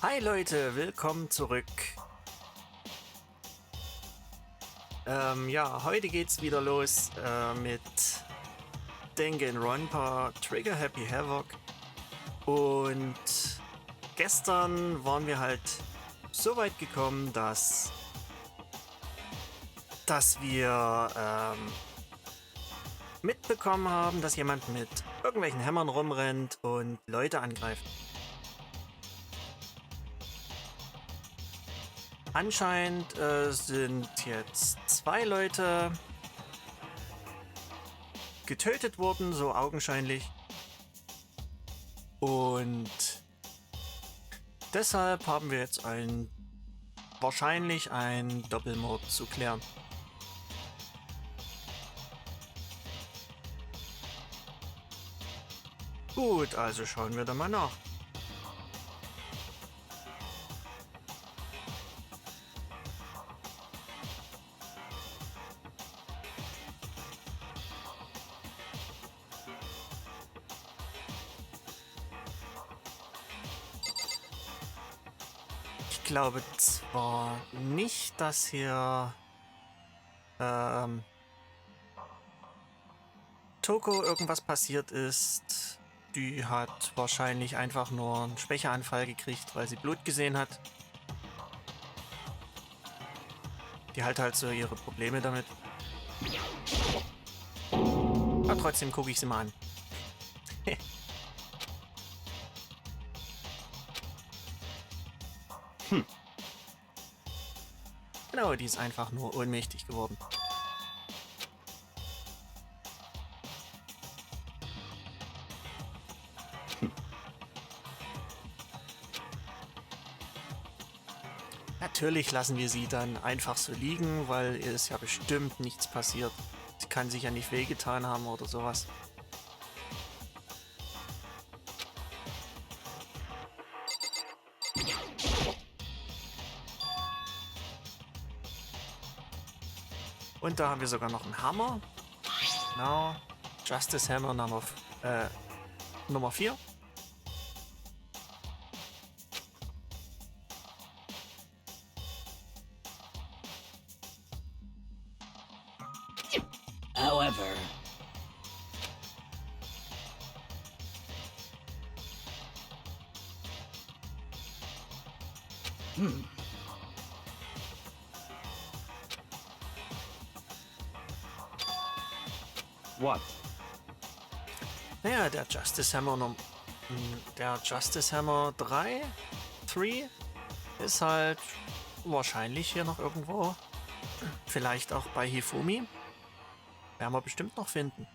Hi Leute, willkommen zurück. Ja, heute geht's wieder los mit Danganronpa Trigger Happy Havoc. Und gestern waren wir halt so weit gekommen, dass wir mitbekommen haben, dass jemand mit irgendwelchen Hämmern rumrennt und Leute angreift. Anscheinend sind jetzt 2 Leute getötet worden, so augenscheinlich. Und deshalb haben wir jetzt wahrscheinlich einen Doppelmord zu klären. Gut, also schauen wir da mal nach. Ich glaube zwar nicht, dass hier Toko irgendwas passiert ist. Die hat wahrscheinlich einfach nur einen Schwächeanfall gekriegt, weil sie Blut gesehen hat. Die hat halt so ihre Probleme damit. Aber trotzdem gucke ich sie mal an. Genau, die ist einfach nur ohnmächtig geworden. Natürlich lassen wir sie dann einfach so liegen, weil ihr ist ja bestimmt nichts passiert. Sie kann sich ja nicht wehgetan haben oder sowas. Und da haben wir sogar noch einen Hammer. Genau. Justice Hammer Nummer 4. However, What? Naja, der Justice Hammer 3 ist halt wahrscheinlich hier noch irgendwo. Vielleicht auch bei Hifumi. Werden wir bestimmt noch finden.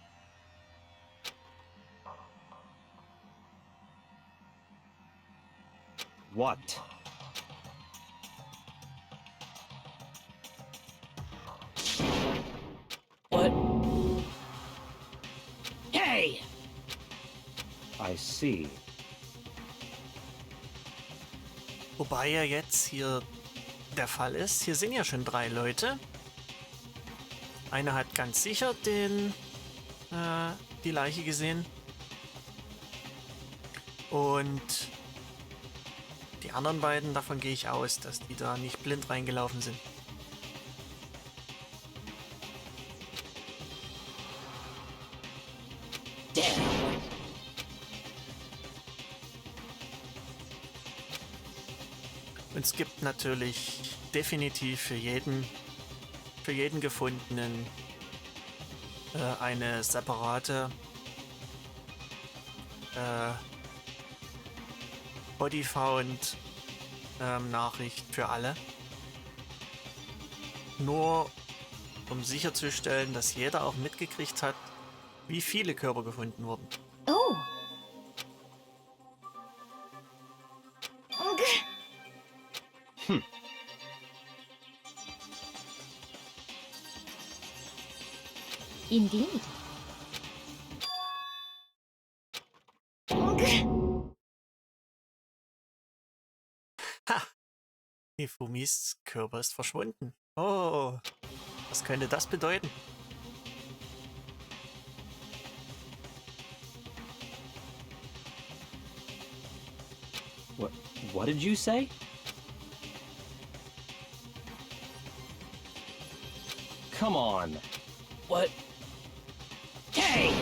What? what? Hey! I see. Wobei ja jetzt hier der Fall ist, hier sind ja schon 3 Leute. Einer hat ganz sicher die Leiche gesehen. Und die anderen beiden, davon gehe ich aus, dass die da nicht blind reingelaufen sind. Damn! Und es gibt natürlich definitiv für jeden Gefundenen eine separate Bodyfound Nachricht für alle. Nur um sicherzustellen, dass jeder auch mitgekriegt hat, wie viele Körper gefunden wurden. Oh. Indeed. Ha! Hifumis Körper ist verschwunden. Oh, was könnte das bedeuten? What did you say? Come on. What? Hey!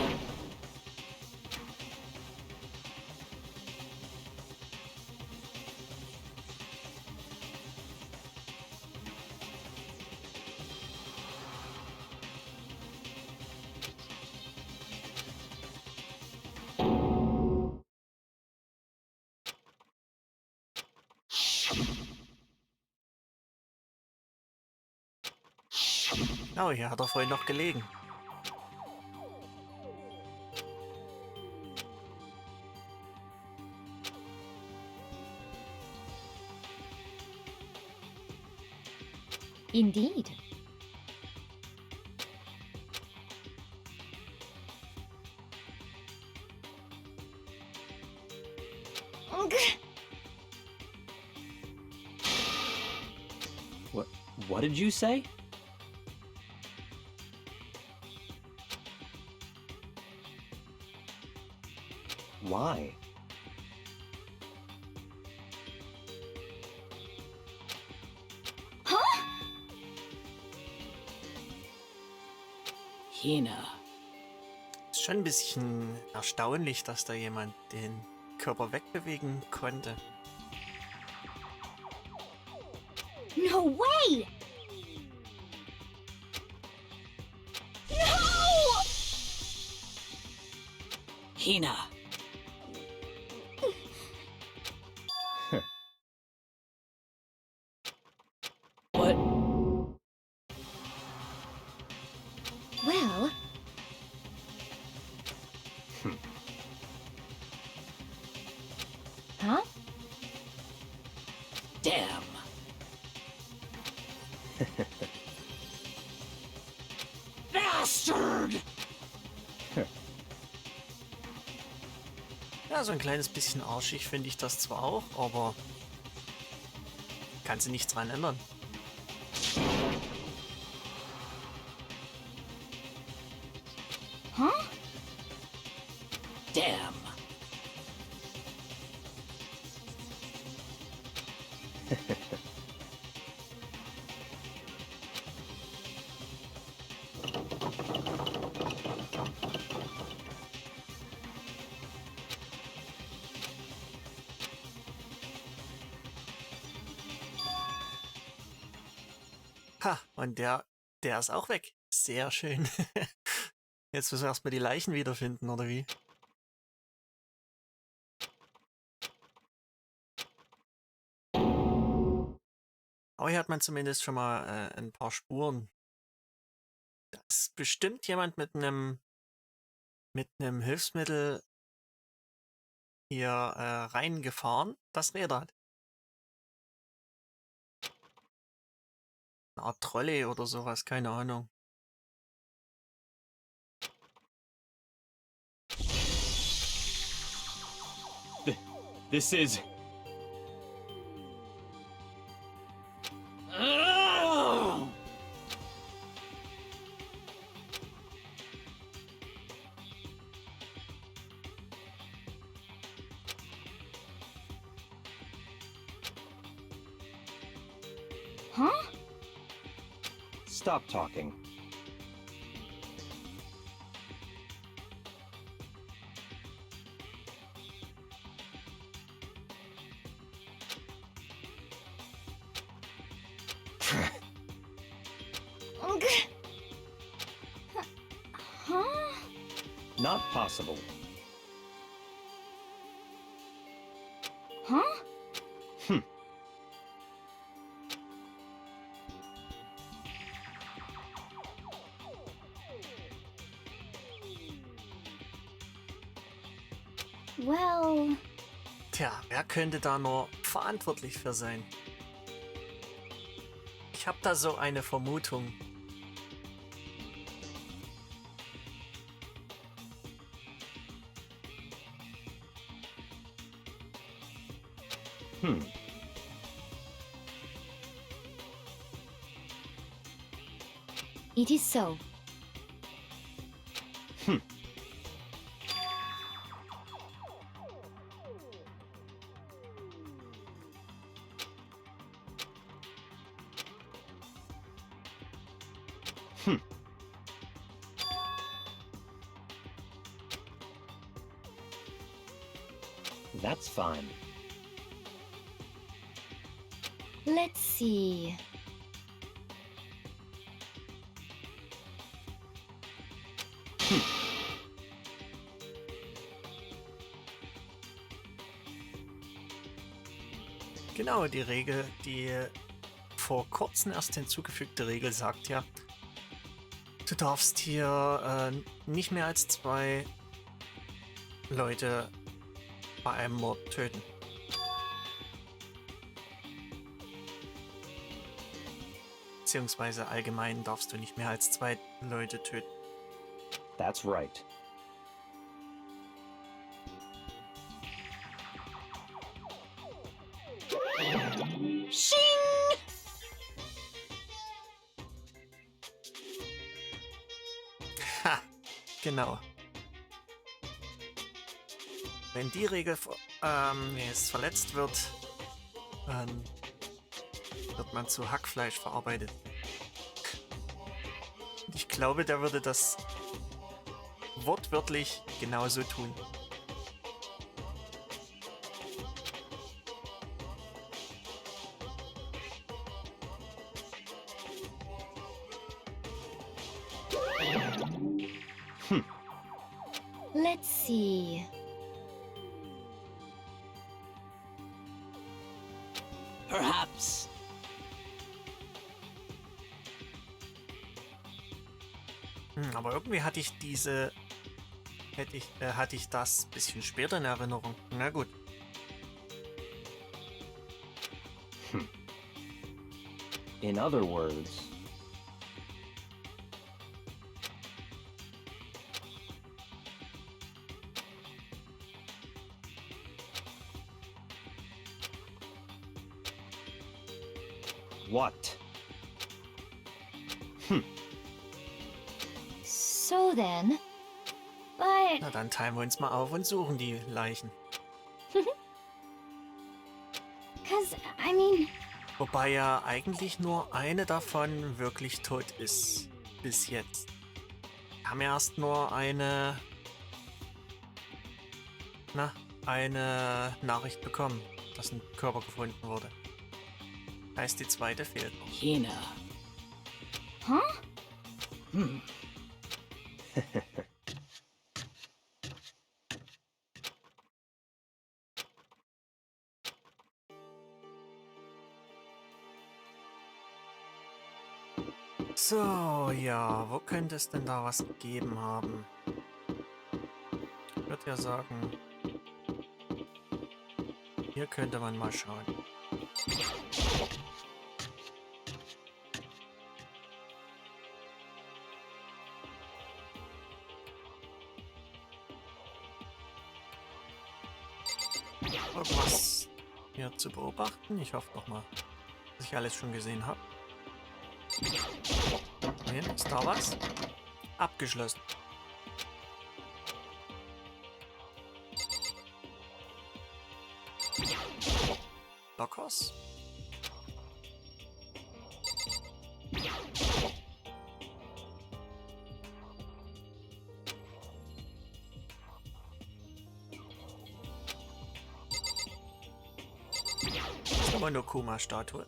Oh, hier hat er vorhin noch gelegen. Indeed. What did you say? Why? Hina. Ist schon ein bisschen erstaunlich, dass da jemand den Körper wegbewegen konnte. No way! No! Hina. What? Well, huh? Damn. Bastard! Ja, so ein kleines bisschen arschig finde ich das zwar auch, aber kann sie nichts dran ändern. Huh? Damn. Ha, und der ist auch weg. Sehr schön. Jetzt müssen wir erstmal die Leichen wiederfinden, oder wie? Aber hier hat man zumindest schon mal ein paar Spuren. Da ist bestimmt jemand mit einem Hilfsmittel hier reingefahren, das Räder hat. Eine Art Trolley oder sowas, keine Ahnung. This is... Ugh! Huh? Stop talking. Huh? Not possible. Huh? Well, Tja, wer könnte da nur verantwortlich für sein? Ich habe da so eine Vermutung. it is so. That's fine. Let's see. Genau, die Regel, die vor kurzem erst hinzugefügte Regel sagt ja, du darfst hier nicht mehr als 2 Leute bei einem Mord töten. Beziehungsweise allgemein darfst du nicht mehr als 2 Leute töten. That's right. Shing! Ha! Genau. Wenn die Regel jetzt verletzt wird, wird man zu Hackfleisch verarbeitet. Und ich glaube, der würde das wortwörtlich genauso tun. Let's see. Perhaps. Aber irgendwie hatte ich hatte ich das ein bisschen später in Erinnerung. Na gut. In other words, what? So then. But Na, dann teilen wir uns mal auf und suchen die Leichen. because I mean, Wobei ja eigentlich nur eine davon wirklich tot ist. Bis jetzt. Wir haben erst nur eine Nachricht bekommen, dass ein Körper gefunden wurde. Heißt, die zweite fehlt noch. Hina. huh? So, ja, wo könnte es denn da was gegeben haben? Ich würde ja sagen, hier könnte man mal schauen. Irgendwas hier zu beobachten. Ich hoffe doch mal, dass ich alles schon gesehen habe. Nee, ist da was? Abgeschlossen. Lockers? Monokuma-Statue.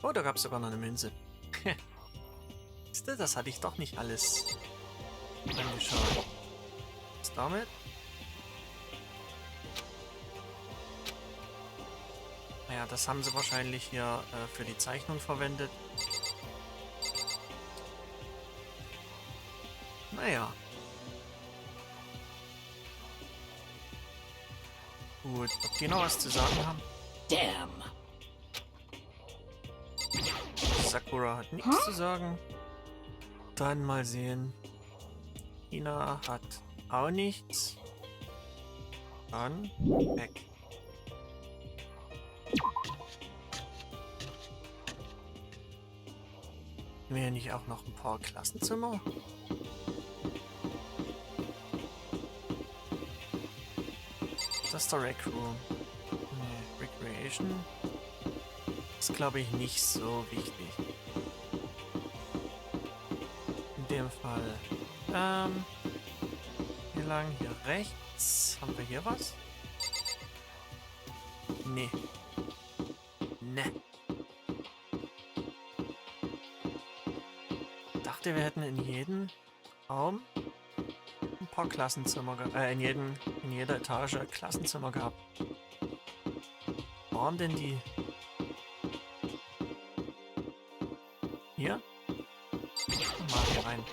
Oh, da gab es sogar noch eine Münze. Siehst du, das hatte ich doch nicht alles angeschaut. Was damit? Naja, das haben sie wahrscheinlich hier für die Zeichnung verwendet. Naja. Gut, ob die noch was zu sagen haben? Damn. Sakura hat nichts zu sagen. Dann mal sehen. Ina hat auch nichts. Dann weg. Haben wir hier nicht auch noch ein paar Klassenzimmer? Das ist der Rec Room. Nee, Recreation ist, glaube ich, nicht so wichtig. dem Fall. Hier lang, hier rechts. Haben wir hier was? Nee. Ne. Ich dachte, wir hätten in jedem Raum ein paar Klassenzimmer in jeder Etage Klassenzimmer gehabt. Wo waren denn die? Hier? Mal hier rein.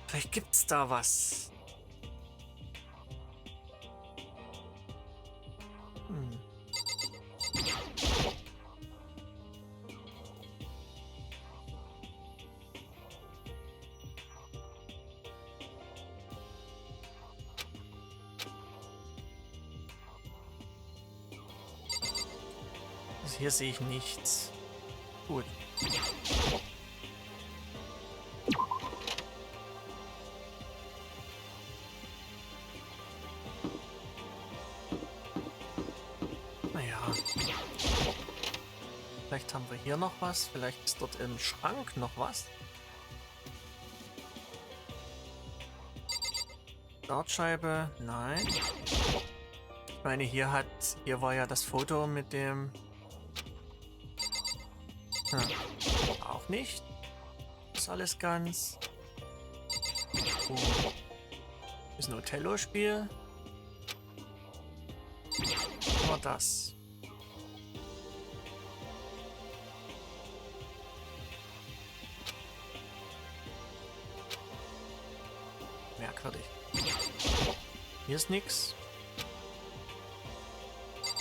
Vielleicht gibt's da was. Hm. Also hier sehe ich nichts. Gut. Naja. Vielleicht haben wir hier noch was. Vielleicht ist dort im Schrank noch was. Dartscheibe, nein. Ich meine, hier war ja das Foto mit dem... auch nicht. Ist alles ganz... Oh. Ist ein Othello-Spiel. Nur das. Merkwürdig. Hier ist nix.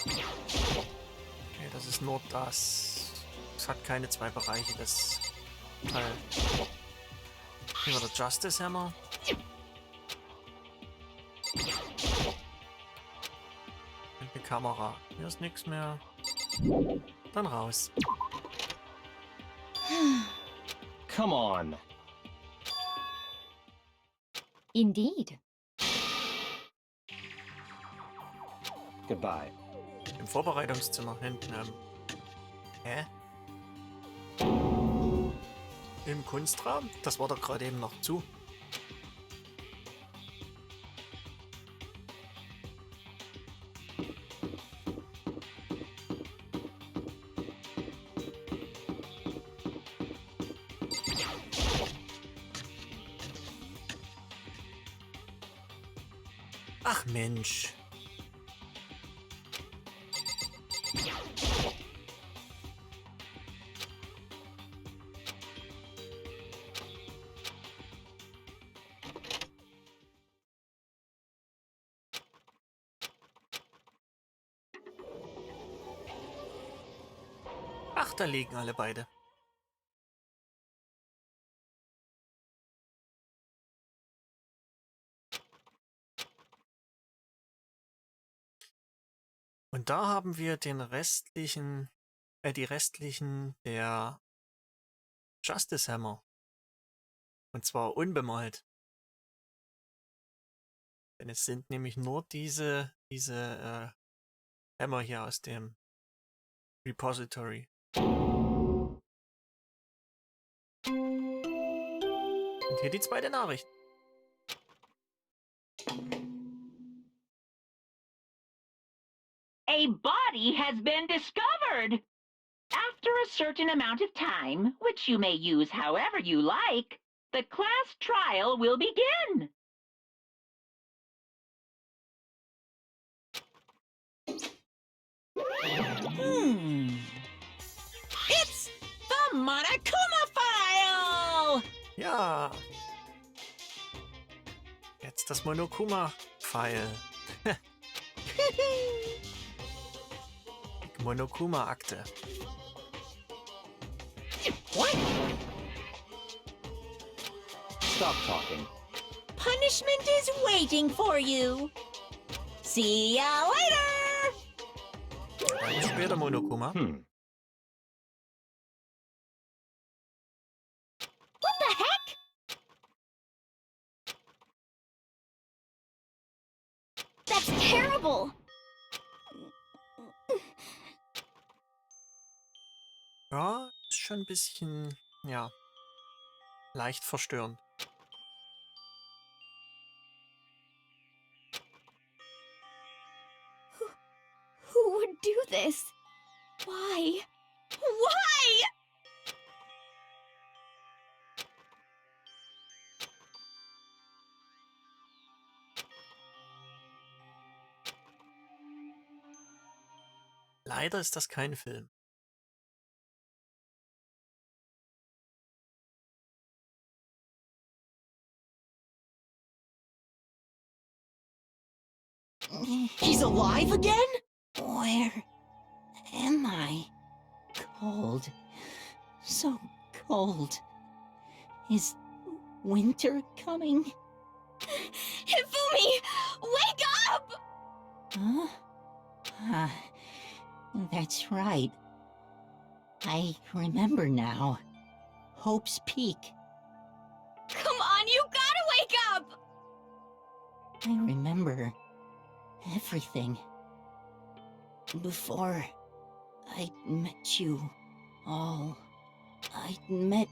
Okay, das ist nur das. Es hat keine zwei Bereiche, das Teil. Hier war der Justice Hammer. Und die Kamera. Hier ist nichts mehr. Dann raus. Come on. Indeed. Goodbye. Im Vorbereitungszimmer hinten. Hä? Im Kunstraum? Das war doch gerade eben noch zu. Ach Mensch. Ach, da liegen alle beide. Und da haben wir die restlichen der Justice Hammer. Und zwar unbemalt. Denn es sind nämlich nur diese Hammer hier aus dem Repository. Und hier die zweite Nachricht. A body has been discovered. After a certain amount of time, which you may use however you like, the class trial will begin. It's the Monokuma file! Ja. Jetzt das Monokuma-File. Monokuma-Akte. What? Stop talking. Punishment is waiting for you. See ya later! Dann später Monokuma. What the heck? That's terrible. Ja, ist schon ein bisschen, ja. leicht verstörend. Who would do this? Why? Why? Leider ist das kein Film. He's alive again? Where am I? Cold. So cold. Is winter coming? Hifumi! Wake up! Huh? That's right. I remember now. Hope's Peak. Come on, you gotta wake up! I remember everything. Before I met you all. I met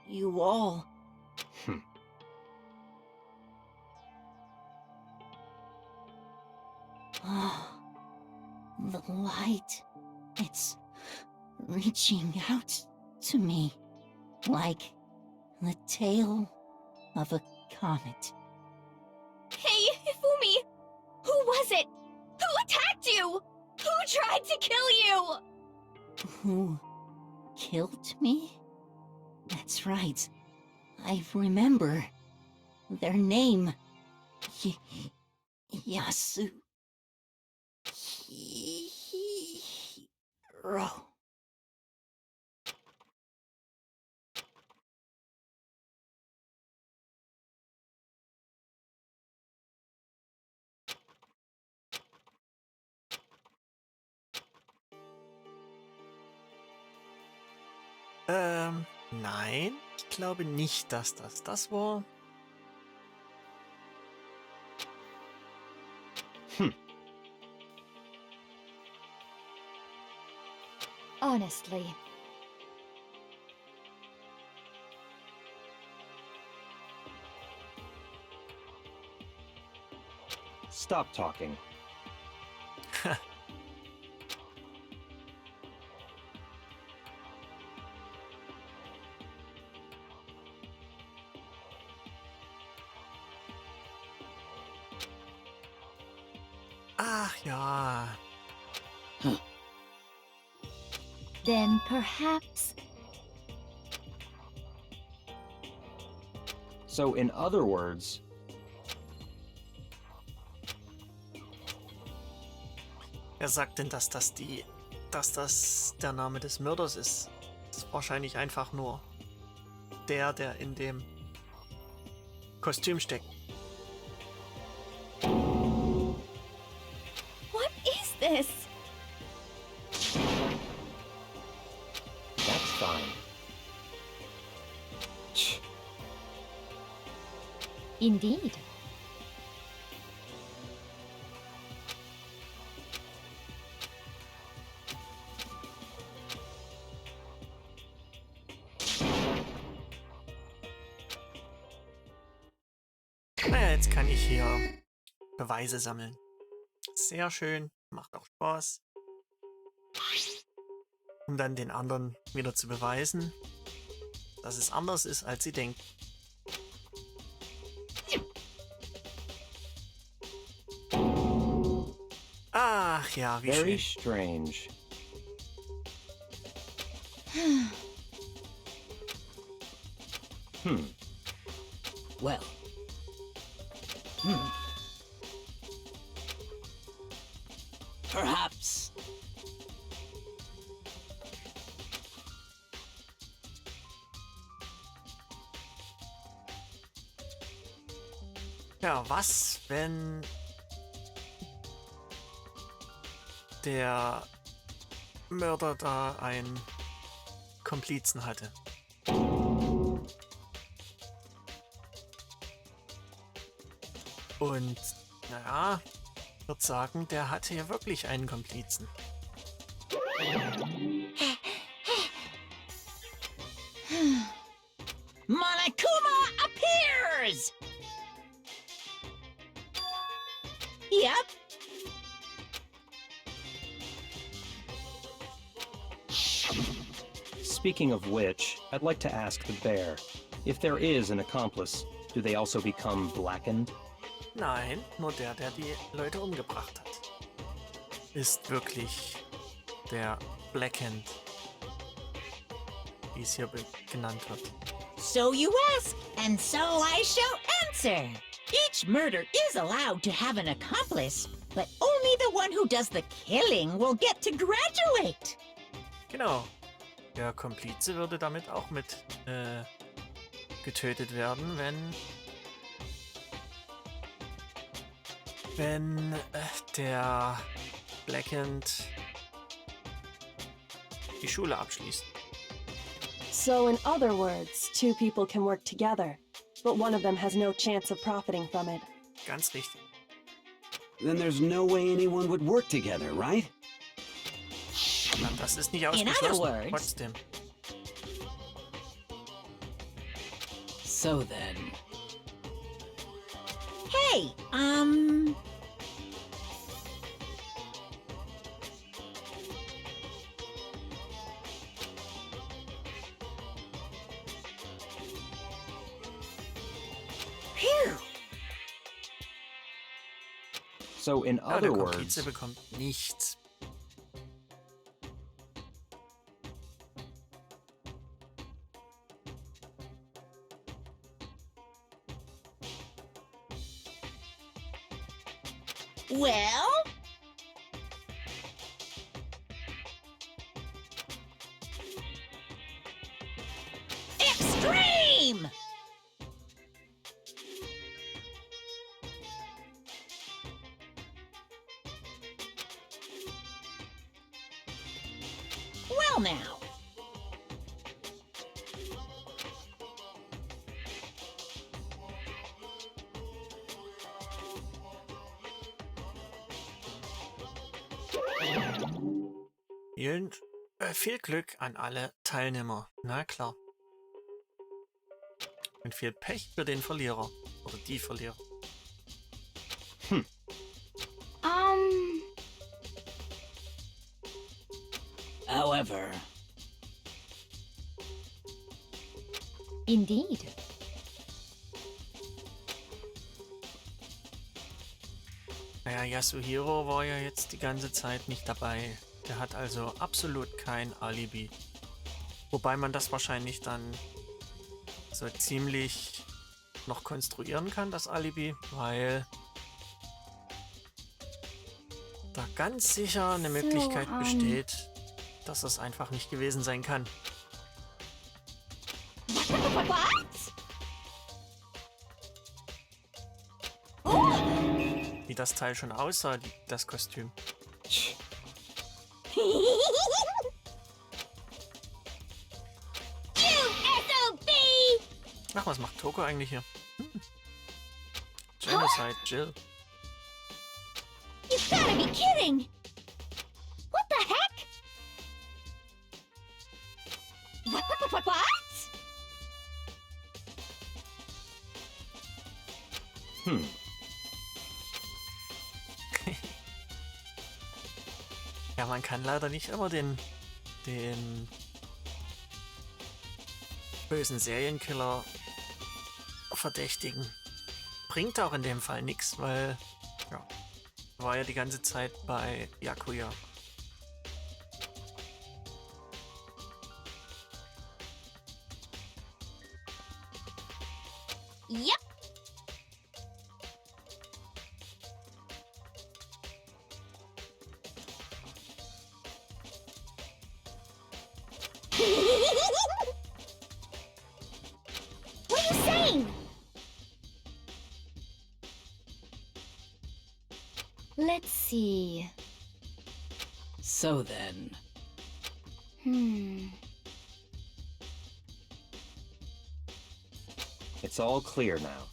you all. Oh, the light. It's reaching out to me like the tail of a comet. Hey, Hifumi! Who was it? Who attacked you? Who tried to kill you? Who killed me? That's right. I remember their name. Yasu. Hiro. Nein, ich glaube nicht, dass das war. Honestly. Stop talking. Ach ja. Then perhaps... So, in other words, Wer sagt denn, dass das der Name des Mörders ist? Das ist wahrscheinlich einfach nur der in dem Kostüm steckt. What is this? that's fine. Indeed. Naja, jetzt kann ich hier Beweise sammeln. Sehr schön, macht auch Spaß. Um dann den anderen wieder zu beweisen, dass es anders ist, als sie denken. Ach ja, wie Very schön. strange. Well. Perhaps. Ja, was, wenn der Mörder da einen Komplizen hatte? Und, naja, ich würde sagen, der hatte ja wirklich einen Komplizen. Monokuma yours! Yep. Speaking of which, I'd like to ask the bear, if there is an accomplice, do they also become blackened? Nein, nur der die Leute umgebracht hat, ist wirklich der Blackened, wie es hier genannt wird. So you ask, and so I shall answer. Each murder is allowed to have an accomplice, but only the one who does the killing will get to graduate. Genau. Der Komplize würde damit auch mit getötet werden, wenn der Blackened die Schule abschließt. So in other words, two people can work together, but one of them has no chance of profiting from it. Ganz richtig. Then there's no way anyone would work together, right? Na, das ist nicht other ausgeschlossen. words- Trotzdem. So then... Hey, Phew. So in Ja, der other Komplize words, bekommt nichts. Well... Extreme! Well now. Viel Glück an alle Teilnehmer. Na klar. Und viel Pech für den Verlierer. Oder die Verlierer. However... Indeed. Naja, Yasuhiro war ja jetzt die ganze Zeit nicht dabei. Der hat also absolut kein Alibi. Wobei man das wahrscheinlich dann so ziemlich noch konstruieren kann, das Alibi, weil da ganz sicher eine Möglichkeit besteht, dass es einfach nicht gewesen sein kann. Wie das Teil schon aussah, das Kostüm. Ach, was macht Toko eigentlich hier? Genocide, Jill. You've gotta be kidding! What the heck? What? Ja, man kann leider nicht immer den bösen Serienkiller verdächtigen. Bringt auch in dem Fall nichts, weil ja, war ja die ganze Zeit bei Yakuya. Yep. What are you saying? Let's see. So then... it's all clear now.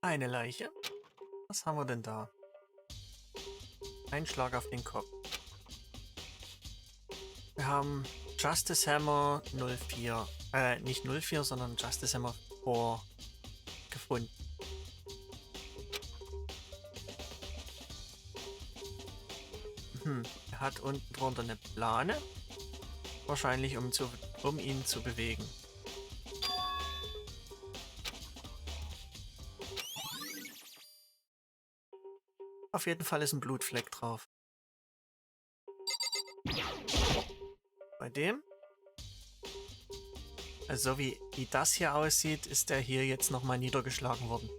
Eine Leiche. Was haben wir denn da? Ein Schlag auf den Kopf. Wir haben Justice Hammer 04. Nicht 04, sondern Justice Hammer gefunden. Er hat unten drunter eine Plane. Wahrscheinlich um ihn zu bewegen. Auf jeden Fall ist ein Blutfleck drauf. Bei dem, also so wie das hier aussieht, ist der hier jetzt nochmal niedergeschlagen worden.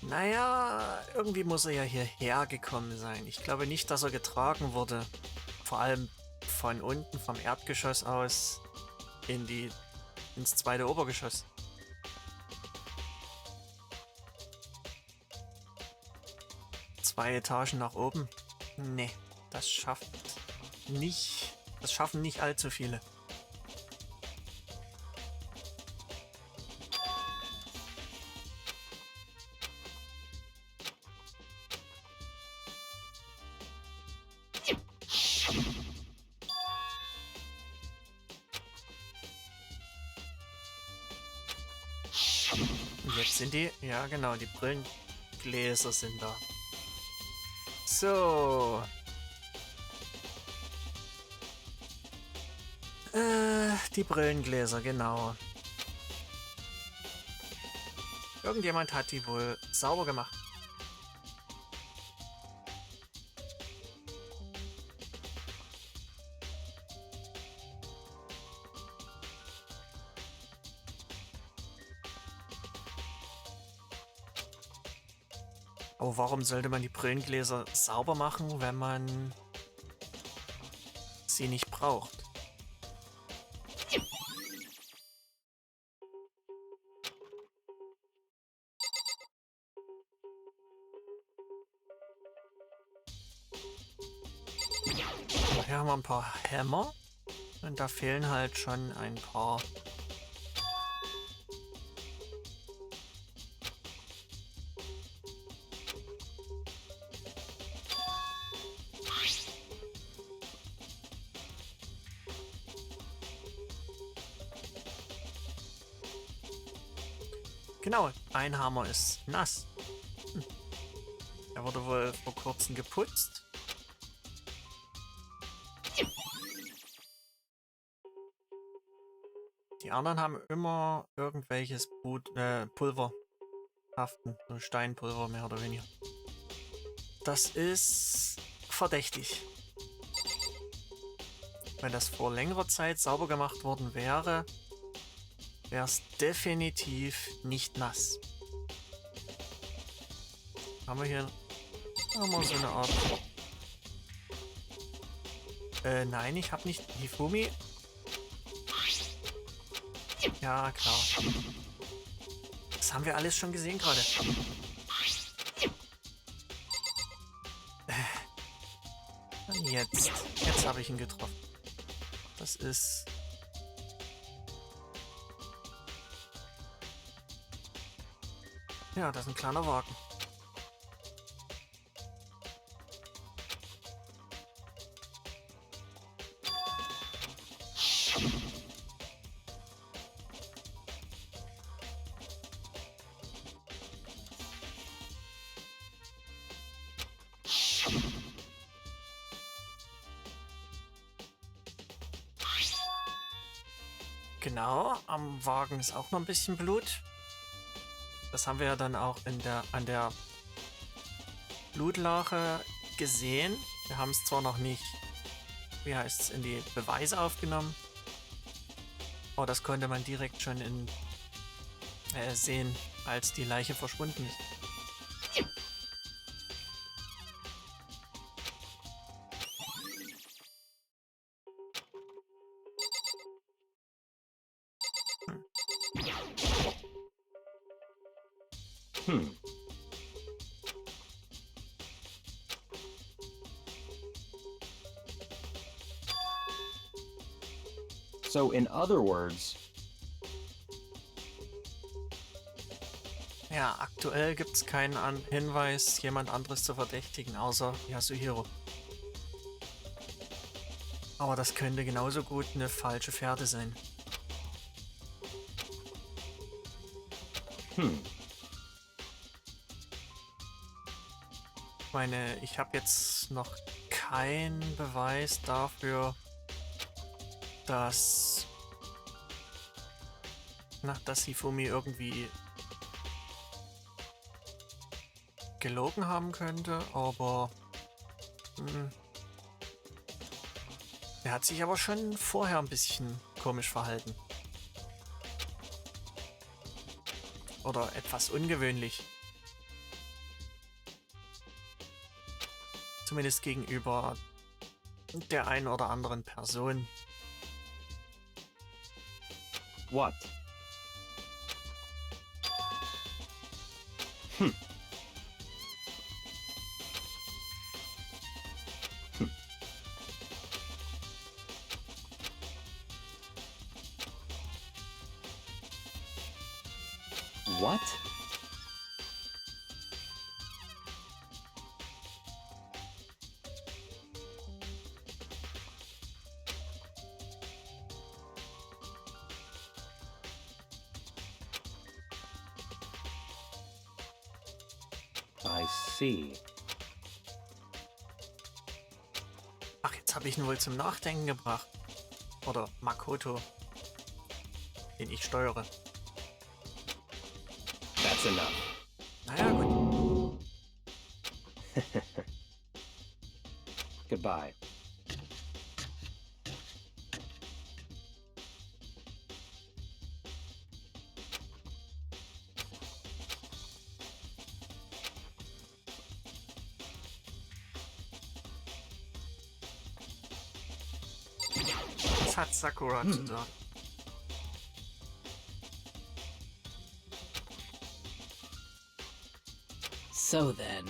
Naja, irgendwie muss er ja hierher gekommen sein. Ich glaube nicht, dass er getragen wurde. Vor allem von unten, vom Erdgeschoss aus, ins zweite Obergeschoss. Zwei Etagen nach oben? Nee, das schaffen nicht allzu viele. Jetzt sind ja genau, die Brillengläser sind da. So. Die Brillengläser, genau. Irgendjemand hat die wohl sauber gemacht. Aber warum sollte man die Brillengläser sauber machen, wenn man sie nicht braucht? Hier haben wir ein paar Hämmer und da fehlen halt schon ein paar. Genau, ein Hammer ist nass. Er wurde wohl vor kurzem geputzt. Die anderen haben immer irgendwelches Pulver haften, so Steinpulver mehr oder weniger. Das ist verdächtig. Wenn das vor längerer Zeit sauber gemacht worden wäre, wäre es definitiv nicht nass. Haben wir hier so eine Art... nein, ich habe nicht Hifumi. Ja, klar. Das haben wir alles schon gesehen gerade. Und jetzt habe ich ihn getroffen. Das ist... Ja, das ist ein kleiner Wagen. Genau, am Wagen ist auch noch ein bisschen Blut. Das haben wir ja dann auch an der Blutlache gesehen. Wir haben es zwar noch nicht, wie heißt es, in die Beweise aufgenommen. Aber das konnte man direkt schon sehen, als die Leiche verschwunden ist. Hmm. So, in other words, Ja, aktuell gibt es keinen Hinweis, jemand anderes zu verdächtigen, außer Yasuhiro. Aber das könnte genauso gut eine falsche Fährte sein. Ich meine, ich habe jetzt noch keinen Beweis dafür, dass Hifumi irgendwie gelogen haben könnte, aber er hat sich aber schon vorher ein bisschen komisch verhalten. Oder etwas ungewöhnlich. Zumindest gegenüber der einen oder anderen Person. what? What? I see. Ach, jetzt habe ich ihn wohl zum Nachdenken gebracht. Oder Makoto, den ich steuere. That's enough. Naja, gut. Goodbye. Was hat Sakura zu sagen? So then.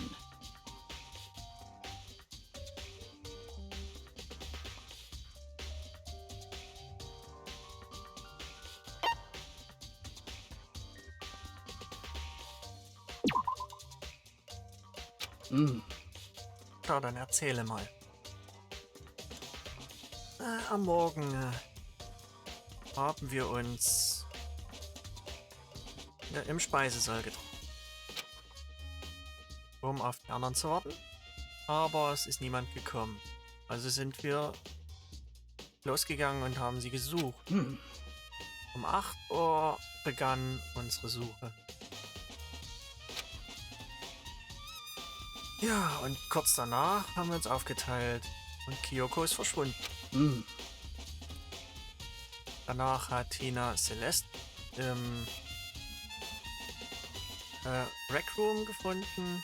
Ja, dann erzähle mal. Am Morgen haben wir uns im Speisesaal getroffen, um auf die anderen zu warten. Aber es ist niemand gekommen. Also sind wir losgegangen und haben sie gesucht. Um 8 Uhr begann unsere Suche. Ja, und kurz danach haben wir uns aufgeteilt und Kyoko ist verschwunden. Danach hat Tina Celeste im Rec Room gefunden.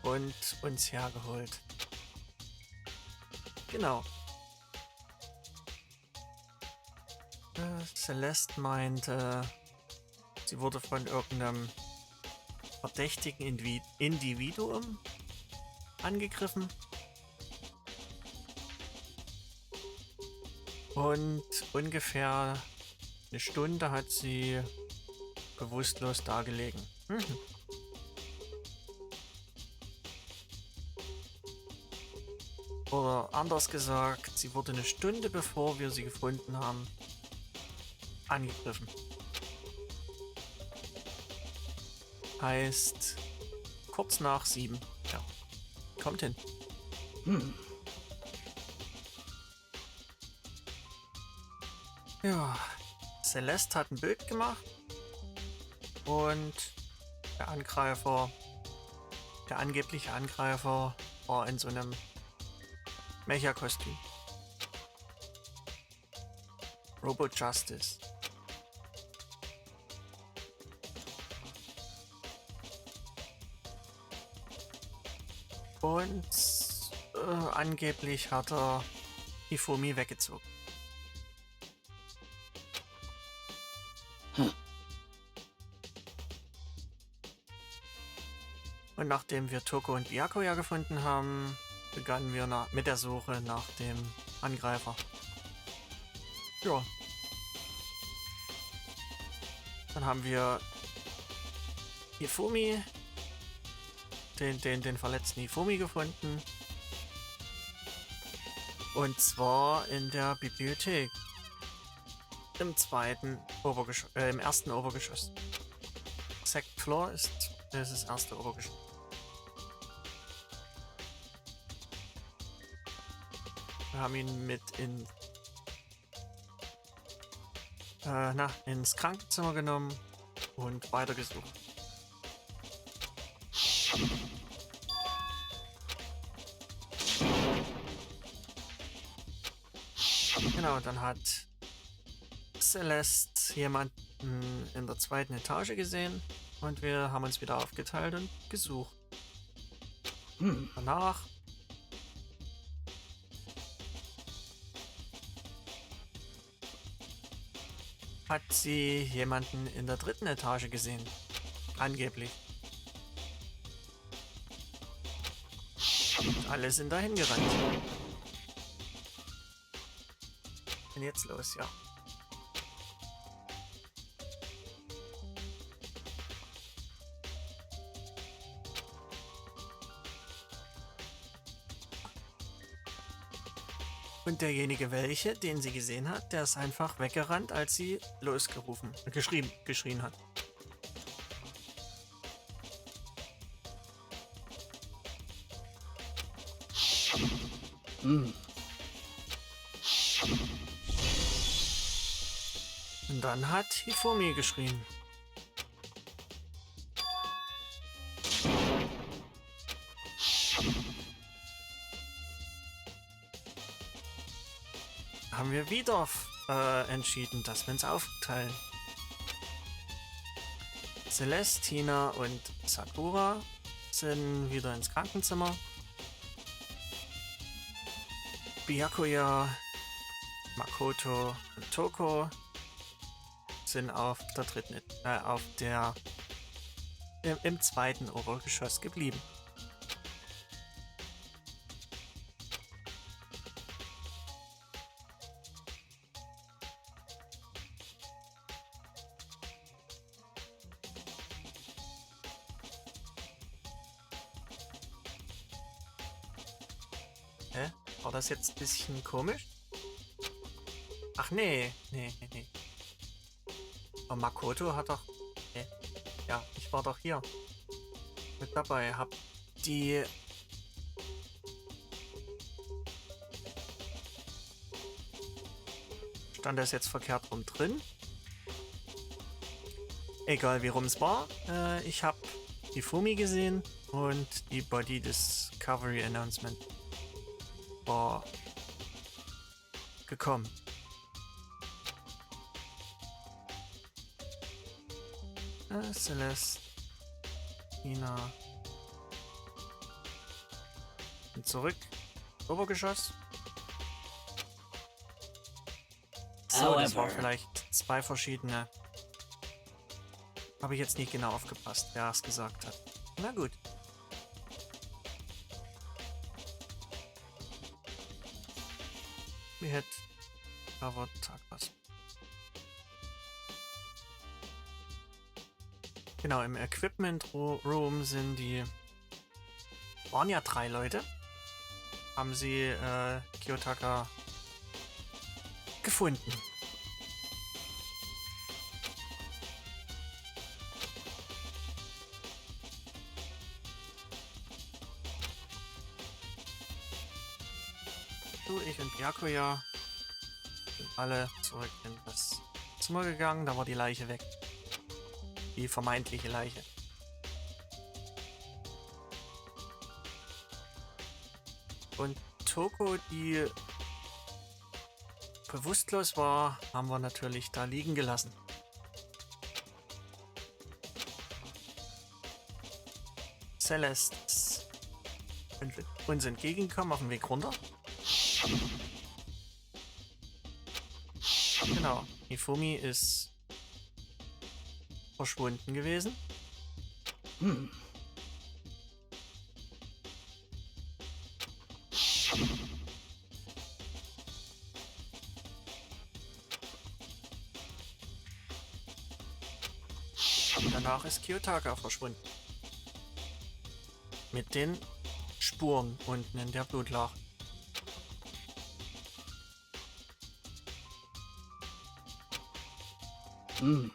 Und uns hergeholt. Genau. Celeste meinte, sie wurde von irgendeinem verdächtigen Individuum angegriffen. Und ungefähr eine Stunde hat sie bewusstlos dagelegen. Oder anders gesagt, sie wurde eine Stunde bevor wir sie gefunden haben, angegriffen. Heißt kurz nach 7. Ja. Kommt hin. Ja. Celeste hat ein Bild gemacht. Und der angebliche Angreifer, war in so einem Mecha-Kostüm. Robo Justice. Und angeblich hat er Hifumi weggezogen. Und nachdem wir Toko und Byakuya gefunden haben, begannen wir mit der Suche nach dem Angreifer. Ja. Dann haben wir Hifumi, den verletzten Hifumi gefunden. Und zwar in der Bibliothek. Im ersten Obergeschoss. Second Floor ist das erste Obergeschoss. Wir haben ihn mit ins Krankenzimmer genommen und weitergesucht. Genau, dann hat Celeste jemanden in der zweiten Etage gesehen und wir haben uns wieder aufgeteilt und gesucht. Danach hat sie jemanden in der dritten Etage gesehen. Angeblich. Und alle sind dahin gerannt. Was ist denn jetzt los? Ja. Und derjenige den sie gesehen hat, der ist einfach weggerannt, als sie geschrien hat. Und dann hat Hifumi geschrien. Haben wir wieder entschieden, dass wir uns aufteilen. Celeste, Tina und Sakura sind wieder ins Krankenzimmer. Byakuya, Makoto und Toko sind im zweiten Obergeschoss geblieben. War das jetzt ein bisschen komisch? Ach nee. Aber Makoto hat doch... Nee. Ja, ich war doch hier mit dabei. Hab die... Stand das jetzt verkehrt rum drin? Egal wie rum es war. Ich habe die Hifumi gesehen und die Body Discovery Announcement war gekommen. Celeste, Tina und zurück. Obergeschoss. So, das war vielleicht zwei verschiedene. Habe ich jetzt nicht genau aufgepasst, wer es gesagt hat. Na gut. Wie hätte aber Tag was. Genau, im Equipment Room waren ja 3 Leute. Haben sie Kyotaka gefunden. So, ich und Byakuya sind alle zurück in das Zimmer gegangen. Da war die Leiche weg. Die vermeintliche Leiche. Und Toko, die bewusstlos war, haben wir natürlich da liegen gelassen. Celeste ist uns entgegengekommen auf dem Weg runter. Genau. Hifumi ist verschwunden gewesen. Danach ist Kyotaka verschwunden. Mit den Spuren unten in der Blutlache. Und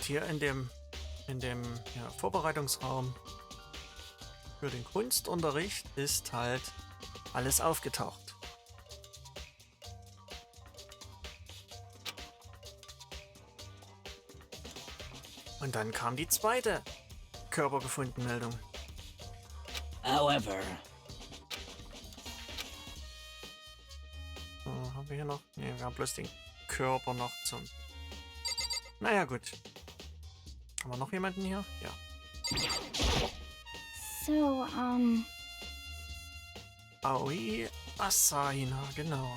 hier in dem ja, Vorbereitungsraum für den Kunstunterricht ist halt alles aufgetaucht. Und dann kam die zweite Körpergefunden-Meldung. However, Haben wir hier noch? Ne, wir haben bloß den Körper noch zum... Naja, gut. Haben wir noch jemanden hier? Ja. So, Aoi Asahina, genau.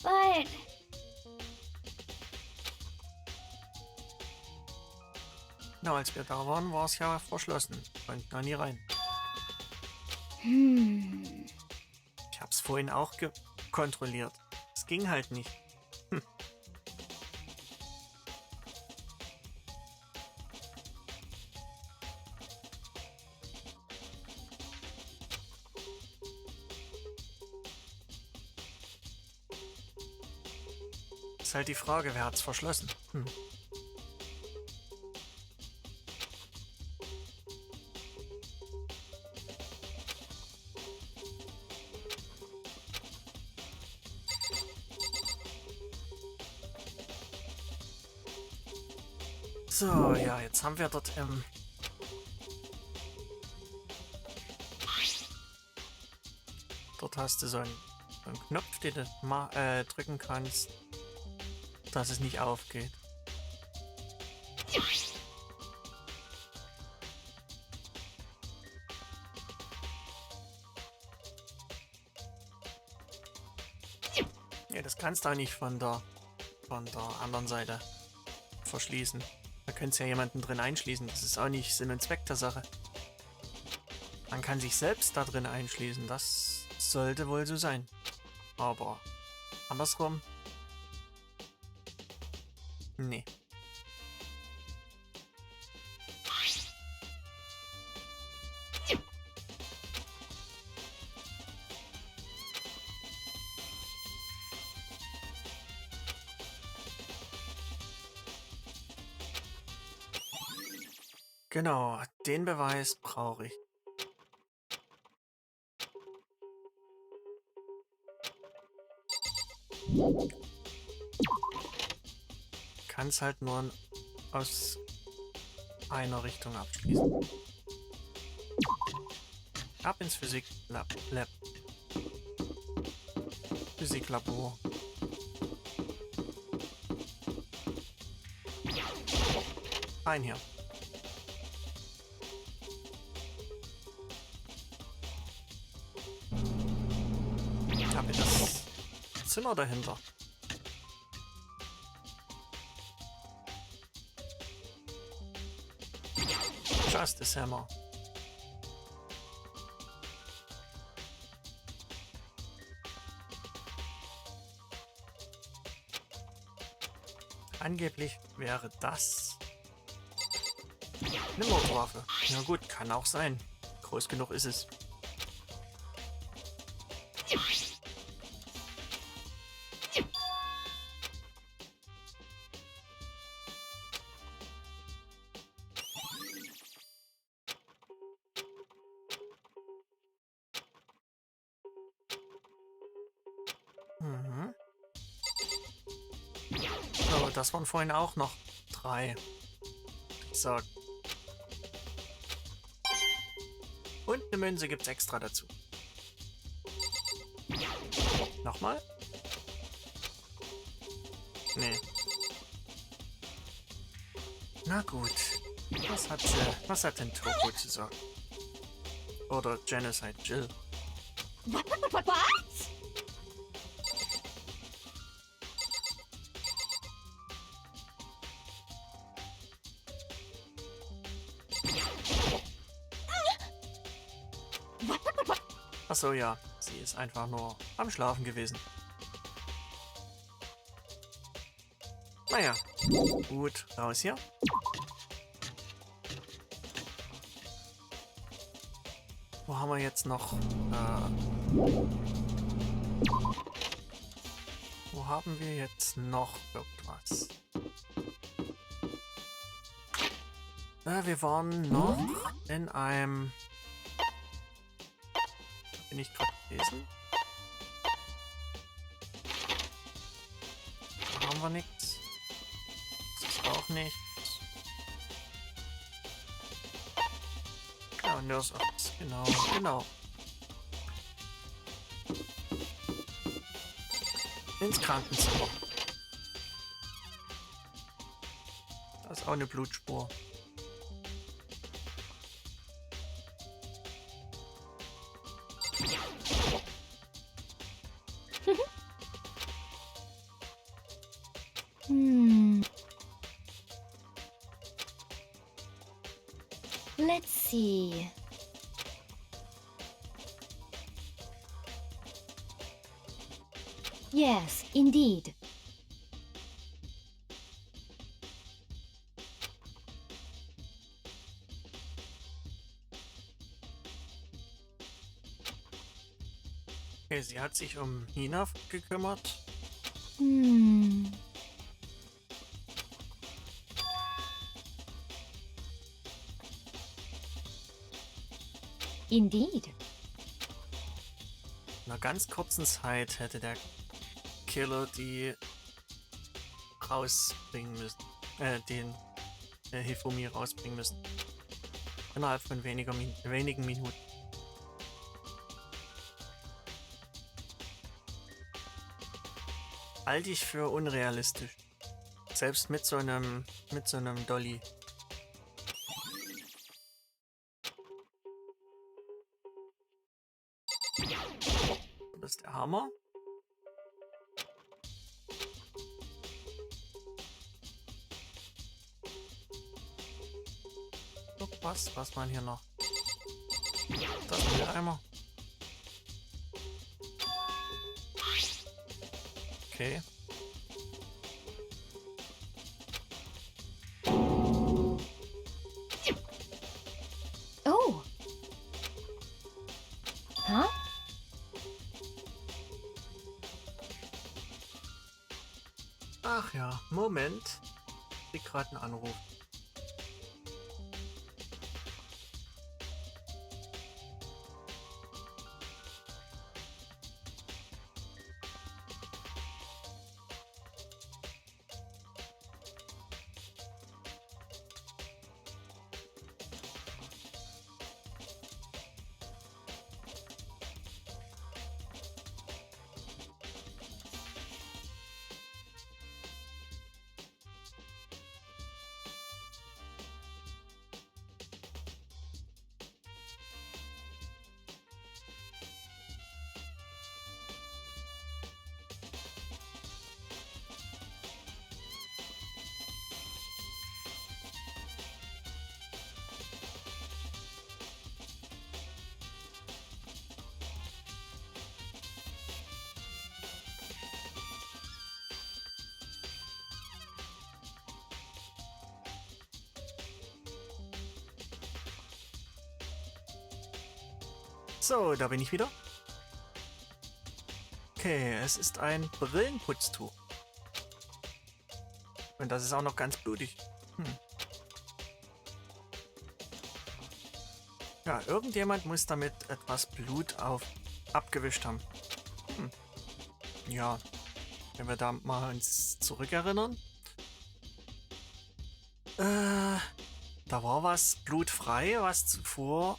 But Na, als wir da waren, war es ja verschlossen. Konnten da nie rein. Ich hab's vorhin auch kontrolliert. Es ging halt nicht. Ist halt die Frage, wer hat's verschlossen? So, ja, jetzt haben wir dort dort hast du so einen Knopf, den du drücken kannst, dass es nicht aufgeht. Ja, das kannst du auch nicht von der anderen Seite verschließen. Da könntest ja jemanden drin einschließen. Das ist auch nicht Sinn und Zweck der Sache. Man kann sich selbst da drin einschließen. Das sollte wohl so sein. Aber andersrum? Nee. Genau, den Beweis brauche ich. Kann es halt nur aus einer Richtung abschließen. Ab ins Physiklab. Physiklabor. Rein hier. Ich habe das Zimmer dahinter. Justice Hammer. Angeblich wäre das eine Mordwaffe. Na gut, kann auch sein. Groß genug ist es. So, das waren vorhin auch noch 3. So. Und eine Münze gibt's extra dazu. Nochmal? Nee. Na gut. Was hat denn Toko zu sagen? Oder Genocide Jill? What? Ach so, ja. Sie ist einfach nur am Schlafen gewesen. Naja. Gut, raus hier. Wo haben wir jetzt noch? Wo haben wir jetzt noch irgendwas? Wir waren noch in einem... Bin ich gerade gewesen? Da haben wir nichts. Das ist auch nichts. Ja, Nurse Office. Genau. Ins Krankenzimmer. Da ist auch eine Blutspur. Let's see. Yes, indeed. Okay, sie hat sich um Nina gekümmert. Indeed. In einer ganz kurzen Zeit hätte der Killer die rausbringen müssen. Den Hifumi rausbringen müssen. Innerhalb von wenigen Minuten. Halte ich für unrealistisch. Selbst mit so einem Dolly. Das ist der Hammer. Was man hier noch? Das ist der Eimer. Okay. Oh. Huh? Ach ja, Moment. Ich krieg gerade einen Anruf. So, da bin ich wieder. Okay, es ist ein Brillenputztuch. Und das ist auch noch ganz blutig. Ja, irgendjemand muss damit etwas Blut abgewischt haben. Ja, wenn wir da mal uns zurückerinnern. Da war was blutfrei, was zuvor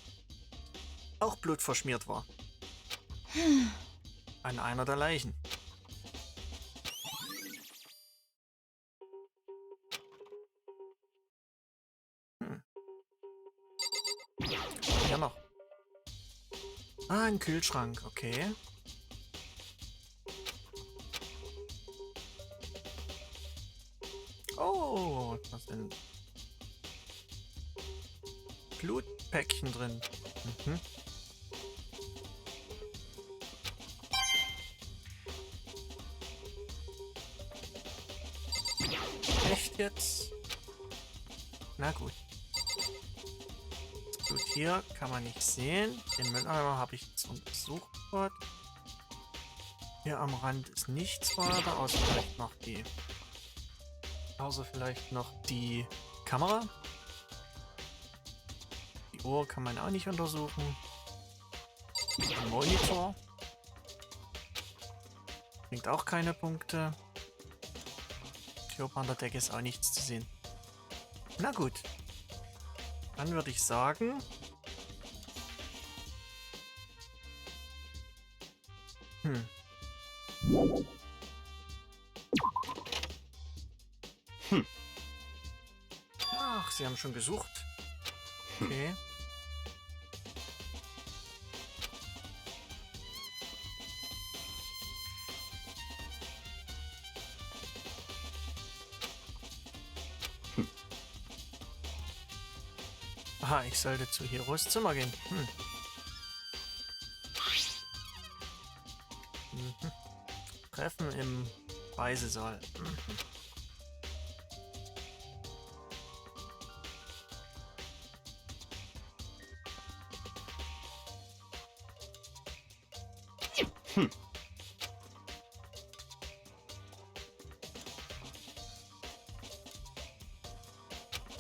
auch blutverschmiert war. An einer der Leichen. Hier noch. Ah, ein Kühlschrank, okay. Oh, da sind Blutpäckchen drin. Mhm. Echt jetzt? Na gut. Das Blut hier kann man nicht sehen. Den Mülleimer habe ich jetzt untersucht. Hier am Rand ist nichts weiter, außer vielleicht noch die... Außer vielleicht noch die Kamera. Die Uhr kann man auch nicht untersuchen. Der Monitor. Bringt auch keine Punkte. Hier oben an der Decke ist auch nichts zu sehen. Na gut. Dann würde ich sagen... Ach, Sie haben schon gesucht. Okay. Aha, ich sollte zu Hiros Zimmer gehen. Mhm. Treffen im Speisesaal.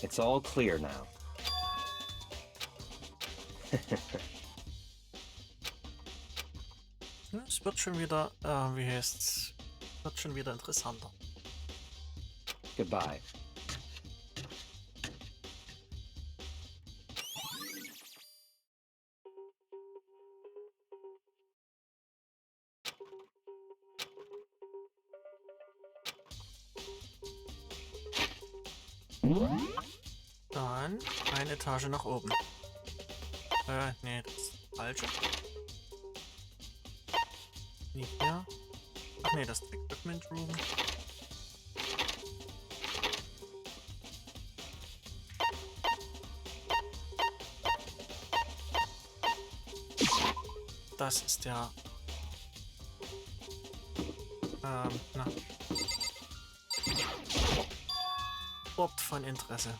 It's all clear now. Ja, es wird schon wieder, wie heißt's? Wird schon wieder interessanter. Goodbye. Dann eine Etage nach oben. Nee, das ist falsch. Nicht hier. Ach nee, das ist Equipment Room. Das ist der... na. Ort von Interesse.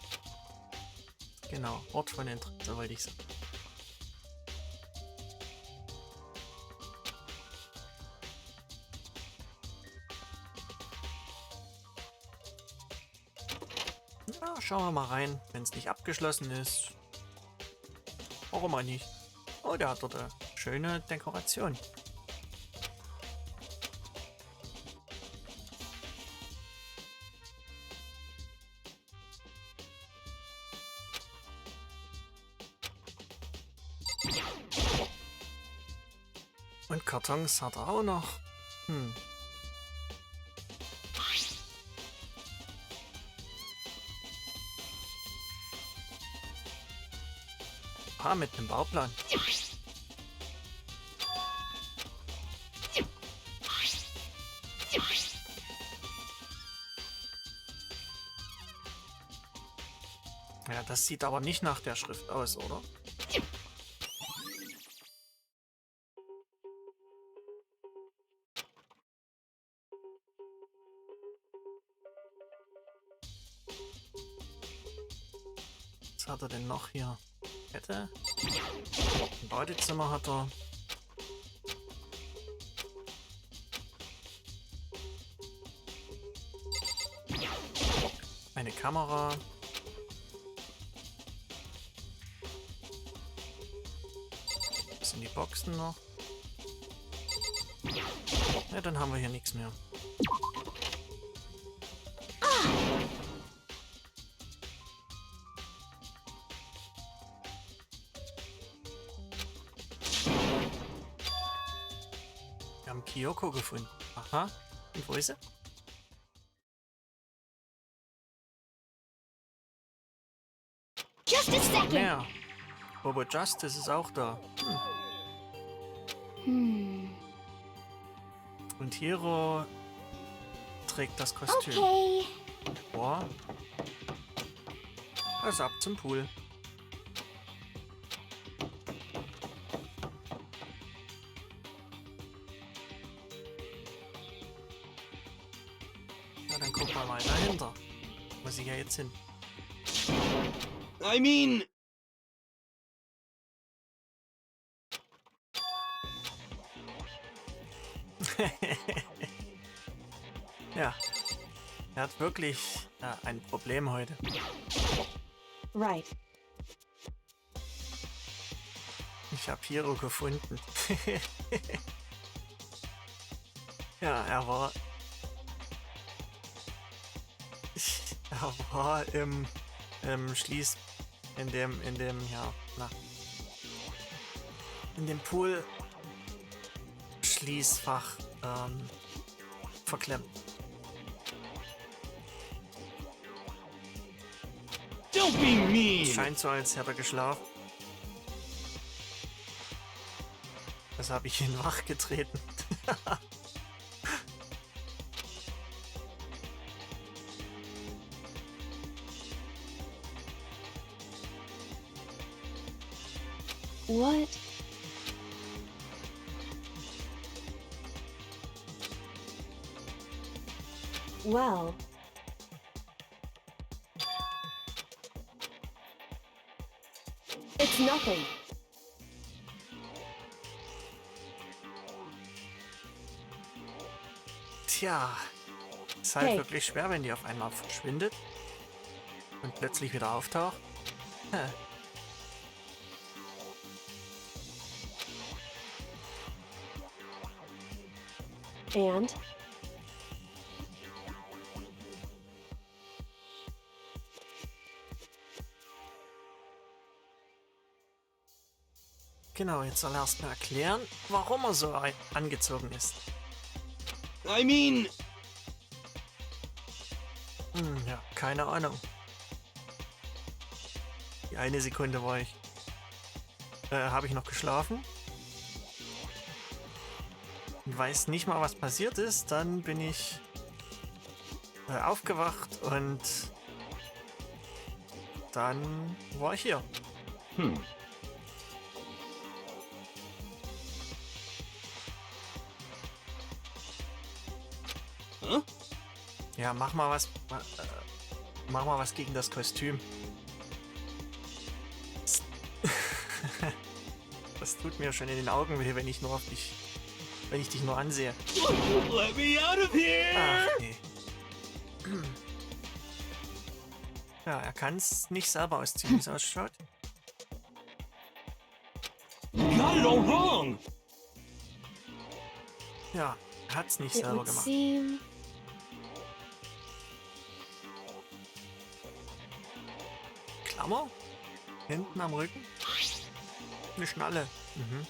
Genau, Ort von Interesse wollte ich sagen. Ja, schauen wir mal rein, wenn es nicht abgeschlossen ist. Warum auch nicht? Oh, der hat dort eine schöne Dekoration. Und Kartons hat er auch noch. Ah, mit dem Bauplan. Ja, das sieht aber nicht nach der Schrift aus, oder? Was hat er denn noch hier? Kette? Ein Badezimmer hat er. Eine Kamera. Was sind die Boxen noch? Ja, dann haben wir hier nichts mehr. Wir haben Kyoko gefunden. Aha. Und wo ist sie? Just a second. Ja. Robo Justice ist auch da. Und Hiro trägt das Kostüm. Okay. Boah. Also ab zum Pool. Na, dann guck mal weiter dahinter. Wo sie ja jetzt hin. I mean... Ja. Er hat wirklich ein Problem heute. Right. Ich habe Hiro gefunden. Ja, er war im in dem Pool Schließfach verklemmt. Don't be mean! Scheint so, als hätte er geschlafen. Das habe ich ihn wachgetreten. What? Well, it's nothing. Tja, ist halt Hey. wirklich schwer, wenn die auf einmal verschwindet und plötzlich wieder auftaucht. Hä. And? Genau, jetzt soll er erst mal erklären, warum er so angezogen ist. I mean... Ja, keine Ahnung. Die eine Sekunde war ich... habe ich noch geschlafen? Und weiß nicht mal, was passiert ist. Dann bin ich aufgewacht und dann war ich hier. Huh? Ja, mach mal was gegen das Kostüm. Das tut mir schon in den Augen weh, wenn ich dich nur ansehe. Let me out of here! Ach nee. Ja, er kann es nicht selber ausziehen, wie es ausschaut. You got it all wrong! Ja, er hat es nicht It selber would gemacht. seem. Klammer? Hinten am Rücken? Eine Schnalle. Mhm.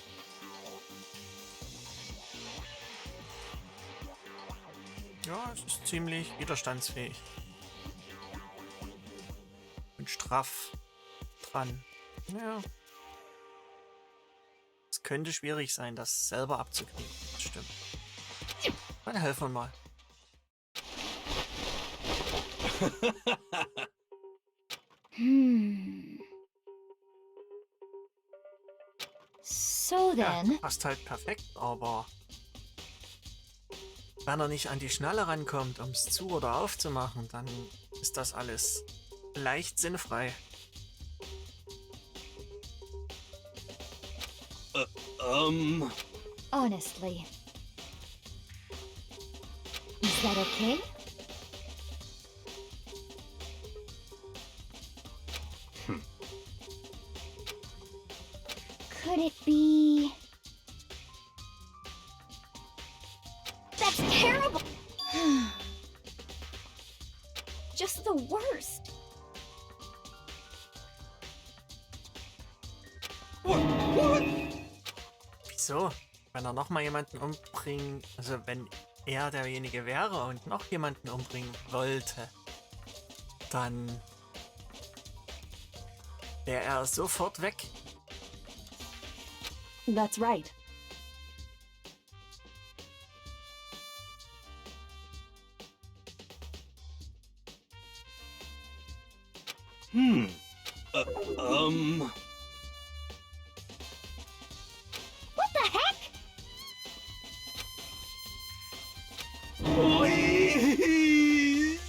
Ja, es ist ziemlich widerstandsfähig. Und straff dran. Ja. Es könnte schwierig sein, das selber abzukriegen. Das stimmt. Dann helfen wir mal. So Ja, then, passt halt perfekt, aber wenn er nicht an die Schnalle rankommt, um es zu oder aufzumachen, dann ist das alles leicht sinnfrei. honestly. Is that okay? Could it be... That's terrible! Just the worst. What? Wieso? Wenn er nochmal jemanden umbringen, also wenn er derjenige wäre und noch jemanden umbringen wollte, dann wäre er sofort weg. That's right. What the heck? Please!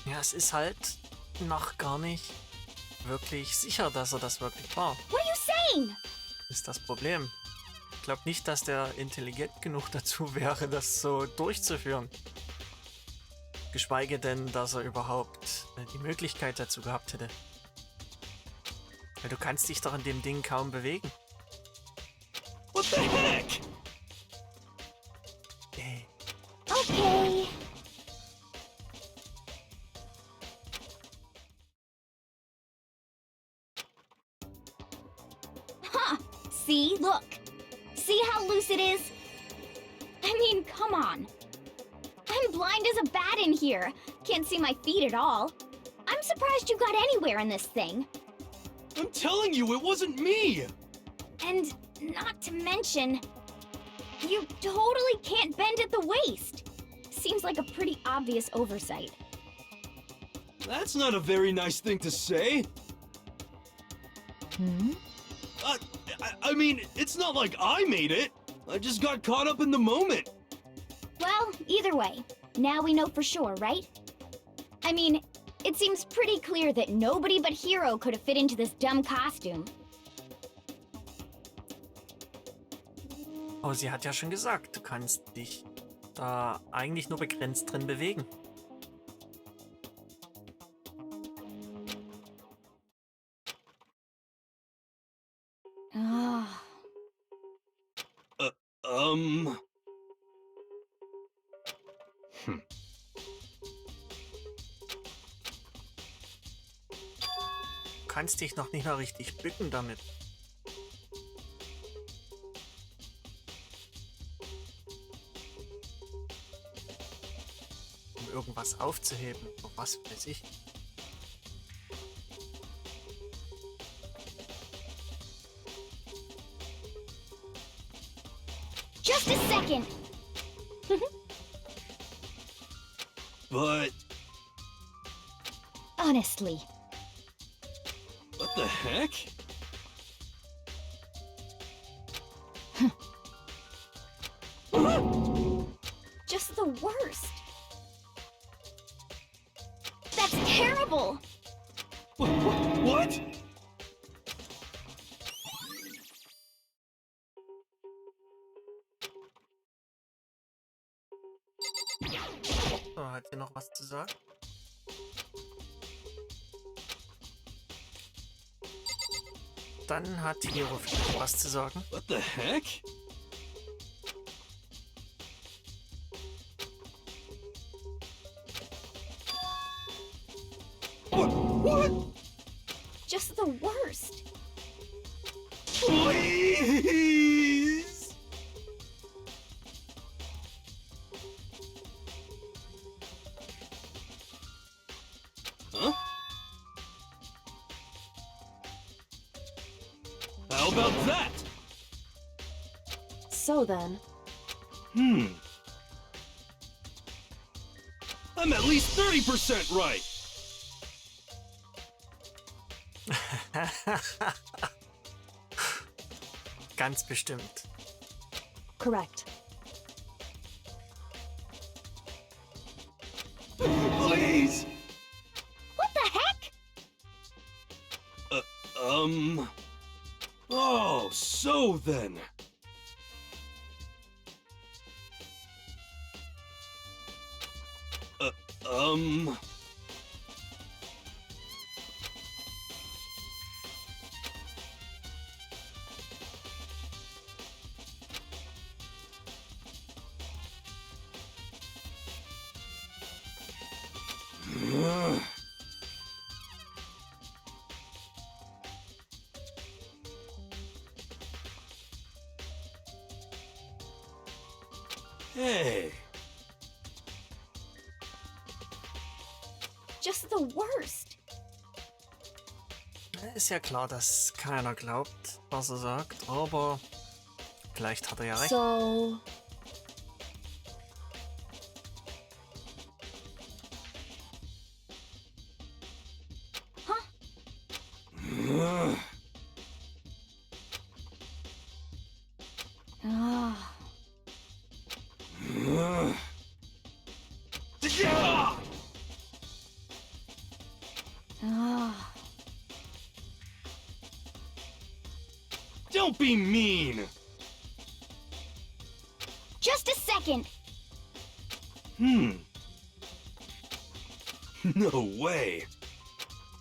Ja, es ist halt noch gar nicht wirklich sicher, dass er das wirklich war. What are you saying? Ist das Problem. Ich glaube nicht, dass der intelligent genug dazu wäre, das so durchzuführen. Geschweige denn, dass er überhaupt die Möglichkeit dazu gehabt hätte. Weil du kannst dich doch in dem Ding kaum bewegen. What the heck? Okay. Huh. See? Look. See how loose it is? I mean, come on. I'm blind as a bat in here. Can't see my feet at all. I'm surprised you got anywhere in this thing. I'm telling you, it wasn't me! And not to mention, you totally can't bend at the waist. Seems like a pretty obvious oversight. That's not a very nice thing to say. Hmm? I mean, it's not like I made it. I just got caught up in the moment. Well, either way, now we know for sure, right? I mean, it seems pretty clear that nobody but Hero could have fit into this dumb costume. Aber sie hat ja schon gesagt, du kannst dich da eigentlich nur begrenzt drin bewegen. Ah. Du kannst dich noch nicht mal richtig bücken damit. Um irgendwas aufzuheben, oder was weiß ich. Just a second! But Honestly. what the heck? Just the worst. That's terrible! What? So, hat ihr noch was zu sagen? Dann hat Hiro vielleicht was zu sagen. What the heck? What? Just the worst. Please! Huh? How about that? So then, I'm at least 30% right. Ganz bestimmt. correct. Please! What the heck? Oh, so then. Uh, um... Hey. Just the worst. Ist ja klar, dass keiner glaubt, was er sagt, aber vielleicht hat er ja recht. So, Ah. Ah. Don't be mean. Just a second. No way.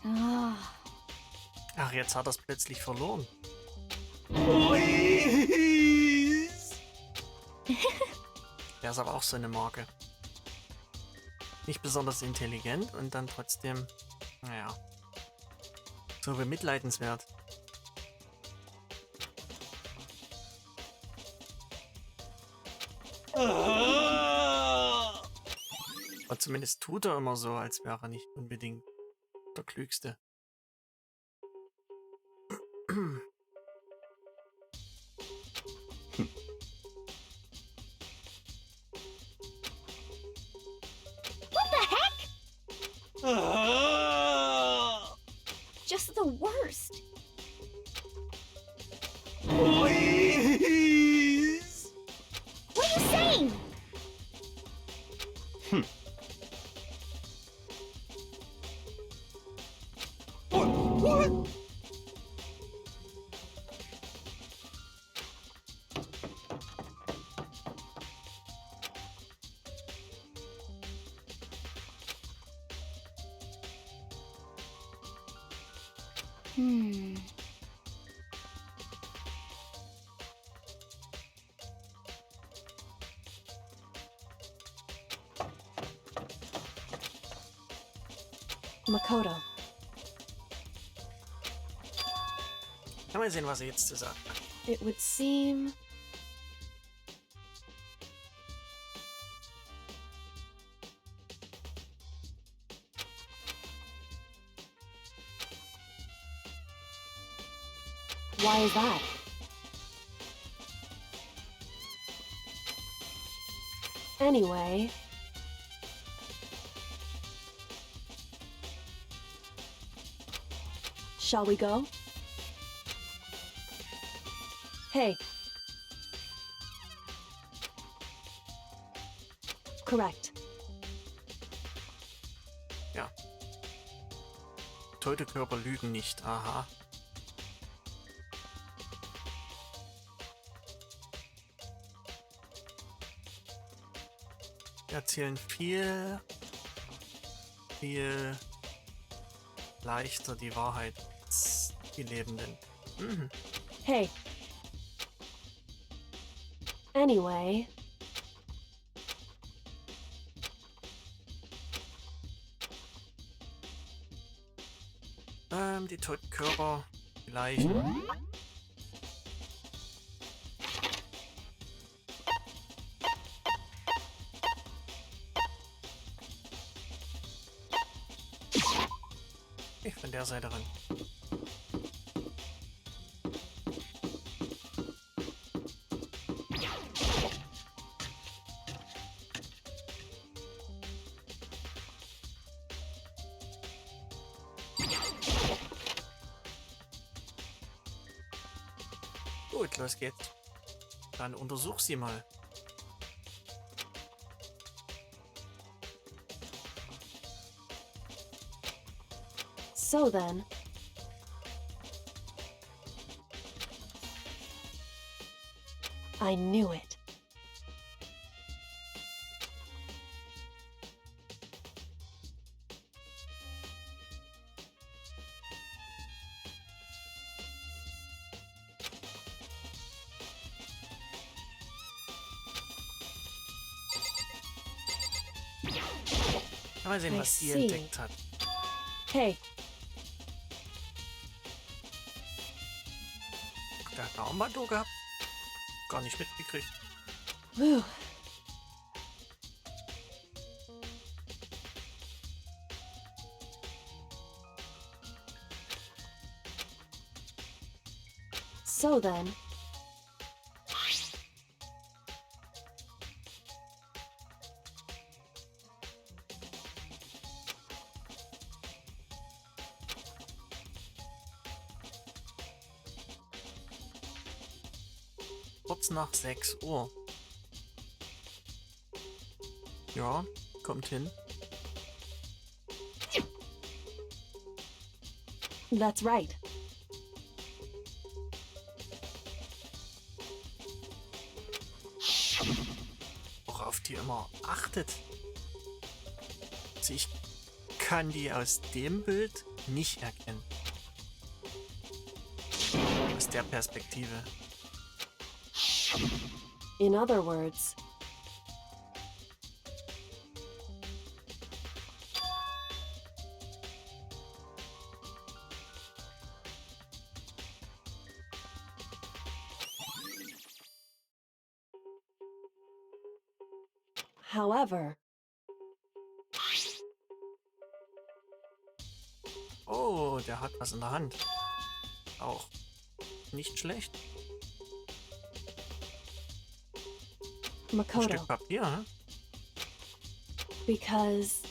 Ah. Ach, jetzt hat er es plötzlich verloren. Please. Der ist aber auch so eine Marke. Nicht besonders intelligent und dann trotzdem, naja, so bemitleidenswert. Und zumindest tut er immer so, als wäre er nicht unbedingt der Klügste. What the heck? Just the worst. Please. What are you saying? What? Makoto. Kann mal sehen, was er jetzt zu sagen hat. It would seem... Why is that? Anyway... Shall we go? Hey. Correct. Ja. Tote Körper lügen nicht, aha. Erzählen viel leichter die Wahrheit als die Lebenden. Mhm. Hey. Anyway... Die toten Körper, die Leichen. Ich von der Seite ran. Gut, los geht's. Dann untersuch sie mal. So then... I knew it. Mal sehen, I was sie see. entdeckt hat. Hey, Der hat eine Armbanduhr gehabt. Gar nicht mitgekriegt. whew. So then, Kurz nach 6 Uhr. Ja, kommt hin. that's right. Worauf die immer achtet. Also ich kann die aus dem Bild nicht erkennen. Aus der Perspektive. In other words, however, Oh, der hat was in der Hand. Auch nicht schlecht. Ein Makoto, Stück Papier, ne? because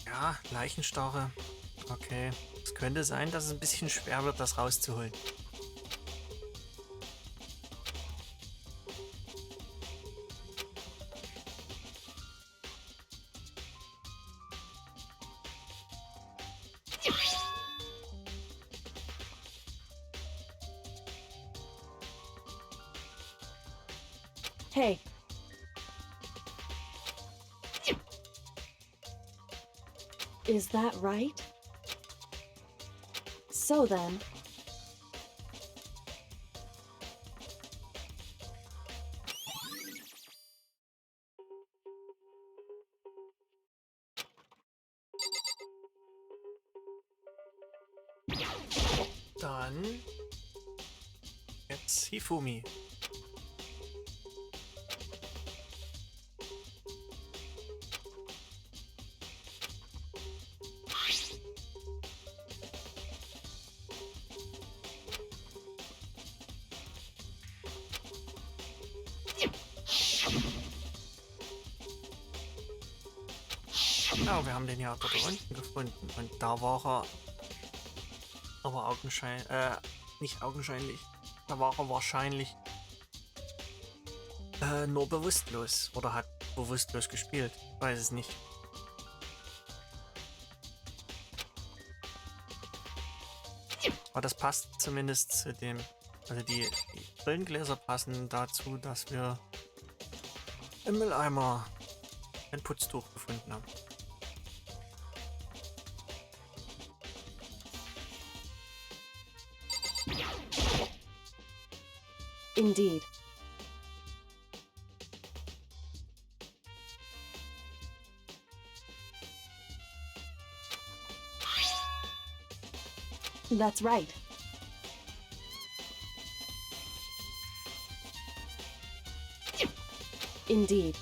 Ja, Leichenstarre. Okay. Es könnte sein, dass es ein bisschen schwer wird, das rauszuholen. hey, is that right? So then, Dann jetzt Hifumi. Genau, wir haben den ja dort unten gefunden und da war er aber augenscheinlich, nicht augenscheinlich, da war er wahrscheinlich nur bewusstlos oder hat bewusstlos gespielt, weiß es nicht. Aber das passt zumindest zu dem, also die Brillengläser passen dazu, dass wir im Mülleimer ein Putztuch gefunden haben. indeed. That's right. Indeed.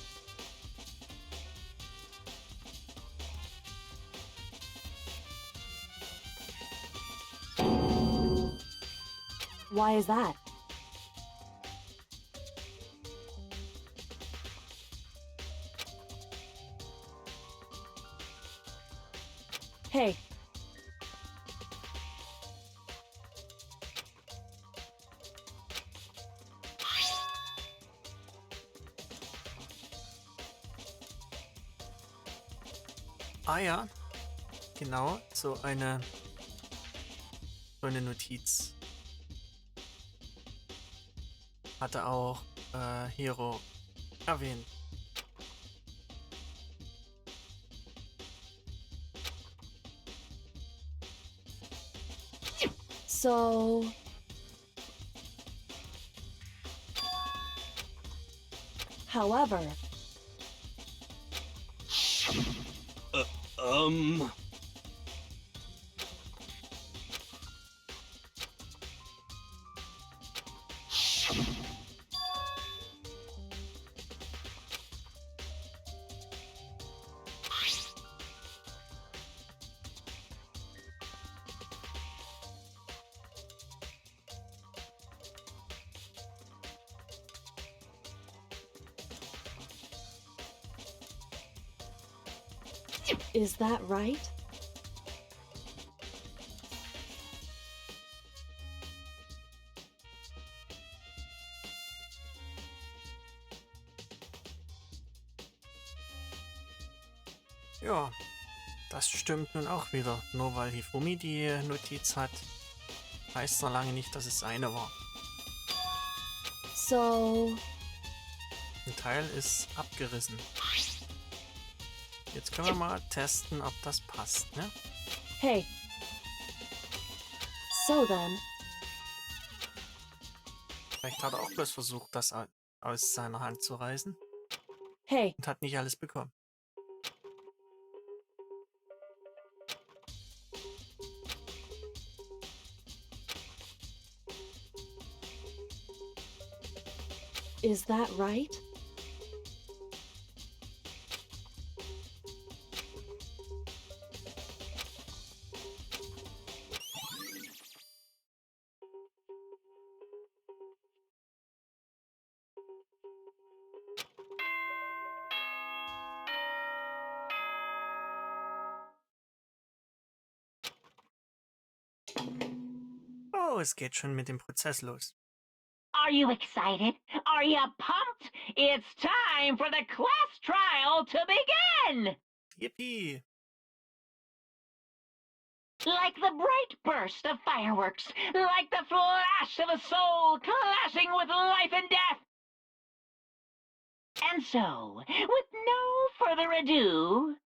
Why is that? Hey, Ah ja, genau, so eine Notiz hatte auch Hiro erwähnt. so... However, Is that right? Ja, das stimmt nun auch wieder. Nur weil Hifumi die Notiz hat, heißt es noch lange nicht, dass es seine war. So, Ein Teil ist abgerissen. Jetzt können wir mal testen, ob das passt, ne? hey. So then, Vielleicht hat er auch bloß versucht, das aus seiner Hand zu reißen hey. und hat nicht alles bekommen. Is that right? Oh, es geht schon mit dem Prozess los. Are you excited? Are you pumped? It's time for the class trial to begin! Yippie! Like the bright burst of fireworks, like the flash of a soul clashing with life and death. And so, with no further ado,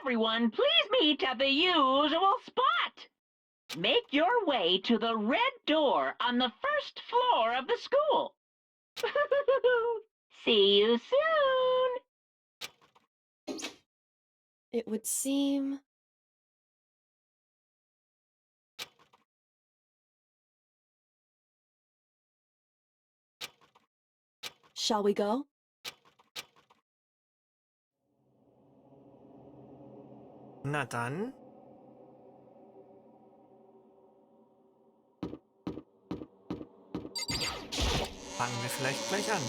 everyone please meet at the usual spot. Make your way to the red door on the first floor of the school. See you soon! It would seem... Shall we go? Na dann. Fangen wir vielleicht gleich an.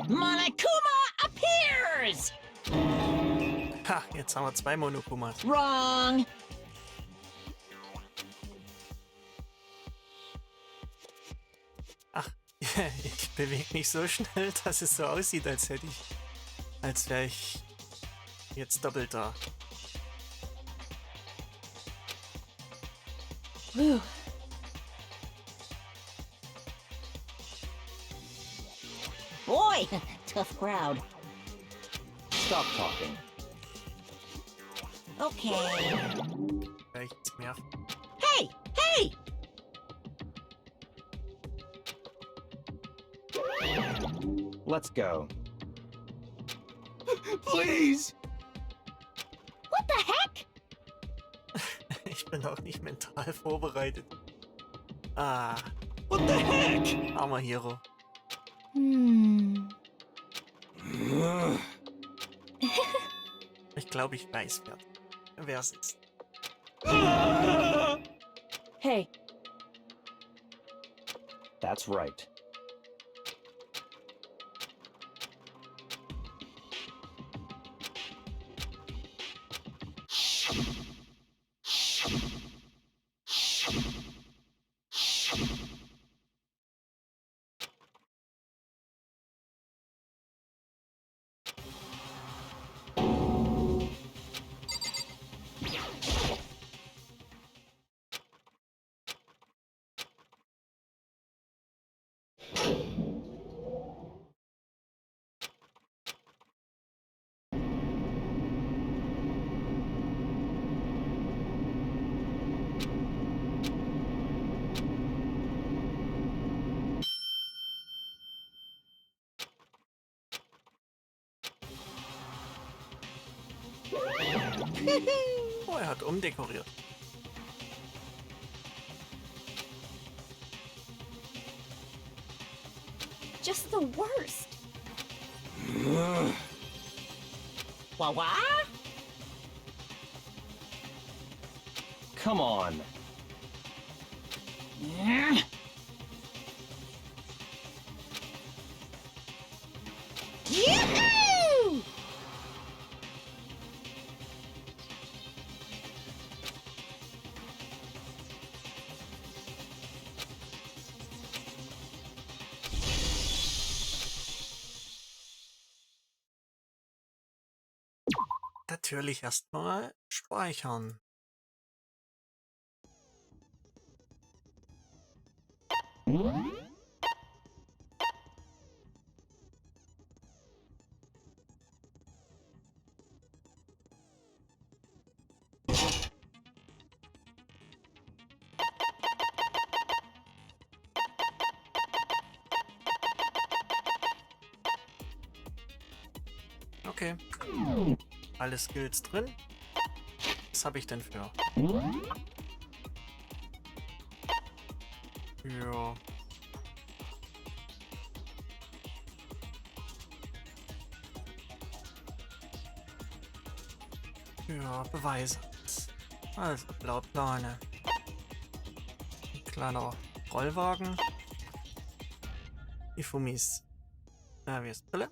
Monokuma appears! Ha, jetzt haben wir 2 Monokumas. Wrong! Ach, ich bewege mich so schnell, dass es so aussieht, als wäre ich jetzt doppelt da. Whew. Boy, tough crowd. Stop talking. Okay. Vielleicht mehr. Hey! Hey! Let's go. Please! What the heck? Ich bin auch nicht mental vorbereitet. Ah, What the heck? armer Hero. Ich glaube, ich weiß, wer es ist. Hey, That's right. Oh, er hat umdekoriert. Just the worst. Wah? Come on. Natürlich erstmal speichern. Okay. Alle Skills drin. Was habe ich denn für? Ja. Ja, Beweise. Also, Blauplane. Ein kleiner Rollwagen. Hifumis. Wie ist Brille?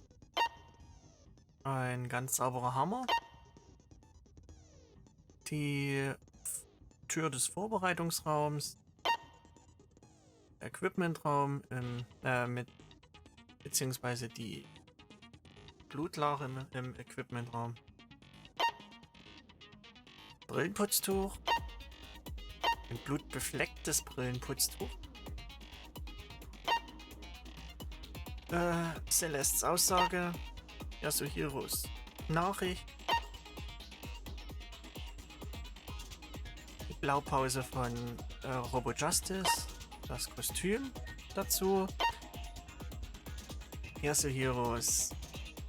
Ein ganz sauberer Hammer. Die Tür des Vorbereitungsraums. Equipmentraum beziehungsweise die Blutlache im Equipmentraum. Brillenputztuch. Ein blutbeflecktes Brillenputztuch. Celestes Aussage. Yasuhiros Nachricht. Die Blaupause von Robo Justice. Das Kostüm dazu. Yasuhiros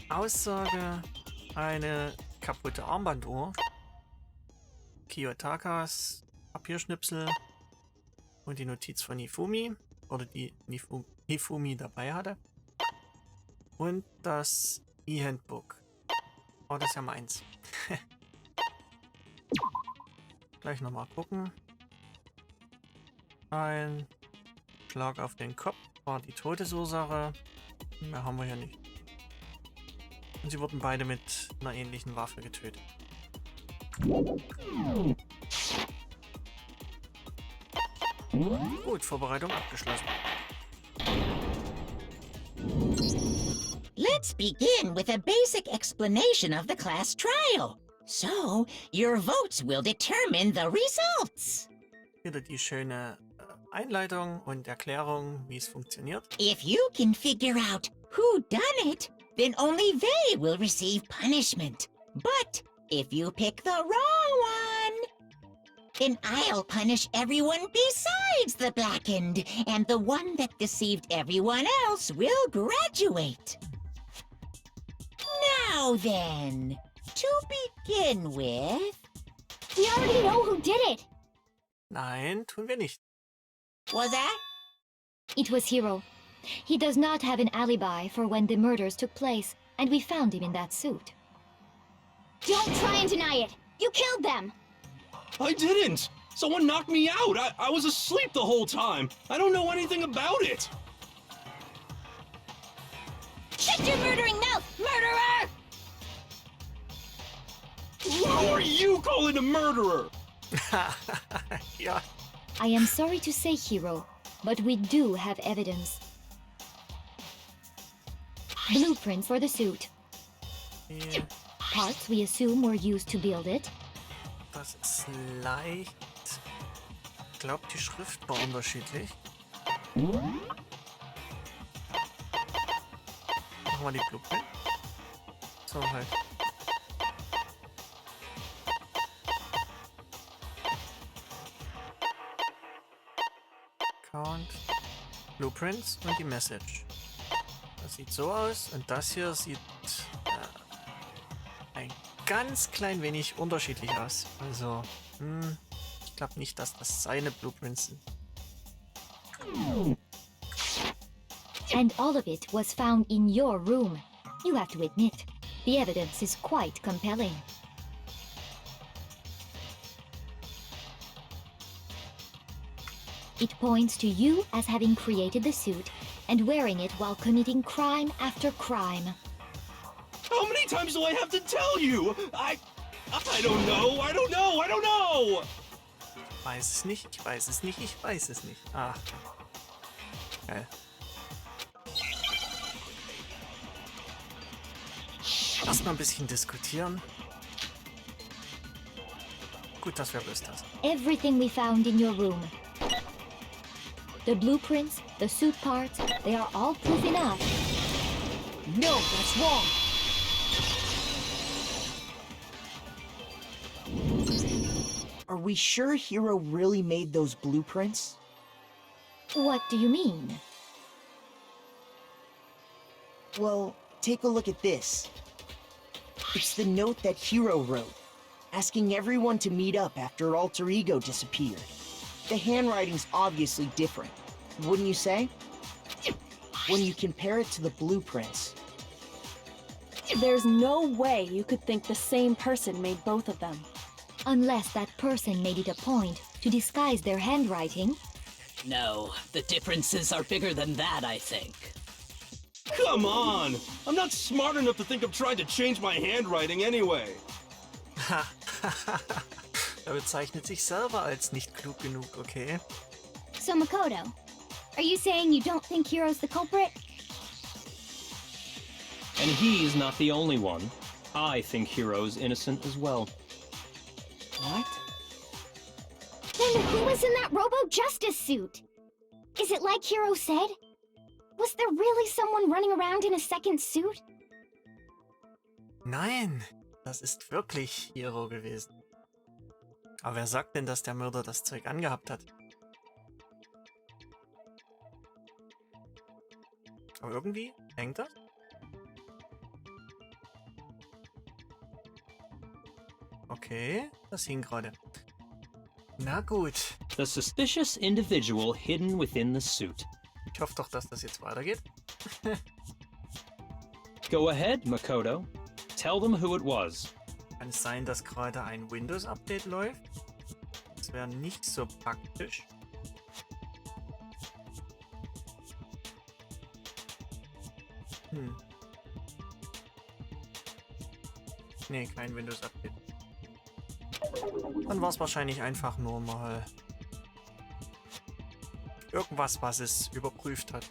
Aussage. Eine kaputte Armbanduhr. Kyotakas Papierschnipsel. Und die Notiz von Hifumi. Oder die Hifumi dabei hatte. Und das E-Handbook. Oh, das ist ja meins. Gleich nochmal gucken. Ein Schlag auf den Kopf war die Todesursache. Mehr haben wir hier nicht. Und sie wurden beide mit einer ähnlichen Waffe getötet. Gut, Vorbereitung abgeschlossen. Let's begin with a basic explanation of the class trial. So, your votes will determine the results. Wieder die schöne Einleitung und Erklärung, wie es funktioniert. If you can figure out who done it, then only they will receive punishment. But if you pick the wrong one, then I'll punish everyone besides the blackened, and the one that deceived everyone else will graduate. Now then, to begin with... We already know who did it! Nein, tun wir nicht. Was that? It was Hiro. He does not have an alibi for when the murders took place, and we found him in that suit. Don't try and deny it! You killed them! I didn't! Someone knocked me out! I was asleep the whole time! I don't know anything about it! Shut your murdering mouth, murderer! Who are you calling a murderer? Ja. I am sorry to say, Hiro, but we do have evidence. Blueprint for the suit. Ja. Parts we assume were used to build it. Das ist leicht. Ich glaube, die Schrift war unterschiedlich. Machen wir die Blueprint. So halt. Count. Blueprints und die Message. Das sieht so aus und das hier sieht ein ganz klein wenig unterschiedlich aus. Also, ich glaube nicht, dass das seine Blueprints sind. And all of it was found in your room. You have to admit, the evidence is quite compelling. It points to you as having created the suit and wearing it while committing crime after crime. How many times do I have to tell you? I don't know, I don't know, I don't know! Ich weiß es nicht, ich weiß es nicht, ich weiß es nicht. Ach. Geil. Erstmal ein bisschen diskutieren. gut, das wäre bloß das. Everything we found in your room. The blueprints, the suit parts, they are all proof enough. No, that's wrong. Are we sure Hiro really made those blueprints? What do you mean? Well, take a look at this. It's the note that Hiro wrote, asking everyone to meet up after Alter Ego disappeared. The handwriting's obviously different, wouldn't you say? When you compare it to the blueprints. There's no way you could think the same person made both of them. Unless that person made it a point to disguise their handwriting. No, the differences are bigger than that, I think. Come on! I'm not smart enough to think of trying to change my handwriting anyway. Er bezeichnet sich selber als nicht klug genug, okay? So Makoto, are you saying you don't think Hiro's the culprit? And he's not the only one. I think Hiro's innocent as well. What? Then who was in that Robo-Justice suit? Is it like Hiro said? Was there really someone running around in a second suit? Nein, das ist wirklich Hiro gewesen. Aber wer sagt denn, dass der Mörder das Zeug angehabt hat? Aber irgendwie hängt das? Okay, das hing gerade. Na gut. The suspicious individual hidden within the suit. Ich hoffe doch, dass das jetzt weitergeht. Go ahead, Makoto. Tell them who it was. Kann es sein, dass gerade ein Windows-Update läuft? Das wäre nicht so praktisch. Nee, kein Windows-Update. Dann war es wahrscheinlich einfach nur mal irgendwas, was es überprüft hat.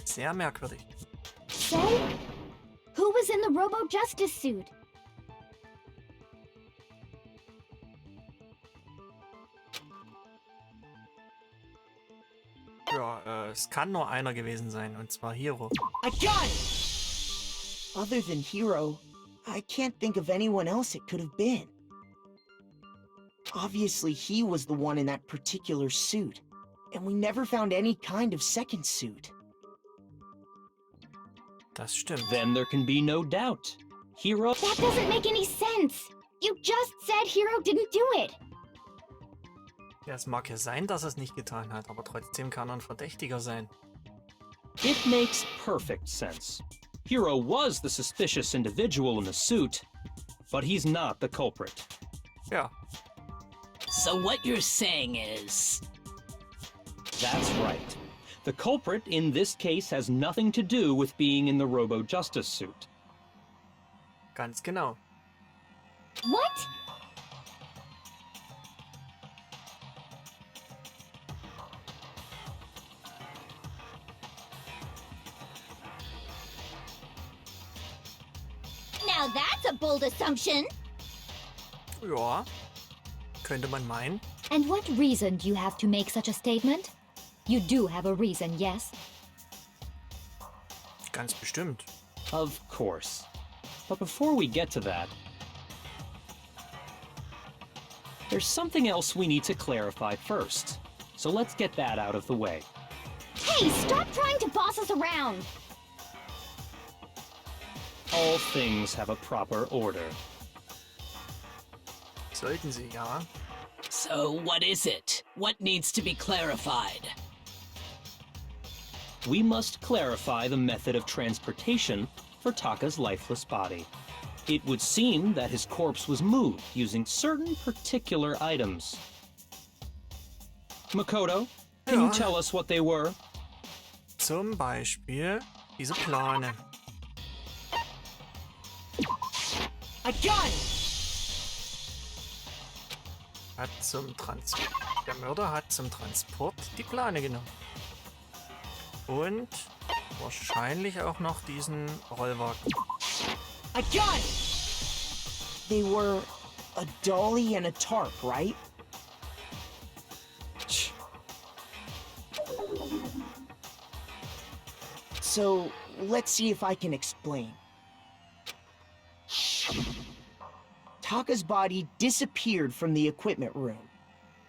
Sehr merkwürdig. So? Who was in the Robo-Justice suit? Ja, es kann nur einer gewesen sein, und zwar Hiro. I got it! Other than Hiro, I can't think of anyone else it could have been. Obviously, he was the one in that particular suit, and we never found any kind of second suit. Das stimmt. Then there can be no doubt. Hiro... That doesn't make any sense. You just said Hiro didn't do it. Ja, es mag ja sein, dass er es nicht getan hat, aber trotzdem kann er ein Verdächtiger sein. It makes perfect sense. Hiro was the suspicious individual in the suit, but he's not the culprit. Ja, So what you're saying is... That's right. The culprit in this case has nothing to do with being in the Robo-Justice suit. ganz genau. What? Now that's a bold assumption. Ja, könnte man meinen. And what reason do you have to make such a statement? You do have a reason, yes? Ganz bestimmt. Of course. But before we get to that, there's something else we need to clarify first. So let's get that out of the way. Hey, stop trying to boss us around! All things have a proper order. Sollten sie, ja. So what is it? What needs to be clarified? We must clarify the method of transportation for Taka's lifeless body. It would seem that his corpse was moved using certain particular items. Makoto, can Ja. you tell us what they were? Zum Beispiel diese Plane. I got it! Der Mörder hat zum Transport die Plane genommen. Und wahrscheinlich auch noch diesen Rollwagen. I got it! They were a dolly and a tarp, right? So, let's see if I can explain. Taka's body disappeared from the equipment room,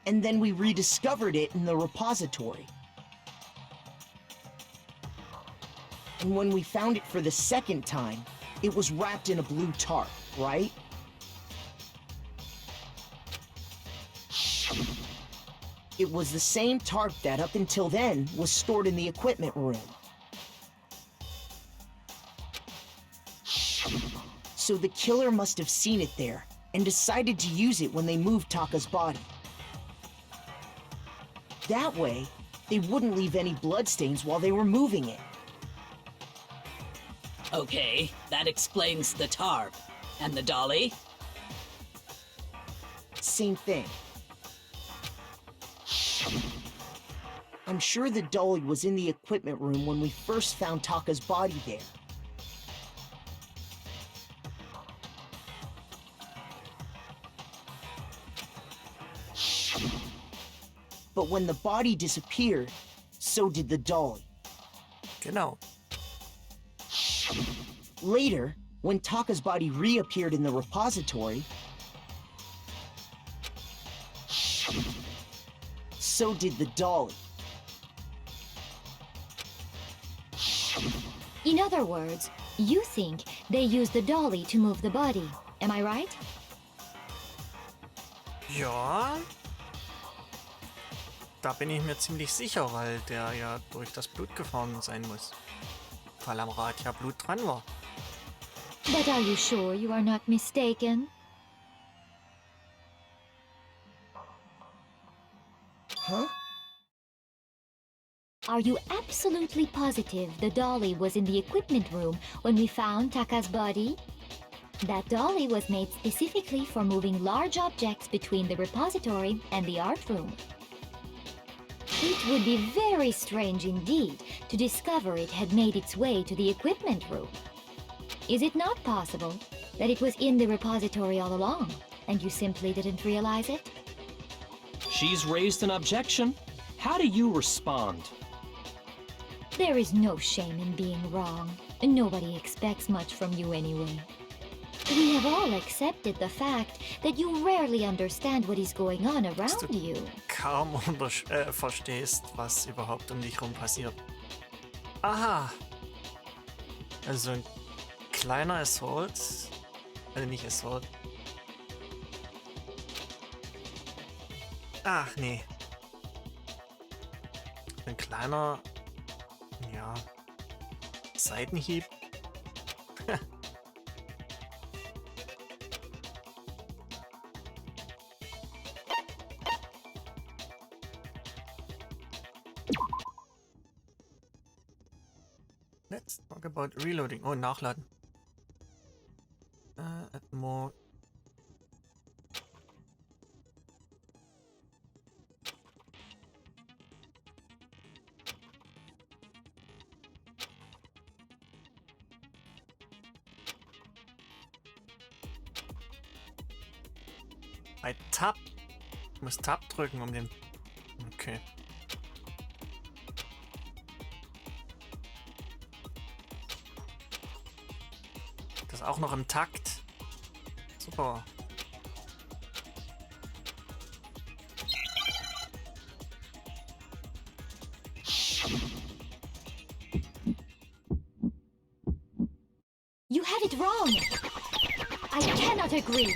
and then we rediscovered it in the repository. And when we found it for the second time, it was wrapped in a blue tarp, right? It was the same tarp that, up until then, was stored in the equipment room. So the killer must have seen it there, and decided to use it when they moved Taka's body. That way, they wouldn't leave any bloodstains while they were moving it. Okay, that explains the tarp. And the dolly? Same thing. I'm sure the dolly was in the equipment room when we first found Taka's body there. But when the body disappeared, so did the dolly. Genau. Later, when Taka's body reappeared in the repository, so did the dolly. In other words, you think they used the dolly to move the body. Am I right? Ja. Da bin ich mir ziemlich sicher, weil der ja durch das Blut gefahren sein muss. Weil am Rad ja Blut dran war. But are you sure you are not mistaken? Huh? Are you absolutely positive the dolly was in the equipment room when we found Taka's body? That dolly was made specifically for moving large objects between the repository and the art room. It would be very strange indeed to discover it had made its way to the equipment room. Is it not possible that it was in the repository all along, and you simply didn't realize it? She's raised an objection. How do you respond? There is no shame in being wrong. Nobody expects much from you anyway. We have all accepted the fact that you rarely understand what is going on around you. Kaum verstehst, was überhaupt um dich rum passiert. Aha. Also ein kleiner Assault. Also nicht Assault. Ach nee. Ein kleiner, ja, Seitenhieb. Let's talk about reloading. Oh, nachladen. Add more. Bei Tab. Ich muss Tab drücken, um den... Okay. Das auch noch im Takt. Super. You had it wrong. I cannot agree.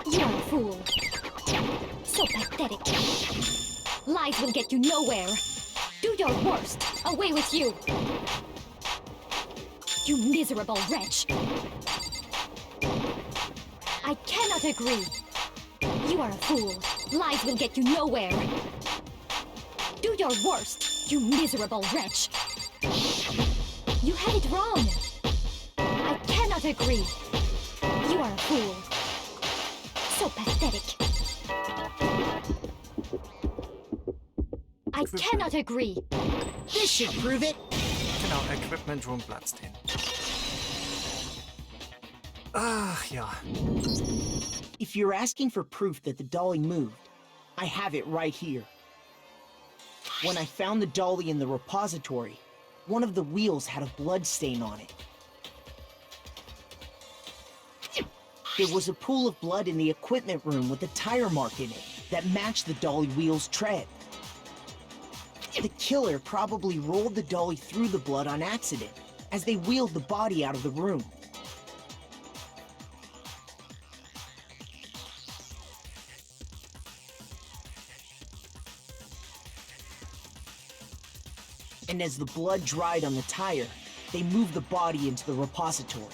You are a fool. So pathetic. Lies will get you nowhere. Do your worst. Away with you. You miserable wretch. I cannot agree. You are a fool. Lies will get you nowhere. Do your worst, you miserable wretch. You had it wrong. I cannot agree. You are a fool. So pathetic. I cannot agree. This should prove it. Genau, Equipment Room platzt den. Ach ja. If you're asking for proof that the dolly moved, I have it right here. When I found the dolly in the repository, one of the wheels had a blood stain on it. There was a pool of blood in the equipment room with a tire mark in it that matched the dolly wheel's tread. The killer probably rolled the dolly through the blood on accident as they wheeled the body out of the room. And as the blood dried on the tire, they moved the body into the repository.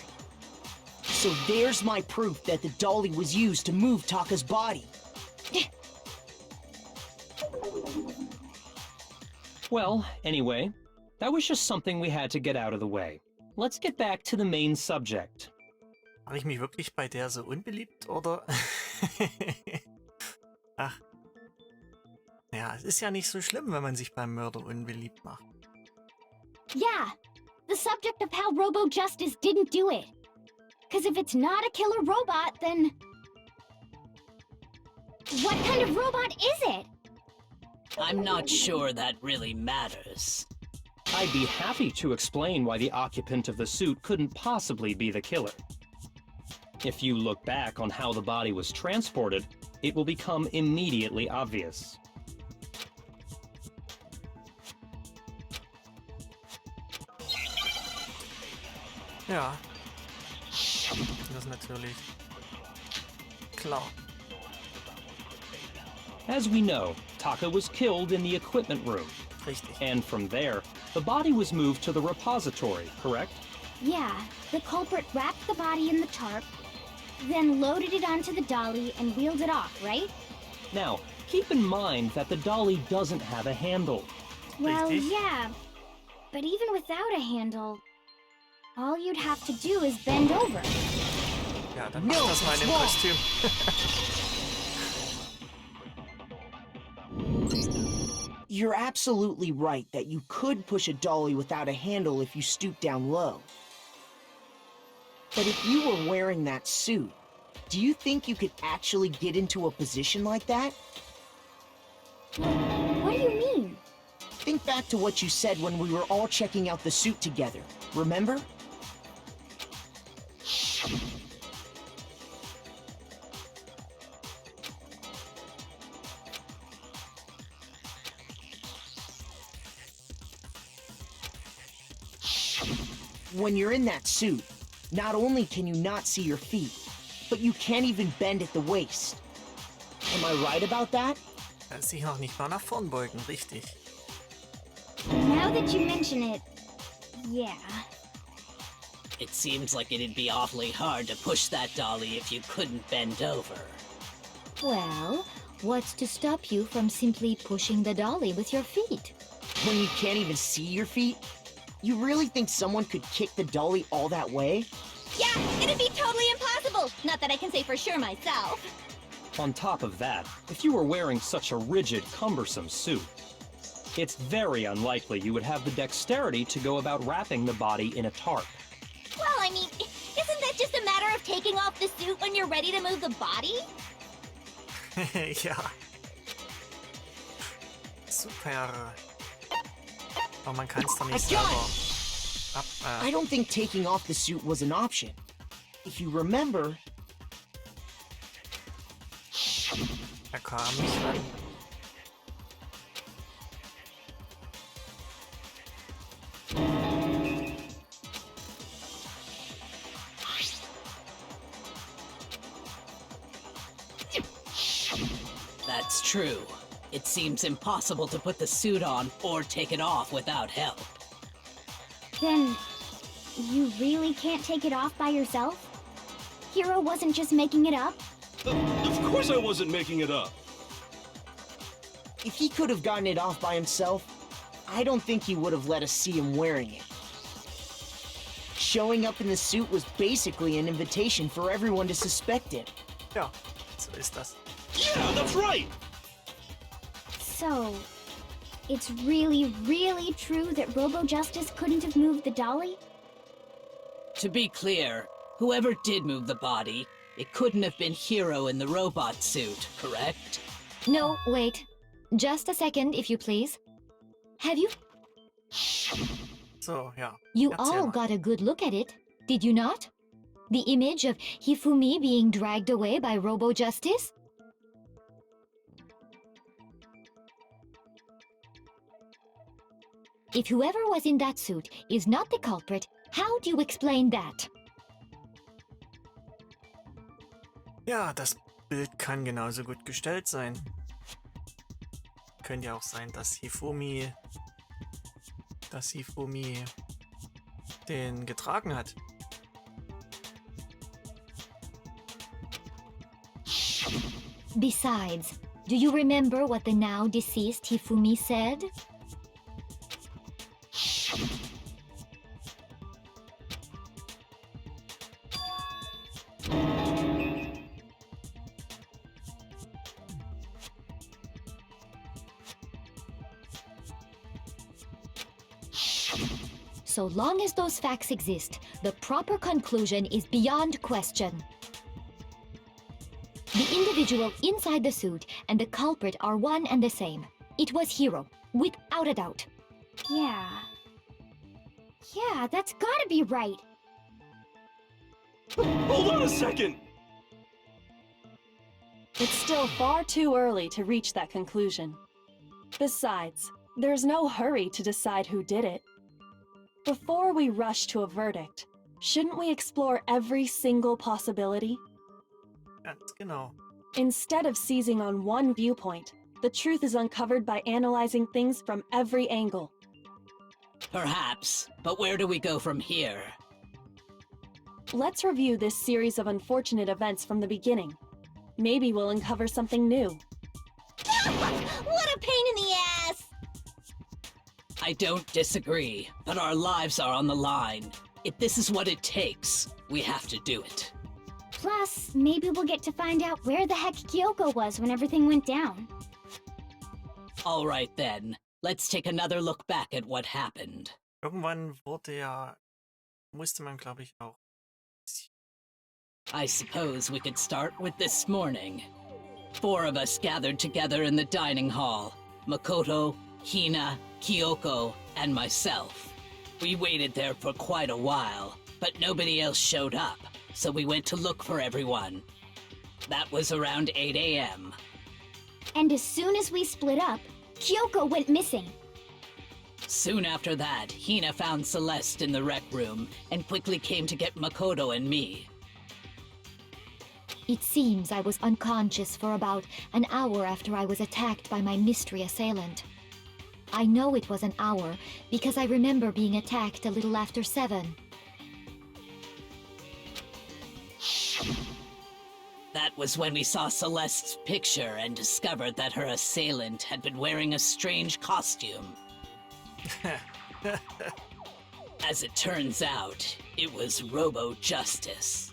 So there's my proof that the dolly was used to move Taka's body. Well, anyway, that was just something we had to get out of the way. Let's get back to the main subject. Mache ich mich wirklich bei der so unbeliebt, oder? Ach. Ja, es ist ja nicht so schlimm, wenn man sich beim Mörder unbeliebt macht. Yeah, the subject of how Robo-Justice didn't do it. Because if it's not a killer robot, then... what kind of robot is it? I'm not sure that really matters. I'd be happy to explain why the occupant of the suit couldn't possibly be the killer. If you look back on how the body was transported, it will become immediately obvious. Ja. Das ist natürlich klar. As we know, Taka was killed in the equipment room. Richtig. And from there, the body was moved to the repository, correct? Yeah, the culprit wrapped the body in the tarp, then loaded it onto the dolly and wheeled it off, right? Now, keep in mind that the dolly doesn't have a handle. Well, Richtig. yeah, but even without a handle, all you'd have to do is bend over. Ja, dann mach das mal in dem Kostüm. You're absolutely right that you could push a dolly without a handle if you stoop down low. But if you were wearing that suit, do you think you could actually get into a position like that? What do you mean? Think back to what you said when we were all checking out the suit together, remember? When you're in that suit, not only can you not see your feet, but you can't even bend at the waist. Am I right about that? Sich noch nicht mal nach vorn beugen, richtig. Now that you mention it, yeah. It seems like it'd be awfully hard to push that dolly if you couldn't bend over. Well, what's to stop you from simply pushing the dolly with your feet? When you can't even see your feet? You really think someone could kick the dolly all that way? Yeah, it'd be totally impossible! Not that I can say for sure myself. On top of that, if you were wearing such a rigid, cumbersome suit, it's very unlikely you would have the dexterity to go about wrapping the body in a tarp. Well, I mean, isn't that just a matter of taking off the suit when you're ready to move the body? Ja. Super. Aber man kann es doch nicht selber I don't think taking off the suit was an option. If you remember... Er kam nicht ran. That's true. It seems impossible to put the suit on or take it off without help. Then, you really can't take it off by yourself? Hiro wasn't just making it up? Of course I wasn't making it up. If he could have gotten it off by himself, I don't think he would have let us see him wearing it. Showing up in the suit was basically an invitation for everyone to suspect it. Ja, so ist das. Yeah, that's right. So, it's really, really true that Robo-Justice couldn't have moved the dolly? To be clear, whoever did move the body, it couldn't have been Hiro in the robot suit, correct? No, wait. Just a second, if you please. Have you? So, ja. You Erzähl all mal. got a good look at it, did you not? The image of Hifumi being dragged away by Robo-Justice? If whoever was in that suit is not the culprit, how do you explain that? Ja, das Bild kann genauso gut gestellt sein. Könnte ja auch sein, dass Hifumi den getragen hat. Besides, do you remember what the now deceased Hifumi said? So long as those facts exist, the proper conclusion is beyond question. The individual inside the suit and the culprit are one and the same. It was Hiro, without a doubt. Yeah. Yeah, that's gotta be right. Hold on a second! It's still far too early to reach that conclusion. Besides, there's no hurry to decide who did it. Before we rush to a verdict, shouldn't we explore every single possibility? Ganz genau. Instead of seizing on one viewpoint, the truth is uncovered by analyzing things from every angle. Perhaps, but where do we go from here? Let's review this series of unfortunate events from the beginning. Maybe we'll uncover something new. What a pain in the ass! I don't disagree, but our lives are on the line. If this is what it takes, we have to do it. Plus, maybe we'll get to find out where the heck Kyoko was when everything went down. All right then, let's take another look back at what happened. Irgendwann musste man, glaube ich, auch. I suppose we could start with this morning. 4 of us gathered together in the dining hall. Makoto, Hina, Kyoko, and myself. We waited there for quite a while, but nobody else showed up, so we went to look for everyone. That was around 8 a.m. And as soon as we split up, Kyoko went missing. Soon after that, Hina found Celeste in the rec room and quickly came to get Makoto and me. It seems I was unconscious for about an hour after I was attacked by my mystery assailant. I know it was an hour because I remember being attacked a little after 7. That was when we saw Celeste's picture and discovered that her assailant had been wearing a strange costume. As it turns out, it was Robo-Justice.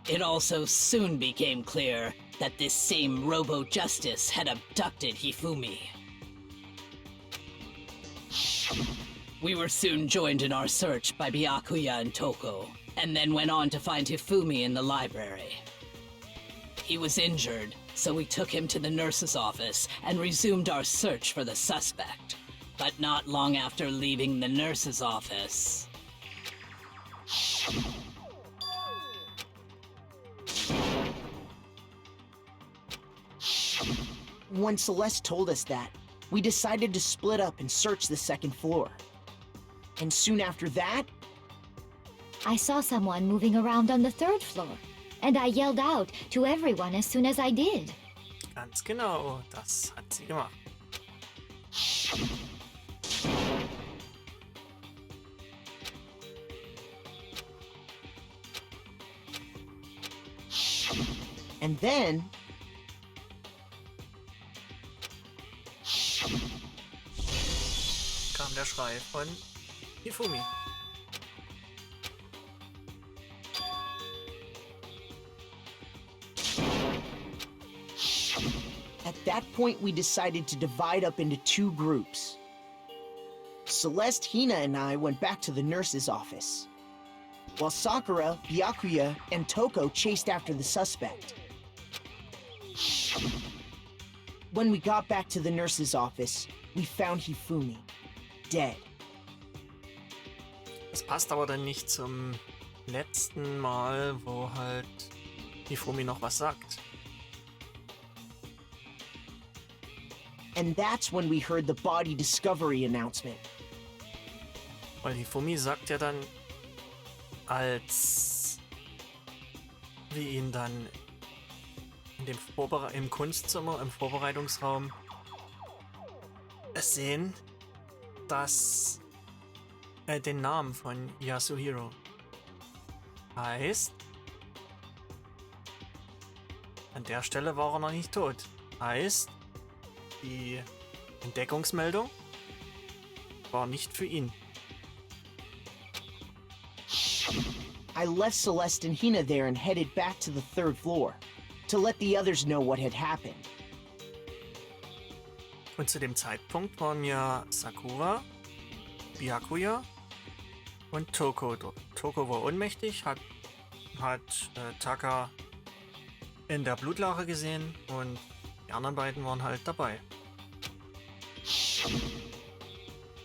It also soon became clear that this same Robo-Justice had abducted Hifumi. We were soon joined in our search by Byakuya and Toko, and then went on to find Hifumi in the library. He was injured, so we took him to the nurse's office and resumed our search for the suspect. But not long after leaving the nurse's office... When Celeste told us that, we decided to split up and search the second floor. And soon after that, I saw someone moving around on the 3rd floor, and I yelled out to everyone as soon as I did. Ganz genau, das hat sie gemacht. and then... Kam der Schrei von Hifumi. At that point, we decided to divide up into 2 groups. Celeste, Hina, and I went back to the nurse's office, while Sakura, Byakuya, and Toko chased after the suspect. When we got back to the nurse's office, we found Hifumi, dead. Das passt aber dann nicht zum letzten Mal, wo halt Hifumi noch was sagt. And that's when we heard the body discovery announcement. Weil Hifumi sagt ja dann, als wir ihn dann in dem im Kunstzimmer, im Vorbereitungsraum sehen, dass er den Namen von Yasuhiro heißt, an der Stelle war er noch nicht tot. Heißt, die Entdeckungsmeldung war nicht für ihn. I left Celeste and Hina there and headed back to the 3rd floor to let the others know what had happened. Und zu dem Zeitpunkt waren ja Sakura, Byakuya und Toko dort. Toko war ohnmächtig, hat Taka in der Blutlache gesehen und die anderen beiden waren halt dabei.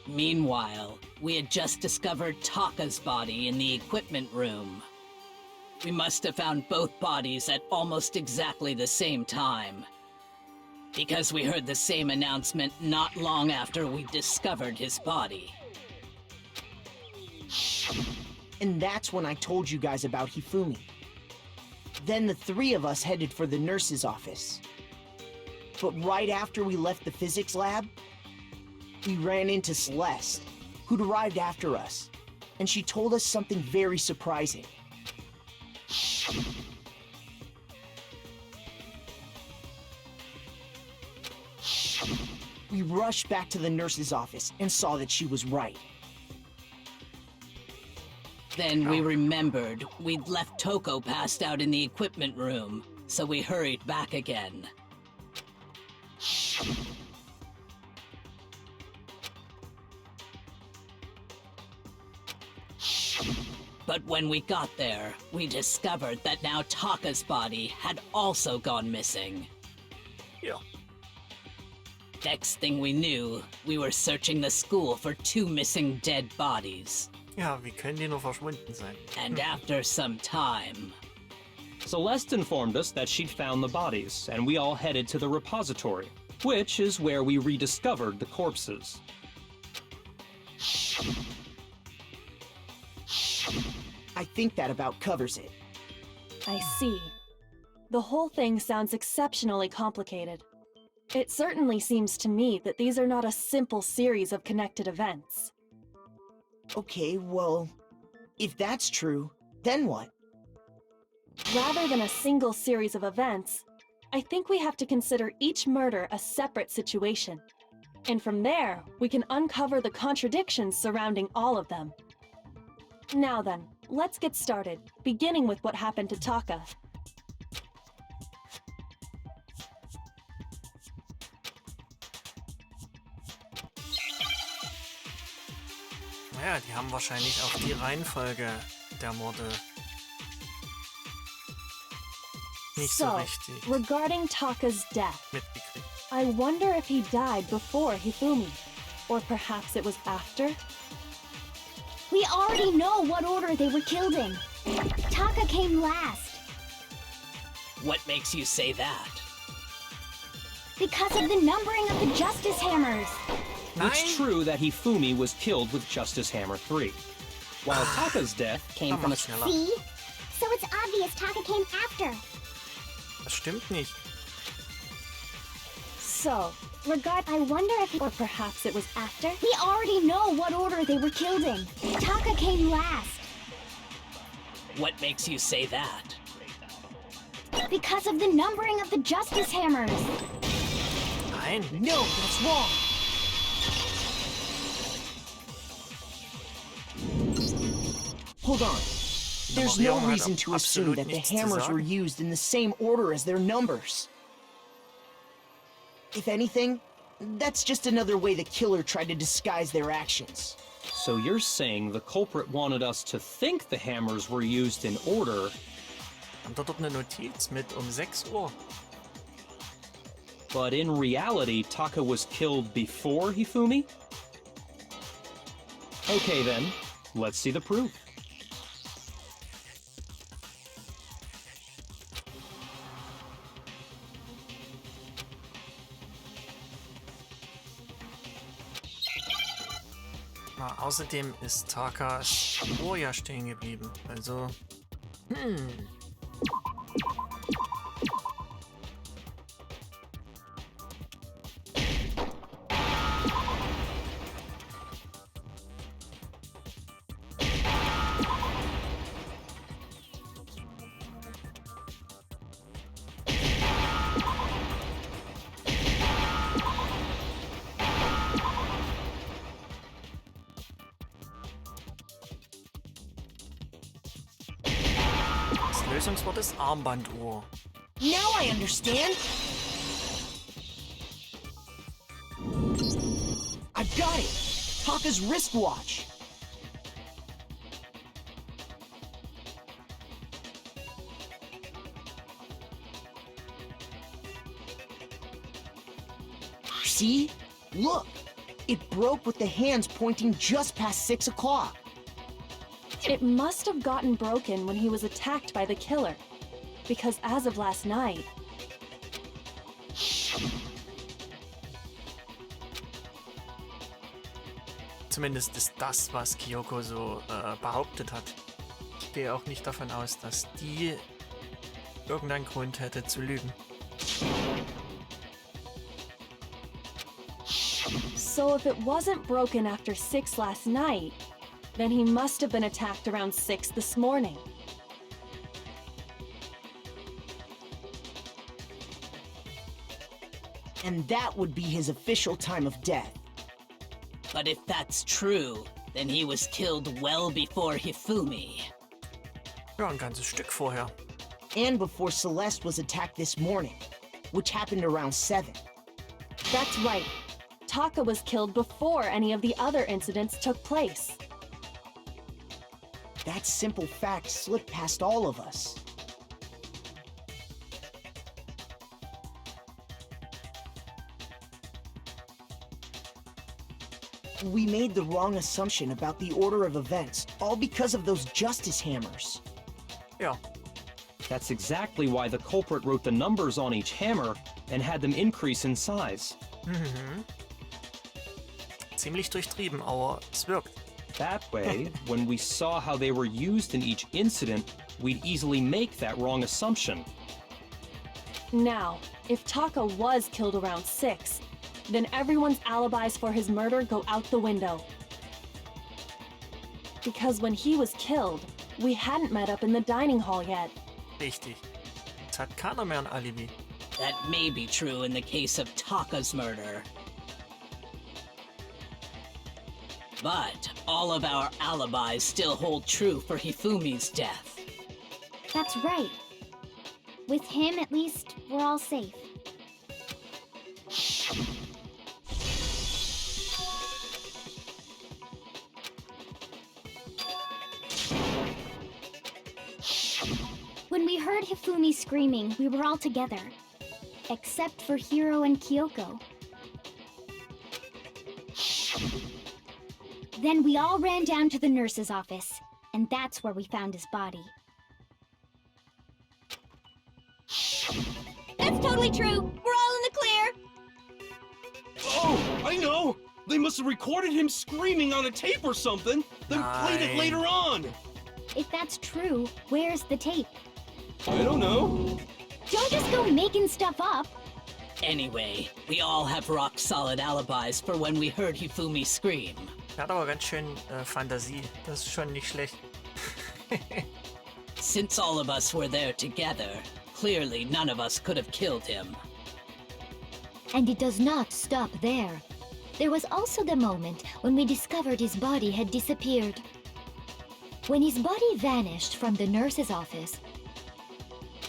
Meanwhile, we had just discovered Taka's body in the equipment room. We must have found both bodies at almost exactly the same time, because we heard the same announcement not long after we discovered his body. And that's when I told you guys about Hifumi. Then the 3 of us headed for the nurse's office. But right after we left the physics lab, we ran into Celeste, who'd arrived after us, and she told us something very surprising. We rushed back to the nurse's office and saw that she was right. Then we remembered we'd left Toko passed out in the equipment room, so we hurried back again. But when we got there, we discovered that now Taka's body had also gone missing. Ja. Next thing we knew, we were searching the school for 2 missing dead bodies. Ja, wie können die nur verschwunden sein? And after some time, Celeste informed us that she'd found the bodies, and we all headed to the repository, which is where we rediscovered the corpses. I think that about covers it. I see. The whole thing sounds exceptionally complicated. It certainly seems to me that these are not a simple series of connected events. Okay, well, if that's true, then what? Rather than a single series of events, I think we have to consider each murder a separate situation. And from there, we can uncover the contradictions surrounding all of them. Now then, let's get started, beginning with what happened to Taka. Naja, die haben wahrscheinlich auch die Reihenfolge der Morde nicht so richtig regarding Taka's death, mitgekriegt. I wonder if he died before Hifumi, or perhaps it was after? We already know what order they were killed in. Taka came last. what makes you say that? Because of the numbering of the Justice Hammers. It's true that Hifumi was killed with Justice Hammer 3, while Taka's death came from a... schneller. See? So it's obvious Taka came after. Das stimmt nicht. So, I wonder if or perhaps it was after? we already know what order they were killed in. Taka came last. What makes you say that? Because of the numbering of the Justice Hammers. Nein. No, that's wrong! Hold on. There's no Nummerierung hat reason to assume absolut that the nichts zu hammers were sagen. used in the same order as their numbers. If anything, that's just another way the killer tried to disguise their actions. So you're saying the culprit wanted us to think the hammers were used in order. Und dort eine Notiz mit 6 Uhr. But in reality, Taka was killed before Hifumi? Okay then, let's see the proof. Außerdem ist Takas Ohr ja stehen geblieben. Also, das Lösungswort ist Armbanduhr. Now I understand! I've got it! Taka's wristwatch! See? Look! It broke with the hands pointing just past 6 o'clock. It must have gotten broken when he was attacked by the killer. Because as of last night, Zumindest ist das, was Kyoko so behauptet hat. Ich gehe auch nicht davon aus, dass die irgendeinen Grund hätte zu lügen. so if it wasn't broken after 6 last night, then he must have been attacked around 6 this morning. And that would be his official time of death. But if that's true, then he was killed well before Hifumi. Ja, ein ganzes Stück vorher. And before Celeste was attacked this morning, which happened around 7. That's right. Taka was killed before any of the other incidents took place. That simple fact slipped past all of us. We made the wrong assumption about the order of events, all because of those justice hammers. Ja, That's exactly why the culprit wrote the numbers on each hammer and had them increase in size. ziemlich durchtrieben, aber es wirkt. That way, when we saw how they were used in each incident, we'd easily make that wrong assumption. Now, if Taka was killed around 6, then everyone's alibis for his murder go out the window. Because when he was killed, we hadn't met up in the dining hall yet. Richtig. Jetzt hat keiner mehr ein Alibi. That may be true in the case of Taka's murder. But all of our alibis still hold true for Hifumi's death. That's right. With him, at least, we're all safe. When we heard Hifumi screaming, we were all together. Except for Hiro and Kyoko. Then we all ran down to the nurse's office, and that's where we found his body. That's totally true! We're all in the clear! Oh, I know! They must have recorded him screaming on a tape or something, then played it later on! If that's true, where's the tape? I don't know. Don't just go making stuff up! Anyway, we all have rock-solid alibis for when we heard Hifumi scream. Er hat aber ganz schön Fantasie. Das ist schon nicht schlecht. Since all of us were there together, clearly none of us could have killed him. And it does not stop there. There was also the moment when we discovered his body had disappeared. When his body vanished from the nurse's office,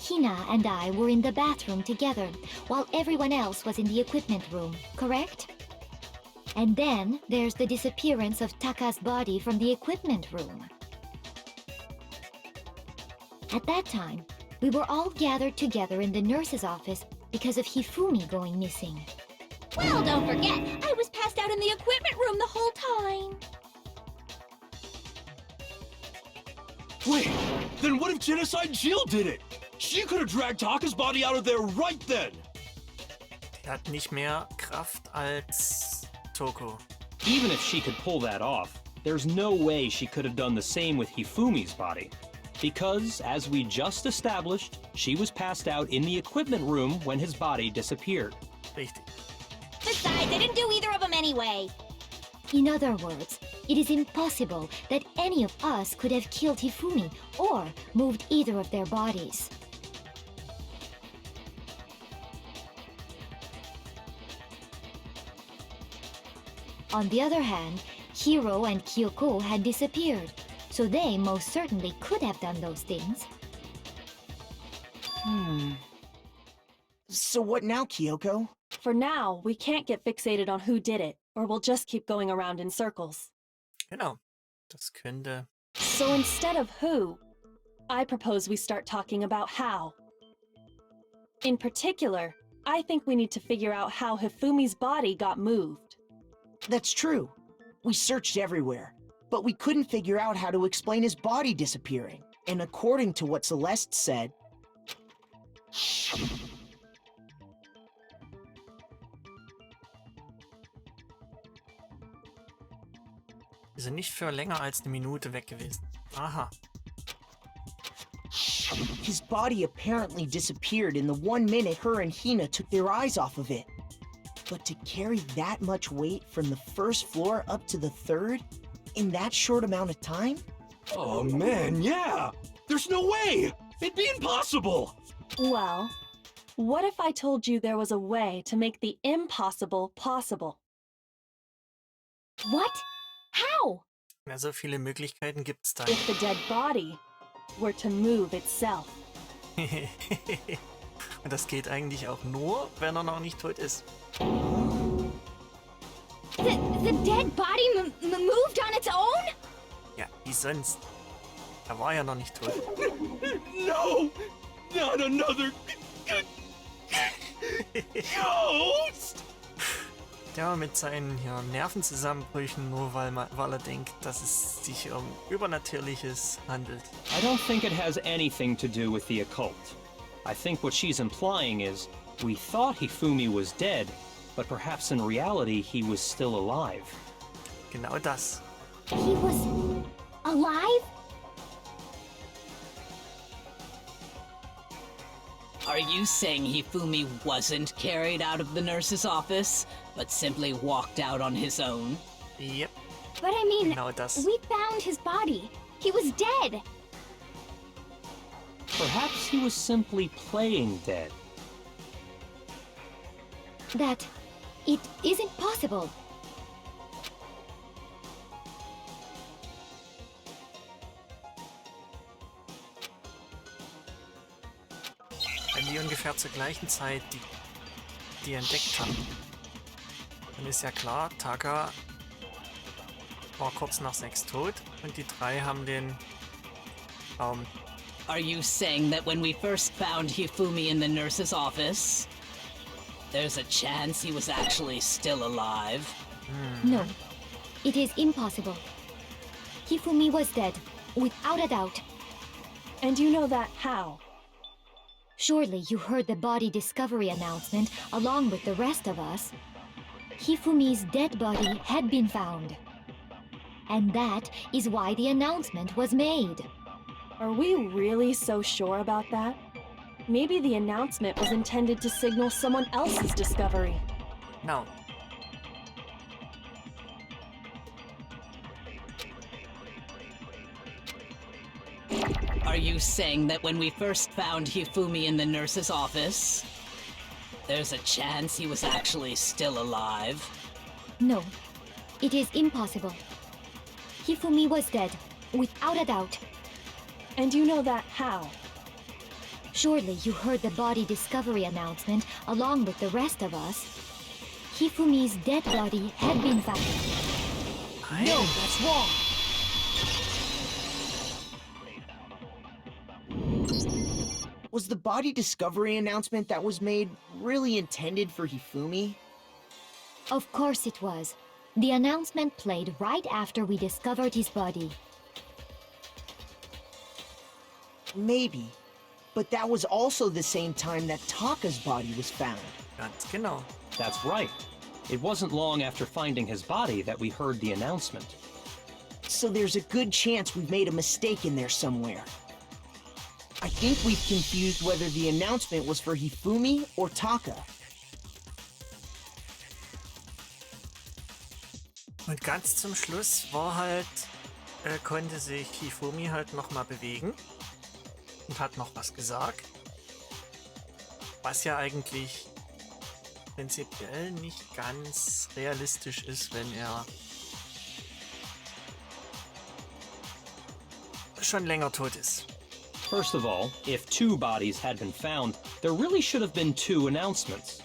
He Hina and I were in the bathroom together, while everyone else was in the equipment room, correct? And then there's the disappearance of Taka's body from the equipment room. At that time, we were all gathered together in the nurse's office because of Hifumi going missing. Well, don't forget, I was passed out in the equipment room the whole time. Wait, then what if Genocide Jill did it? She could have dragged Taka's body out of there right then. Die hat nicht mehr Kraft als Toko. Even if she could pull that off, there's no way she could have done the same with Hifumi's body. Because, as we just established, she was passed out in the equipment room when his body disappeared. Richtig. Besides, I didn't do either of them anyway. In other words, it is impossible that any of us could have killed Hifumi or moved either of their bodies. On the other hand, Hiro and Kyoko had disappeared, so they most certainly could have done those things. So what now, Kyoko? For now, we can't get fixated on who did it, or we'll just keep going around in circles. Genau. Das könnte... So instead of who, I propose we start talking about how. In particular, I think we need to figure out how Hifumi's body got moved. That's true. We searched everywhere, but we couldn't figure out how to explain his body disappearing. And according to what Celeste said... Wir sind nicht für länger als eine Minute weg gewesen. Aha. His body apparently disappeared in the 1 minute her and Hina took their eyes off of it. But to carry that much weight from the first floor up to the third in that short amount of time? Oh man, yeah! There's no way! It'd be impossible! Well, what if I told you there was a way to make the impossible possible? What? How? Ja, so viele Möglichkeiten gibt's da. If the dead body were to move itself. Und das geht eigentlich auch nur, wenn er noch nicht tot ist. The dead body moved on its own? Ja, wie sonst? Er war ja noch nicht tot. No! Not another... Ghost! Der mit seinen Nervenzusammenbrüchen, nur weil er denkt, dass es sich um Übernatürliches handelt. I don't think it has anything to do with the occult. I think what she's implying is, we thought Hifumi was dead, but perhaps in reality he was still alive. Genau das. He was alive? Are you saying Hifumi wasn't carried out of the nurse's office, but simply walked out on his own? Yep, But I mean, genau das. we found his body. He was dead. Perhaps he was simply playing dead. That it isn't possible. Wenn die ungefähr zur gleichen Zeit die entdeckt haben, dann ist ja klar, Taka war kurz nach 6 tot und die 3 haben den Raum. Are you saying that when we first found Hifumi in the nurse's office, there's a chance he was actually still alive? No, it is impossible. Hifumi was dead, without a doubt. And you know that how? Surely you heard the body discovery announcement along with the rest of us. Hifumi's dead body had been found. And that is why the announcement was made. Are we really so sure about that? Maybe the announcement was intended to signal someone else's discovery. No. Are you saying that when we first found Hifumi in the nurse's office, there's a chance he was actually still alive? No, it is impossible. Hifumi was dead, without a doubt. And you know that how? Surely you heard the body discovery announcement along with the rest of us. Hifumi's dead body had been found. No, that's wrong! Was the body discovery announcement that was made really intended for Hifumi? Of course it was. The announcement played right after we discovered his body. Maybe. But that was also the same time that Taka's body was found. Ganz genau. That's right. It wasn't long after finding his body that we heard the announcement. So there's a good chance we've made a mistake in there somewhere. I think we've confused whether the announcement was for Hifumi or Taka. Und ganz zum Schluss war halt, konnte sich Hifumi halt nochmal bewegen und hat noch was gesagt. Was ja eigentlich prinzipiell nicht ganz realistisch ist, wenn er schon länger tot ist. First of all, if 2 bodies had been found, there really should have been 2 announcements.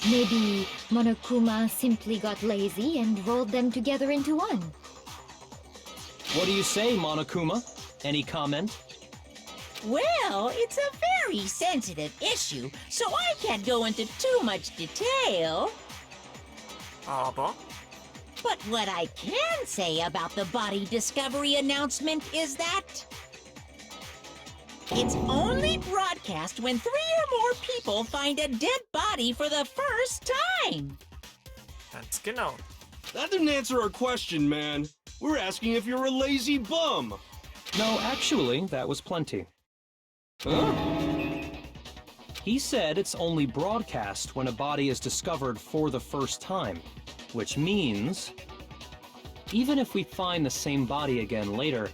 Maybe Monokuma simply got lazy and rolled them together into one. What do you say, Monokuma? Any comment? Well, it's a very sensitive issue, so I can't go into too much detail. Aber But what I can say about the body discovery announcement is that it's only broadcast when 3 or more people find a dead body for the first time. ganz genau. That didn't answer our question, man. We're asking if you're a lazy bum. No, actually, that was plenty. Huh? He said it's only broadcast when a body is discovered for the first time, which means even if we find the same body again later,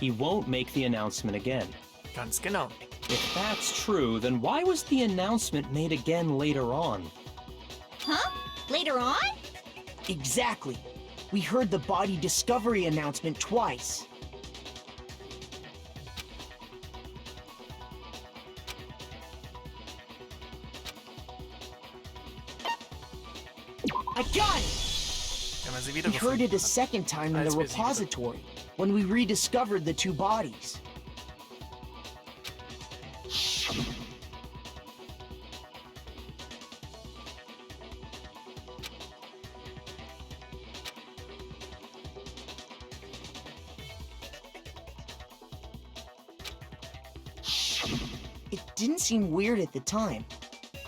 he won't make the announcement again. Ganz genau. If that's true, then why was the announcement made again later on? Huh? Later on? Exactly. We heard the body discovery announcement twice. I got it! Wenn man sie We wieder heard it a gefunden hat. second time in Als the wir sie wieder- repository, when we rediscovered the 2 bodies. It didn't seem weird at the time,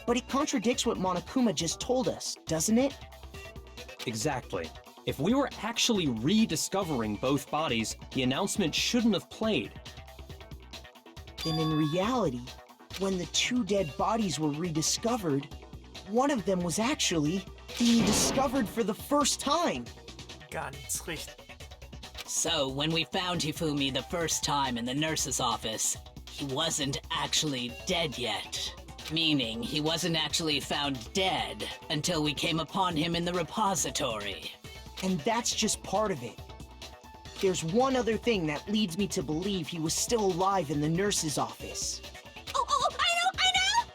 but it contradicts what Monokuma just told us, doesn't it? Exactly. If we were actually rediscovering both bodies, the announcement shouldn't have played. Then in reality, when the 2 dead bodies were rediscovered, one of them was actually being discovered for the first time. Ganz richtig. So, when we found Hifumi the first time in the nurse's office, he wasn't actually dead yet. Meaning, he wasn't actually found dead until we came upon him in the repository. And that's just part of it. There's one other thing that leads me to believe he was still alive in the nurse's office. Oh, I know!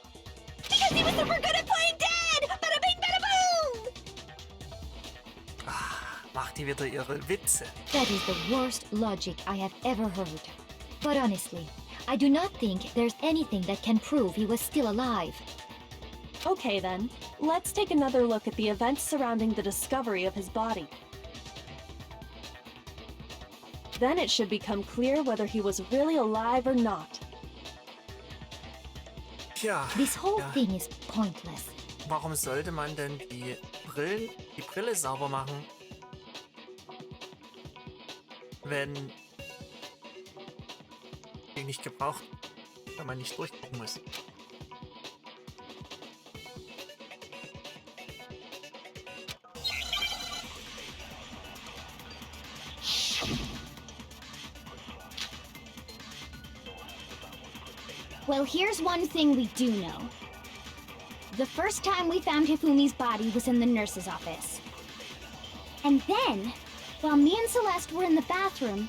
Because he was super good at playing dead! Bada bing, bada boom! Macht die wieder ihre Witze. That is the worst logic I have ever heard. But honestly, I do not think there's anything that can prove he was still alive. Okay then, let's take another look at the events surrounding the discovery of his body. Then it should become clear whether he was really alive or not. Tja, This whole ja. thing is pointless. Warum sollte man denn die Brille sauber machen, wenn die nicht gebraucht, wenn man nicht durchgucken muss? Well, here's one thing we do know. The first time we found Hifumi's body was in the nurse's office. And then, while me and Celeste were in the bathroom,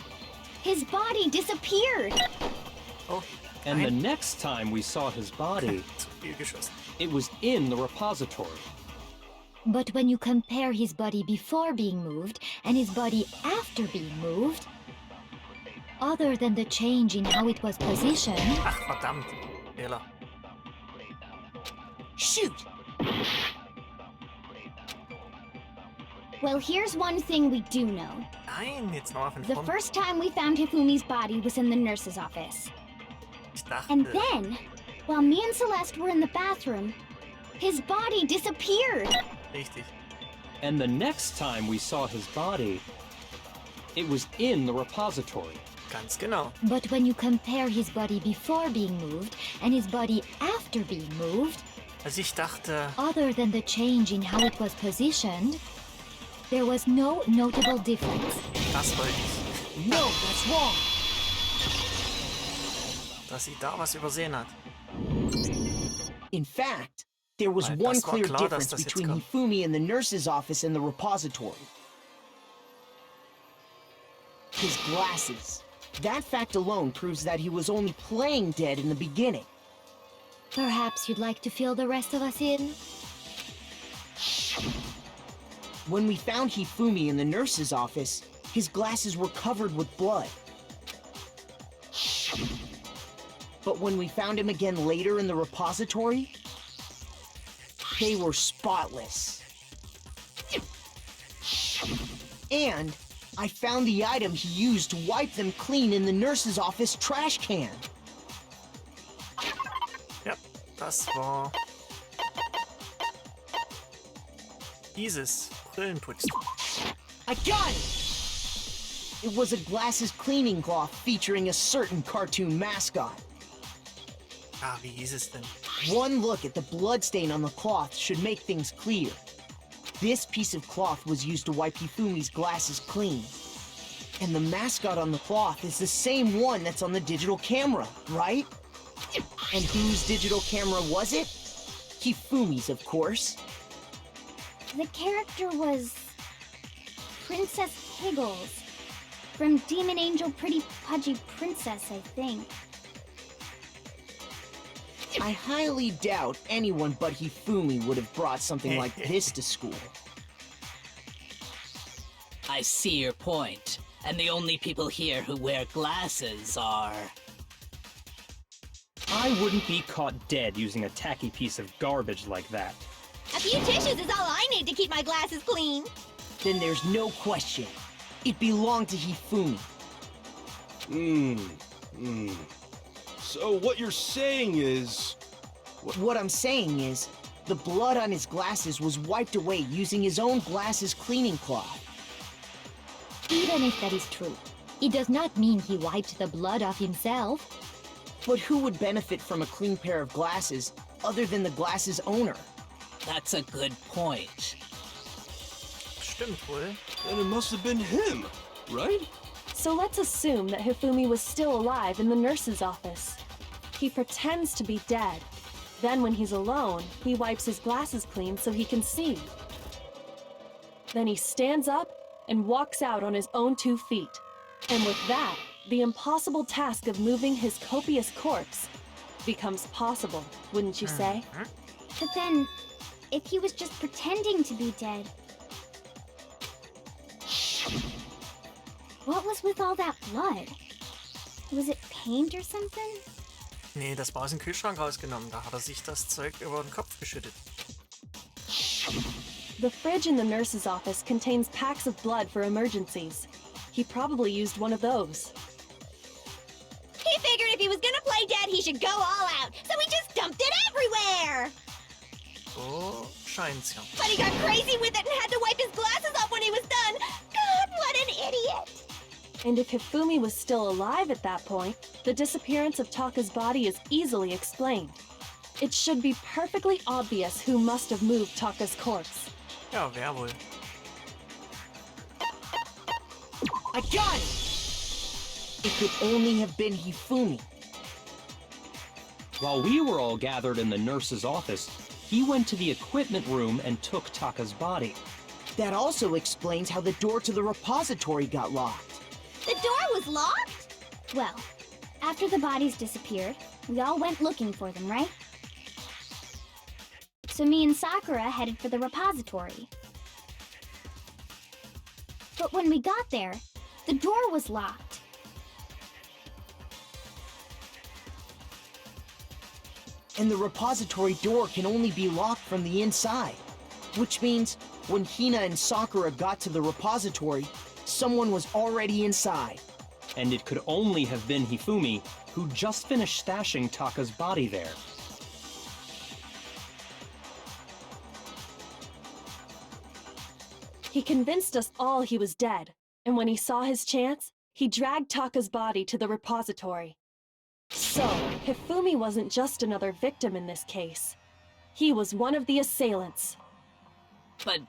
His body disappeared. Oh, And the nein. next time we saw his body, Zu viel geschossen. it was in the repository. But when you compare his body before being moved and his body after being moved, other than the change in how it was positioned, Ach, verdammt. Fehler. Shoot! Well, here's one thing we do know. Nein, jetzt nochmal von The vorn. first time we found Hifumi's body was in the nurse's office. Ich dachte, And then, while me and Celeste were in the bathroom, his body disappeared. richtig. And the next time we saw his body, it was in the repository. Ganz genau. but when you compare his body before being moved and his body after being moved, Also ich dachte, other than the change in how it was positioned, there was no notable difference. das wollte ich. No, that's wrong! Dass sie da was übersehen hat. In fact, there was Weil one das war clear klar, dass difference das jetzt between kommt. Hifumi in the nurse's office and the repository. His glasses. That fact alone proves that he was only playing dead in the beginning. Perhaps you'd like to fill the rest of us in? When we found Hifumi in the nurse's office, his glasses were covered with blood. But when we found him again later in the repository, they were spotless. And I found the item he used to wipe them clean in the nurse's office trash can. Ja, das war dieses Brillenputztuch. I got it! It was a glasses cleaning cloth featuring a certain cartoon mascot. Ah, wie hieß es denn? One look at the bloodstain on the cloth should make things clear. This piece of cloth was used to wipe Hifumi's glasses clean. And the mascot on the cloth is the same one that's on the digital camera, right? And whose digital camera was it? Hifumi's, of course. The character was Princess Higgles from Demon Angel Pretty Pudgy Princess, I think. I highly doubt anyone but Hifumi would have brought something like this to school. I see your point. And the only people here who wear glasses are... I wouldn't be caught dead using a tacky piece of garbage like that. A few tissues is all I need to keep my glasses clean. Then there's no question. It belonged to Hifumi. So what you're saying is... What I'm saying is, the blood on his glasses was wiped away using his own glasses cleaning cloth. Even if that is true, it does not mean he wiped the blood off himself. But who would benefit from a clean pair of glasses other than the glasses owner? That's a good point. Stimmt wohl. Then it must have been him, right? So let's assume that Hifumi was still alive in the nurse's office. He pretends to be dead. Then when he's alone, he wipes his glasses clean so he can see. Then he stands up and walks out on his own 2 feet. And with that, the impossible task of moving his copious corpse becomes possible, wouldn't you say? But then, if he was just pretending to be dead, what was with all that blood? Was it paint or something? Nee, das war aus dem Kühlschrank rausgenommen. Da hat er sich das Zeug über den Kopf geschüttet. The fridge in the nurse's office contains packs of blood for emergencies. He probably used one of those. He figured if he was gonna play dead, he should go all out, so he just dumped it everywhere! So scheint's ja. But he got crazy with it and had to wipe his glasses off when he was done! God, what an idiot! And if Hifumi was still alive at that point, the disappearance of Taka's body is easily explained. It should be perfectly obvious who must have moved Taka's corpse. Ja, wer wohl? I got it! It could only have been Hifumi. While we were all gathered in the nurse's office, he went to the equipment room and took Taka's body. That also explains how the door to the repository got locked. The door was locked? Well, after the bodies disappeared, we all went looking for them, right? So me and Sakura headed for the repository. But when we got there, the door was locked. And the repository door can only be locked from the inside. Which means, when Hina and Sakura got to the repository, someone was already inside. And it could only have been Hifumi, who just finished stashing Taka's body there. He convinced us all he was dead, and when he saw his chance, he dragged Taka's body to the repository. So, Hifumi wasn't just another victim in this case. He was one of the assailants. But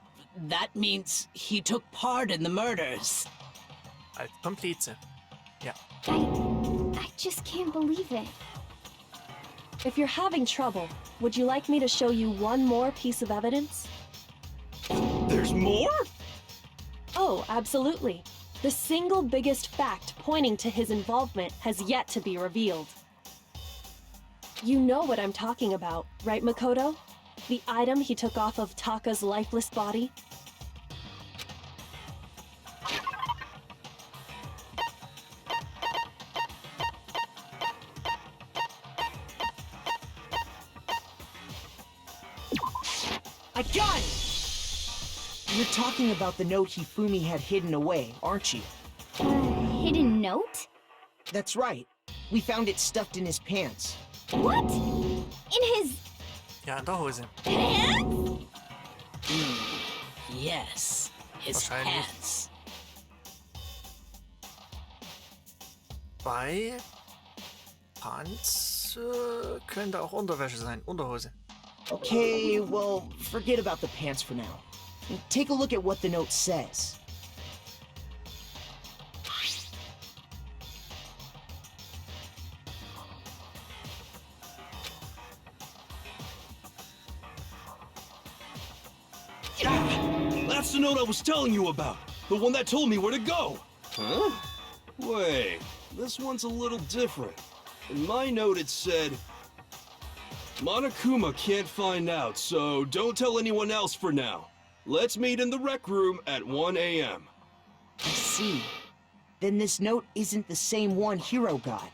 that means he took part in the murders. Als Komplize. Ja. I just can't believe it. If you're having trouble, would you like me to show you one more piece of evidence? There's more? Oh, absolutely. The single biggest fact pointing to his involvement has yet to be revealed. You know what I'm talking about, right, Makoto? The item he took off of Taka's lifeless body? I got it! You're talking about the note Hifumi had hidden away, aren't you? Hidden note? That's right. We found it stuffed in his pants. What? In his Ja, in der Hose. pants? Yes, his Wahrscheinlich. pants. Bei Pants könnte auch Unterwäsche sein. Unterhose. Okay, well, forget about the pants for now. Take a look at what the note says. That's the note I was telling you about. The one that told me where to go. Huh? Wait, this one's a little different. In my note it said, Monokuma can't find out, so don't tell anyone else for now. Let's meet in the rec room at 1 a.m. I see. Then this note isn't the same one Hiro got.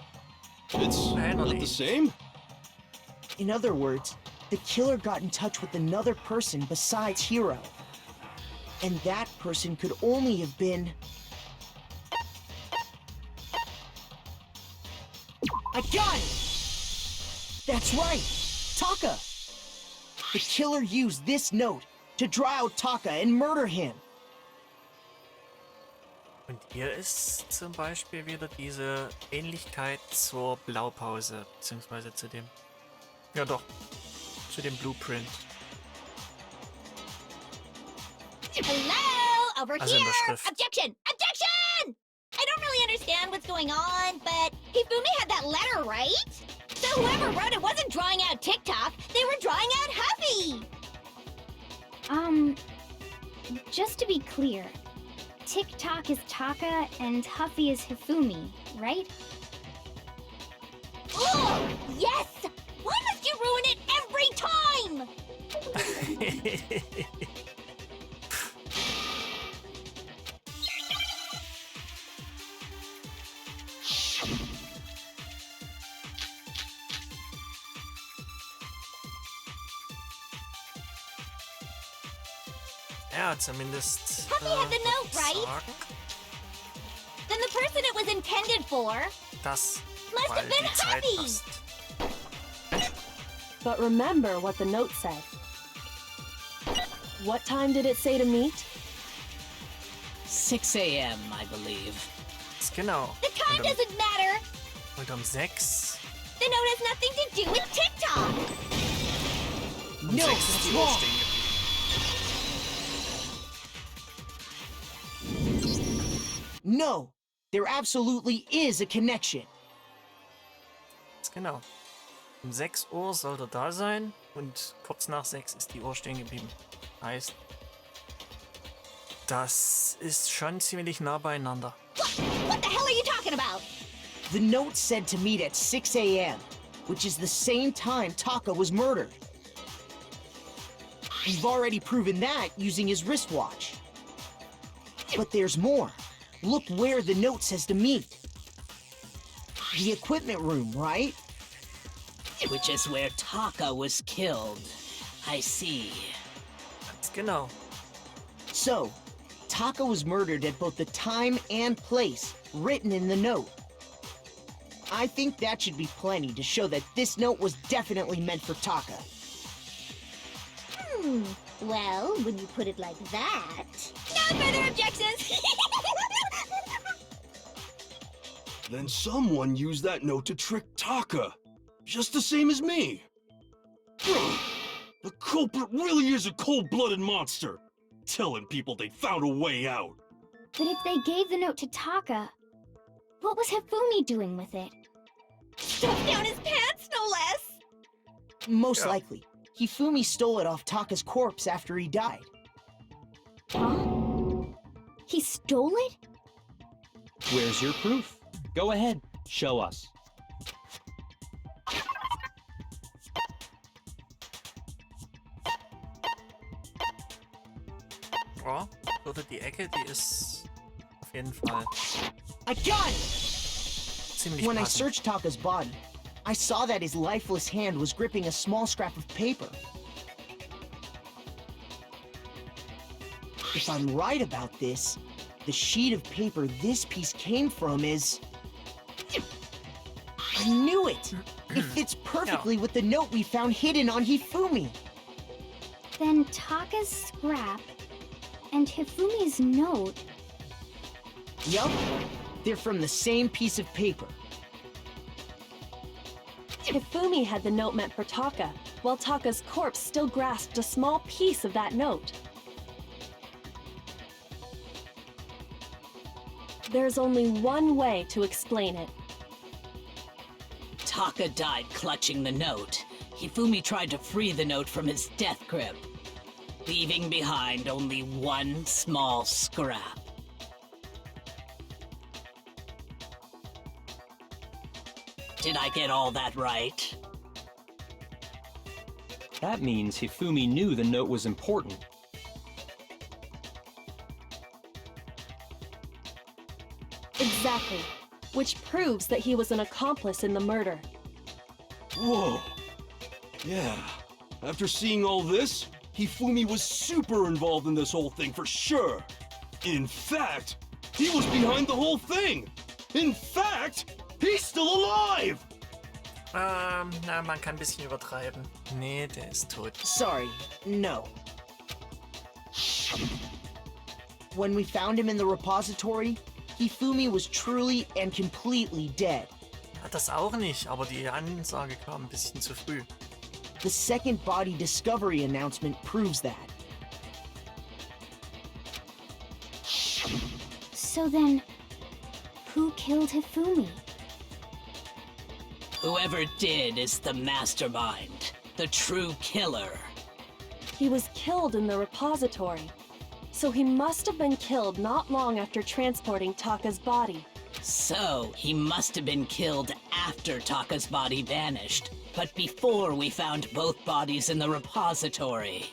It's not the same? In other words, the killer got in touch with another person besides Hiro. And that person could only have been... I got it! That's right! Taka! The killer used this note to draw out Taka and murder him. Und hier ist zum Beispiel wieder diese Ähnlichkeit zur Blaupause, beziehungsweise zu dem... Ja doch, zu dem Blueprint. Hello? Over Also in der here! Schrift. Objection! Objection! I don't really understand what's going on, but Hifumi had that letter, right? So whoever wrote it wasn't drawing out TikTok, they were drawing out Huffy! Just to be clear, TikTok is Taka and Huffy is Hifumi, right? Oh, yes! Why must you ruin it every time? Ja, zumindest. Huffy had the note, würde ich right? sagen, Then the person it was intended for das, must weil have been die Zeit Huffy! passt. But remember what the note said. What time did it say to meet? 6 a.m., I believe. Ist genau. The time Und doesn't matter! um 6. The note has nothing to do with TikTok! Um No, 6 ist that's die Uhr wrong. stehen geblieben. No, there absolutely is a connection. Ist genau. Um 6 Uhr sollte er da sein und kurz nach 6 ist die Uhr stehen geblieben. Heißt, das ist schon ziemlich nah beieinander. What the hell are you talking about? The note said to meet at 6 a.m., which is the same time Taka was murdered. We've already proven that using his wristwatch. But there's more. Look where the note says to meet. The equipment room, right? Which is where Taka was killed. I see. Ganz genau. So, Taka was murdered at both the time and place written in the note. I think that should be plenty to show that this note was definitely meant for Taka. Well, when you put it like that... No further objections! Then someone used that note to trick Taka. Just the same as me. The culprit really is a cold-blooded monster. Telling people they found a way out. But if they gave the note to Taka, what was Hifumi doing with it? Stuffed down his pants, no less! Most likely, Hifumi stole it off Taka's corpse after he died. Huh? He stole it? Where's your proof? Go ahead, show us. Ja, oder die Ecke, die ist auf jeden Fall I got it! ziemlich When I passend. searched Taka's body, I saw that his lifeless hand was gripping a small scrap of paper. If I'm right about this, the sheet of paper this piece came from is... I knew it! It fits perfectly with the note we found hidden on Hifumi. Then Taka's scrap and Hifumi's note. Yup, they're from the same piece of paper. Hifumi had the note meant for Taka, while Taka's corpse still grasped a small piece of that note. There's only one way to explain it. Taka died clutching the note. Hifumi tried to free the note from his death grip, leaving behind only one small scrap. Did I get all that right? That means Hifumi knew the note was important. Exactly. Which proves that he was an accomplice in the murder. Whoa. Yeah. After seeing all this, Hifumi was super involved in this whole thing for sure. In fact, he was behind the whole thing. In fact, he's still alive! Na, man kann ein bisschen übertreiben. Nee, der ist tot. Sorry, no. When we found him in the repository, Hifumi was truly and completely dead. Ja, das auch nicht, aber die Ansage kam ein bisschen zu früh. The second body discovery announcement proves that. So then, who killed Hifumi? Whoever did is the mastermind, the true killer. He was killed in the repository. So he must have been killed not long after transporting Taka's body. So, he must have been killed after Taka's body vanished, but before we found both bodies in the repository.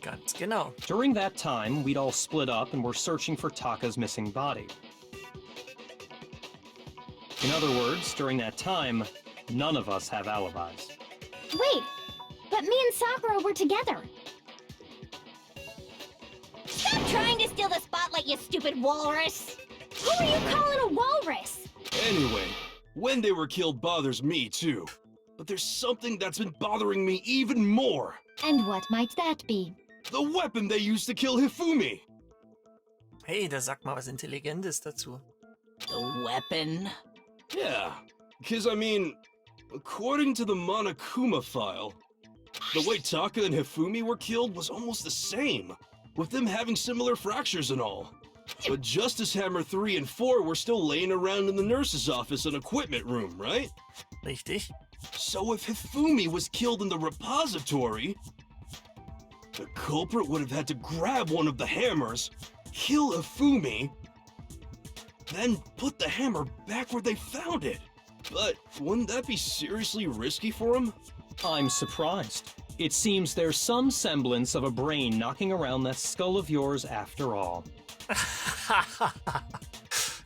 Ganz genau. During that time, we'd all split up and were searching for Taka's missing body. In other words, during that time, none of us have alibis. Wait, but me and Sakura were together. Stop trying to steal the spotlight, you stupid walrus! Who are you calling a walrus? Anyway, when they were killed bothers me too. But there's something that's been bothering me even more. And what might that be? The weapon they used to kill Hifumi. Hey, da sagt mal was Intelligentes dazu. The weapon? Yeah, because I mean, according to the Monokuma file, the way Taka and Hifumi were killed was almost the same, with them having similar fractures and all. But Justice Hammer 3 and 4 were still laying around in the nurse's office and equipment room, right? Richtig? So if Hifumi was killed in the repository, the culprit would have had to grab one of the hammers, kill Hifumi, then put the hammer back where they found it. But wouldn't that be seriously risky for him? I'm surprised. It seems there's some semblance of a brain knocking around that skull of yours after all.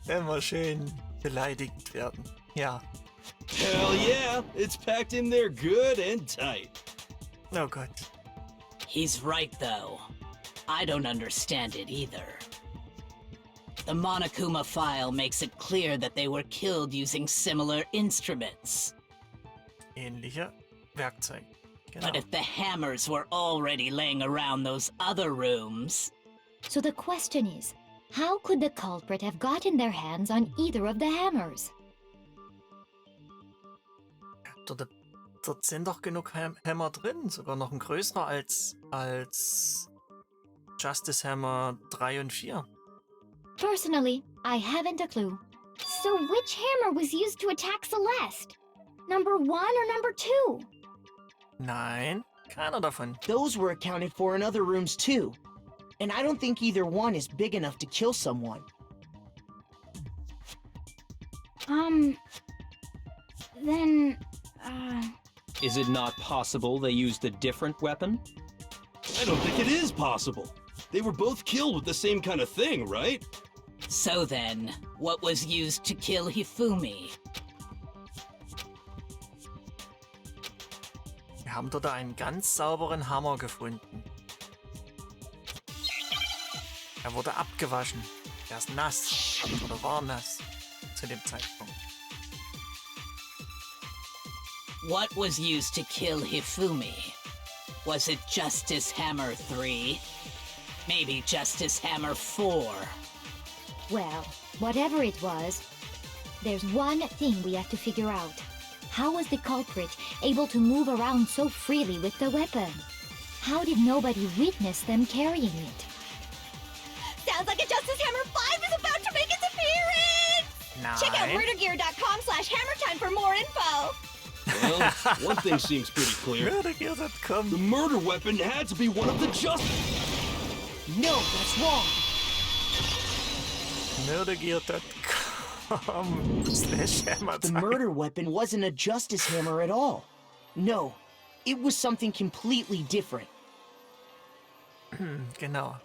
Immer schön beleidigt werden. Ja. Hell yeah, it's packed in there good and tight. Oh Gott. He's right, though. I don't understand it either. The Monokuma file makes it clear that they were killed using similar instruments. Ähnliche Werkzeuge. Genau. But if the hammers were already laying around those other rooms... So the question is, how could the culprit have gotten their hands on either of the hammers? Dort sind doch genug Hammer drin, sogar noch ein größerer als Justice Hammer 3 und 4. Personally, I haven't a clue. So which hammer was used to attack Celeste? Number 1 or number 2? Nein, keiner davon. Those were accounted for in other rooms too. And I don't think either one is big enough to kill someone. Then, Is it not possible they used a different weapon? I don't think it is possible. They were both killed with the same kind of thing, right? So then, what was used to kill Hifumi? Wir haben dort einen ganz sauberen Hammer gefunden. Er wurde abgewaschen. Er ist nass. Oder war nass. Zu dem Zeitpunkt. What was used to kill Hifumi? Was it Justice Hammer 3? Maybe Justice Hammer 4? Well, whatever it was, there's one thing we have to figure out. How was the culprit able to move around so freely with the weapon? How did nobody witness them carrying it? sounds like a Justice Hammer 5 is about to make its appearance! Nein. Check out murdergear.com/hammertime for more info! Well, one thing seems pretty clear. Mördergear.com. The murder weapon had to be one of the Justice... No, that's wrong. Mördergear.com/hammer. The murder weapon wasn't a justice hammer at all. No, it was something completely different. Genau.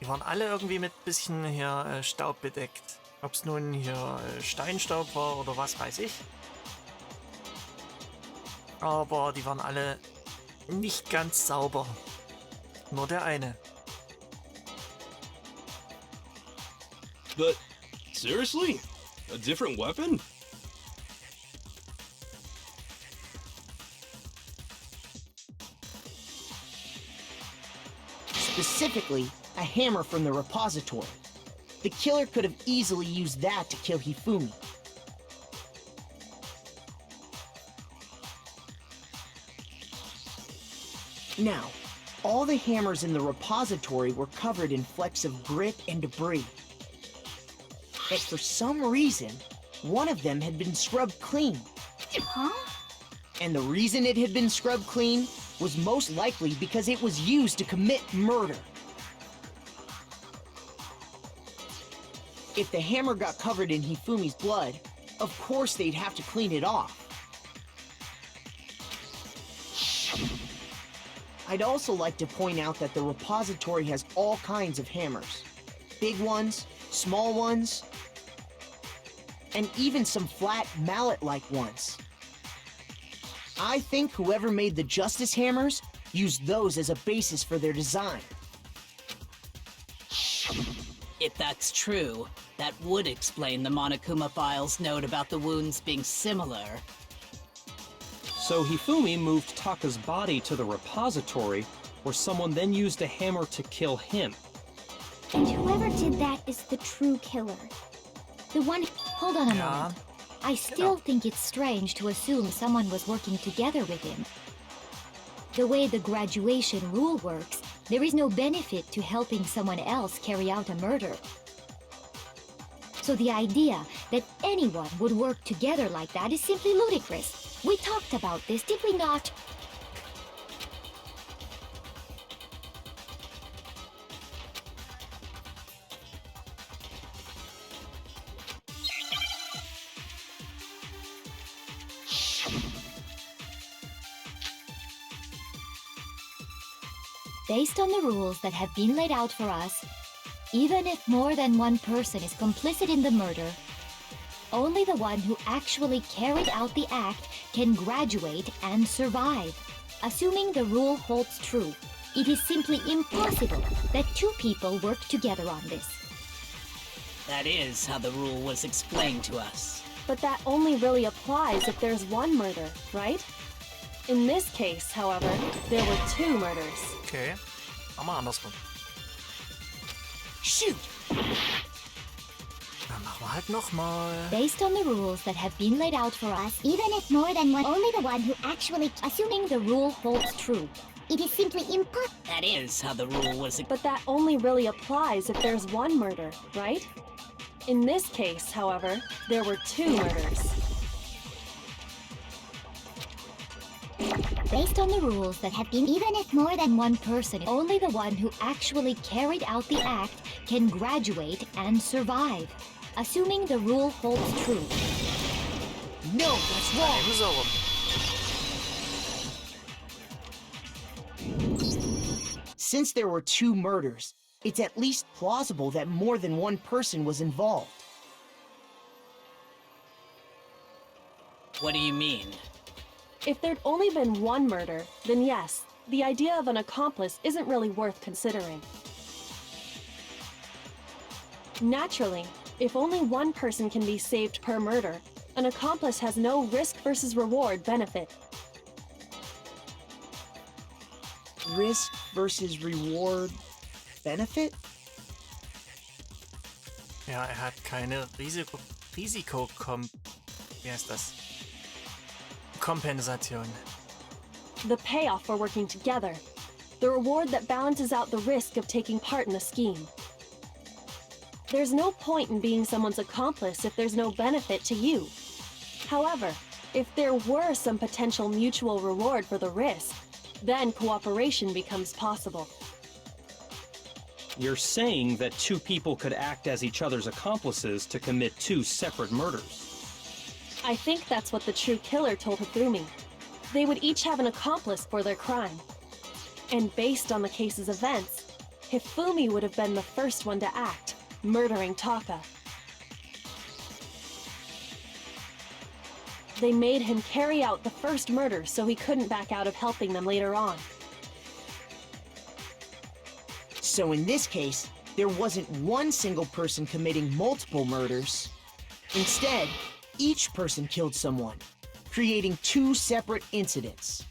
Die waren alle irgendwie mit bisschen hier Staub bedeckt. Ob es nun hier Steinstaub war oder was weiß ich. Aber die waren alle nicht ganz sauber. Nur der eine. But, seriously? A different weapon? Specifically, a hammer from the repository. The killer could have easily used that to kill Hifumi. Now, all the hammers in the repository were covered in flecks of grit and debris. But for some reason, one of them had been scrubbed clean. Huh? And the reason it had been scrubbed clean was most likely because it was used to commit murder. If the hammer got covered in Hifumi's blood, of course they'd have to clean it off. I'd also like to point out that the repository has all kinds of hammers. Big ones, small ones, and even some flat mallet-like ones. I think whoever made the Justice Hammers used those as a basis for their design. If that's true, that would explain the Monokuma file's note about the wounds being similar. So Hifumi moved Taka's body to the repository, where someone then used a hammer to kill him. And whoever did that is the true killer. The one... Hold on a Ja. moment. I still think it's strange to assume someone was working together with him. The way the graduation rule works, there is no benefit to helping someone else carry out a murder. So the idea that anyone would work together like that is simply ludicrous. We talked about this, did we not? Based on the rules that have been laid out for us, even if more than one person is complicit in the murder, only the one who actually carried out the act can graduate and survive. Assuming the rule holds true, it is simply impossible that two people work together on this. That is how the rule was explained to us. But that only really applies if there's one murder, right? In this case, however, there were two murders. Okay, machen wir andersrum. Shoot! Dann machen wir halt nochmal. Based on the rules that have been laid out for us, Even if more than one, only the one who actually, assuming the rule holds true, it is simply impossible. That is how the rule was. But that only really applies if there's one murder, right? In this case, however, there were two murders. based on the rules that have been, even if more than one person, only the one who actually carried out the act can graduate and survive, assuming the rule holds true. No, that's wrong. So. Since there were two murders, it's at least plausible that more than one person was involved. What do you mean? If there'd only been one murder, then yes, the idea of an accomplice isn't really worth considering. Naturally, if only one person can be saved per murder, an accomplice has no risk versus reward benefit. Risk versus reward benefit? Ja, hat keine wie heißt das? Kompensation. The payoff for working together. The reward that balances out the risk of taking part in a scheme. There's no point in being someone's accomplice if there's no benefit to you. However, if there were some potential mutual reward for the risk, then cooperation becomes possible. You're saying that two people could act as each other's accomplices to commit two separate murders. I think that's what the true killer told Hifumi. They would each have an accomplice for their crime. And based on the case's events, Hifumi would have been the first one to act, murdering Taka. They made him carry out the first murder so he couldn't back out of helping them later on. So in this case, there wasn't one single person committing multiple murders. Instead, each person killed someone, creating two separate incidents.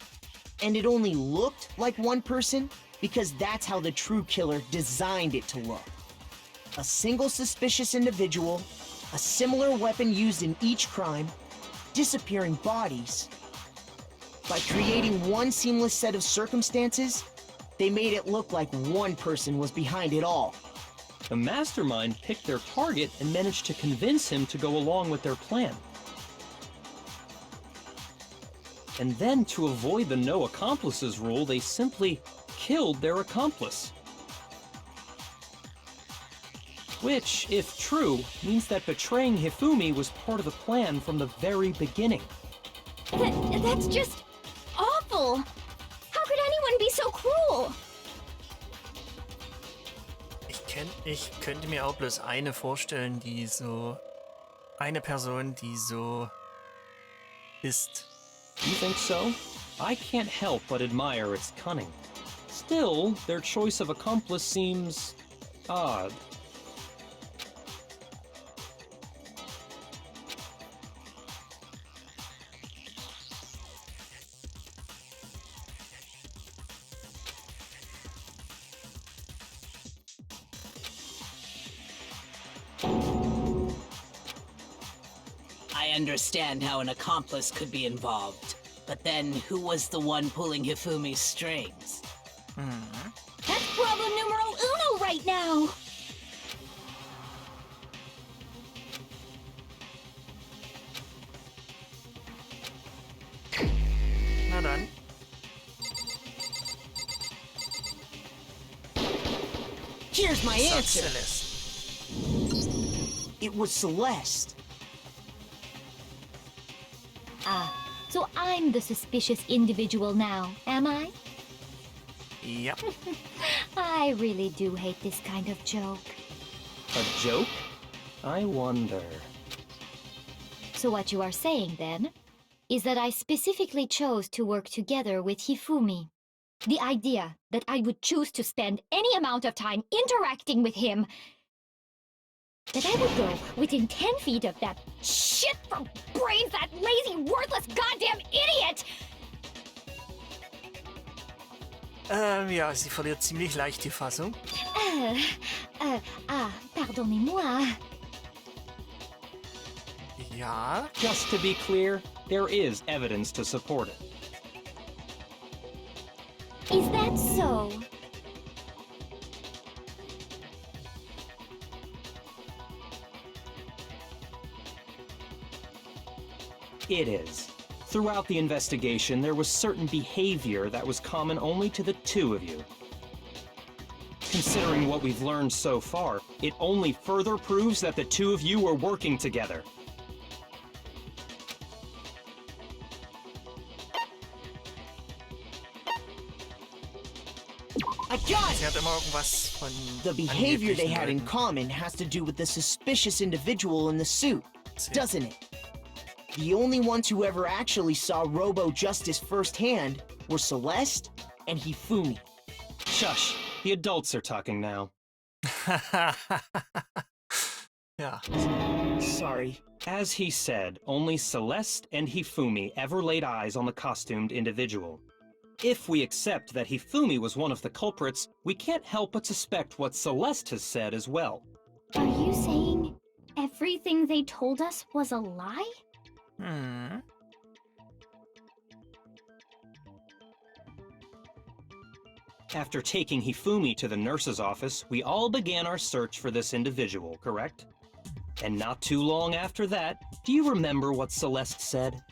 And it only looked like one person because that's how the true killer designed it to look. A single suspicious individual, a similar weapon used in each crime, disappearing bodies. By creating one seamless set of circumstances, they made it look like one person was behind it all. The mastermind picked their target and managed to convince him to go along with their plan. And then, to avoid the no accomplices rule, they simply killed their accomplice. Which, if true, means that betraying Hifumi was part of the plan from the very beginning. That's just awful! How could anyone be so cruel? Ich könnte mir auch bloß eine vorstellen, eine Person, die so ist. You think so? I can't help but admire its cunning. Still, their choice of accomplice seems odd. I understand how an accomplice could be involved, but then who was the one pulling Hifumi's strings? That's problem numero uno right now! Na dann. Here's my answer! Celeste. It was Celeste. Ah, so I'm the suspicious individual now, am I? Ja. I really do hate this kind of joke. A joke? I wonder. So what you are saying, then, is that I specifically chose to work together with Hifumi. The idea that I would choose to spend any amount of time interacting with him, that I would go within 10 feet of that shit for brains, that lazy, worthless goddamn idiot! Ja, sie verliert ziemlich leicht die Fassung. Pardonnez-moi. Ja. Just to be clear, there is evidence to support it. Is that so? It is. Throughout the investigation, there was certain behavior that was common only to the two of you. Considering what we've learned so far, it only further proves that the two of you were working together. I got Sie it! hat immer irgendwas von The behavior they angeblichen had in Leuten. common has to do with the suspicious individual in the suit, Sie- doesn't it? The only ones who ever actually saw Robo-Justice firsthand were Celeste and Hifumi. Shush, the adults are talking now. Ja. Sorry. As he said, only Celeste and Hifumi ever laid eyes on the costumed individual. If we accept that Hifumi was one of the culprits, we can't help but suspect what Celeste has said as well. Are you saying everything they told us was a lie? Hm. After taking Hifumi to the nurse's office, we all began our search for this individual, correct? And not too long after that, do you remember what Celeste said?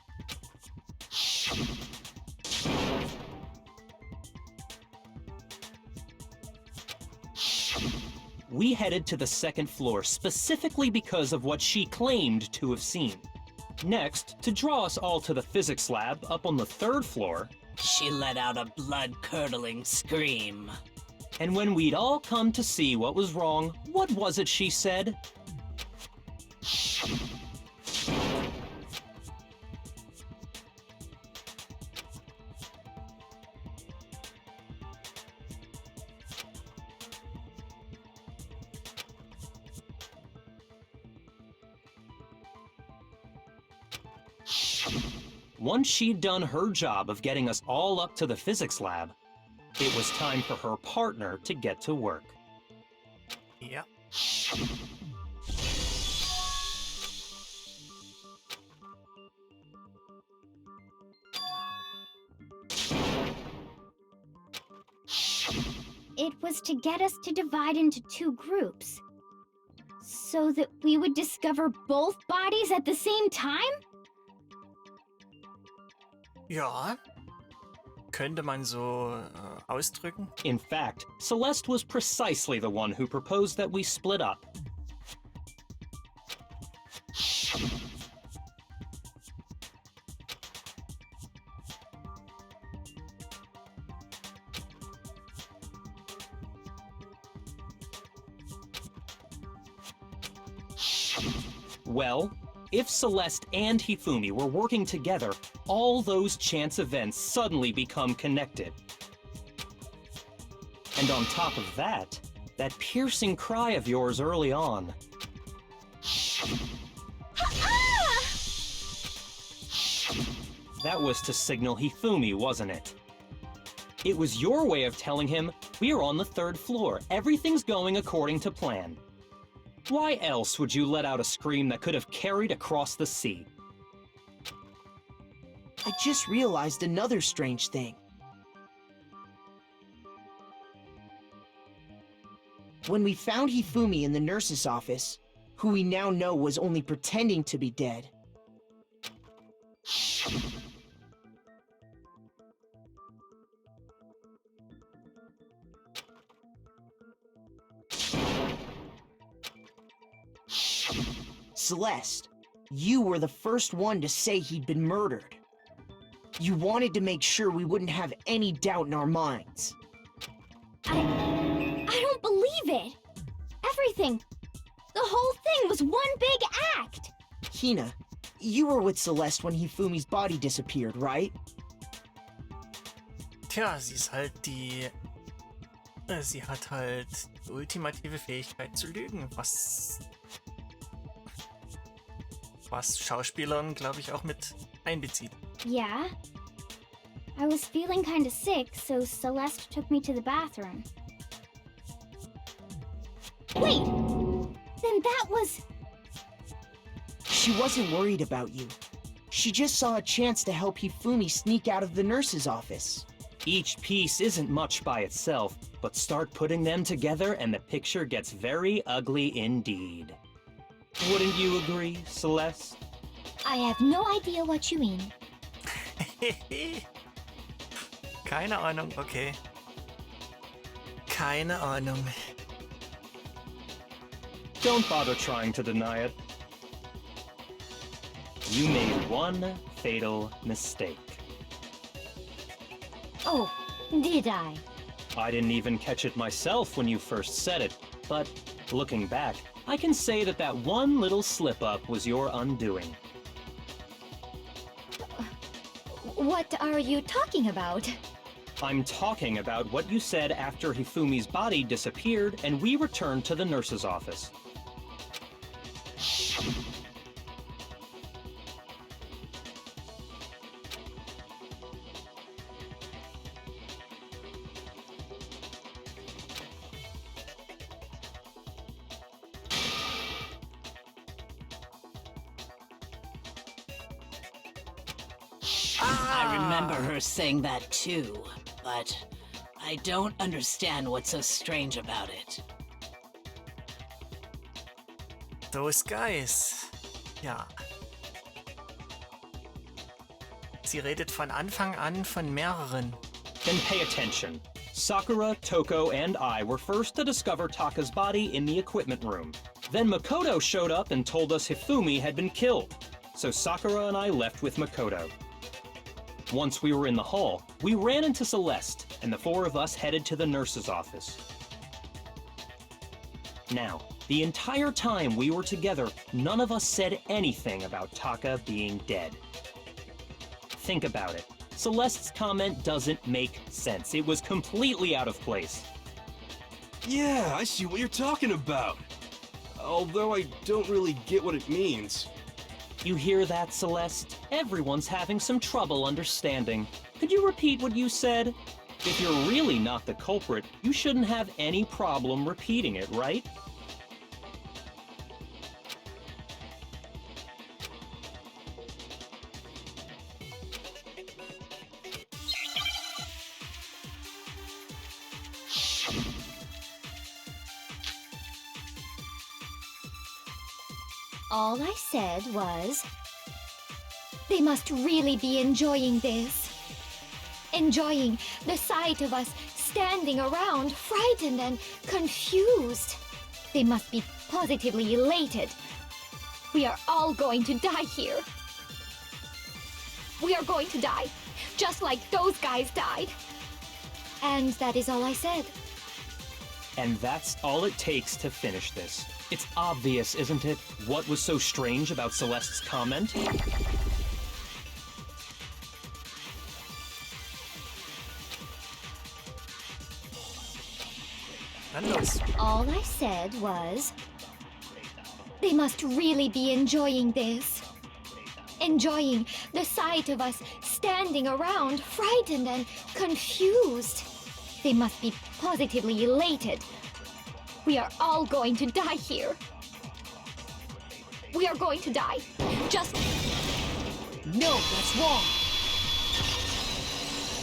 We headed to the second floor specifically because of what she claimed to have seen. Next, to draw us all to the physics lab up on the third floor, She let out a blood-curdling scream. and when we'd all come to see what was wrong, what was it she said? Once she'd done her job of getting us all up to the physics lab, it was time for her partner to get to work. Ja. It was to get us to divide into two groups. So that we would discover both bodies at the same time? Ja. Könnte man so ausdrücken. In fact, Celeste was precisely the one who proposed that we split up. Well, if Celeste and Hifumi were working together, all those chance events suddenly become connected. And on top of that, that piercing cry of yours early on. That was to signal Hifumi, wasn't it? It was your way of telling him, we're on the third floor, everything's going according to plan. Why else would you let out a scream that could have carried across the sea? I just realized another strange thing. When we found Hifumi in the nurse's office, who we now know was only pretending to be dead, Celeste, you were the first one to say he'd been murdered. You wanted to make sure we wouldn't have any doubt in our minds. I don't believe it. Everything, the whole thing was one big act. Hina, you were with Celeste when Hifumi's body disappeared, right? Tja, sie ist halt die... Sie hat halt die ultimative Fähigkeit zu lügen, was Schauspielern, glaube ich, auch mit einbezieht. Yeah. I was feeling kinda sick, so Celeste took me to the bathroom. Wait! Then that was... She wasn't worried about you. She just saw a chance to help Hifumi sneak out of the nurse's office. Each piece isn't much by itself, but start putting them together and the picture gets very ugly indeed. Wouldn't you agree, Celeste? I have no idea what you mean. Keine Ahnung, okay. Keine Ahnung. Don't bother trying to deny it. You made one fatal mistake. Oh, did I? I didn't even catch it myself when you first said it, but looking back, I can say that that one little slip-up was your undoing. What are you talking about? I'm talking about what you said after Hifumi's body disappeared and we returned to the nurse's office. I remember her saying that too, but I don't understand what's so strange about it. Those guys. Ja. Sie redet von Anfang an von mehreren. Then pay attention. Sakura, Toko, and I were first to discover Taka's body in the equipment room. Then Makoto showed up and told us Hifumi had been killed. So Sakura and I left with Makoto. Once we were in the hall, we ran into Celeste, and the four of us headed to the nurse's office. Now, the entire time we were together, none of us said anything about Taka being dead. Think about it. Celeste's comment doesn't make sense. It was completely out of place. Yeah, I see what you're talking about. Although I don't really get what it means. You hear that, Celeste? Everyone's having some trouble understanding. Could you repeat what you said? If you're really not the culprit, you shouldn't have any problem repeating it, right? All I said was, they must really be enjoying this. Enjoying the sight of us standing around, frightened and confused. They must be positively elated. We are all going to die here. We are going to die, just like those guys died. And that is all I said. And that's all it takes to finish this. It's obvious, isn't it, what was so strange about Celeste's comment? All I said was, they must really be enjoying this. Enjoying the sight of us standing around, frightened and confused. They must be positively elated. We are all going to die here. We are going to die. Just... No, that's wrong.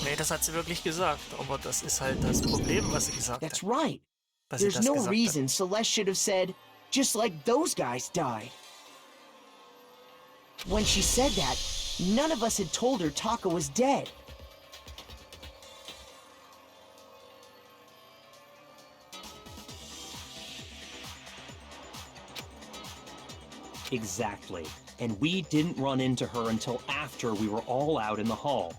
Nee, das hat sie wirklich gesagt, aber das ist halt das Problem, was sie gesagt That's hat. right. Dass sie There's das no gesagt reason Celeste should have said, just like those guys died. When she said that, none of us had told her Taka was dead. Exactly. And we didn't run into her until after we were all out in the hall.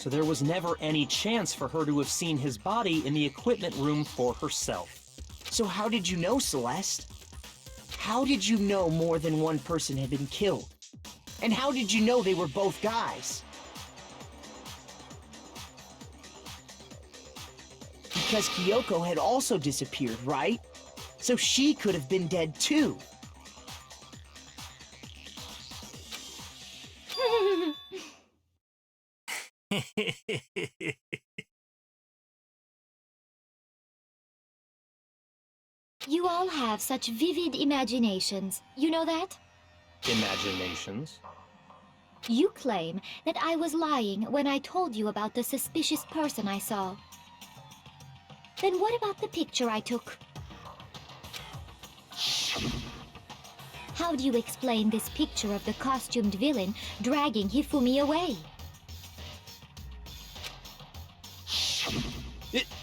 so there was never any chance for her to have seen his body in the equipment room for herself. So how did you know, Celeste? How did you know more than one person had been killed? And how did you know they were both guys? Because Kyoko had also disappeared, right? So she could have been dead too. You all have such vivid imaginations. You know that? Imaginations? You claim that I was lying when I told you about the suspicious person I saw. Then what about the picture I took? How do you explain this picture of the costumed villain dragging Hifumi away?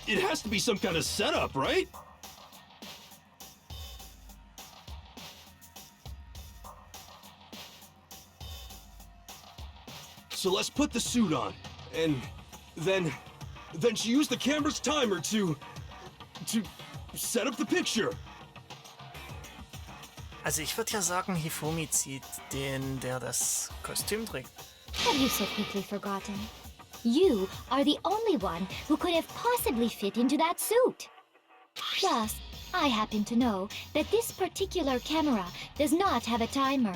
It has to be some kind of setup, right? So let's put the suit on, and then she used the camera's timer to set up the picture. Also ich würde ja sagen, Hifumi zieht den, der das Kostüm trägt. Have you so quickly forgotten? You are the only one who could have possibly fit into that suit. Plus, I happen to know that this particular camera does not have a timer.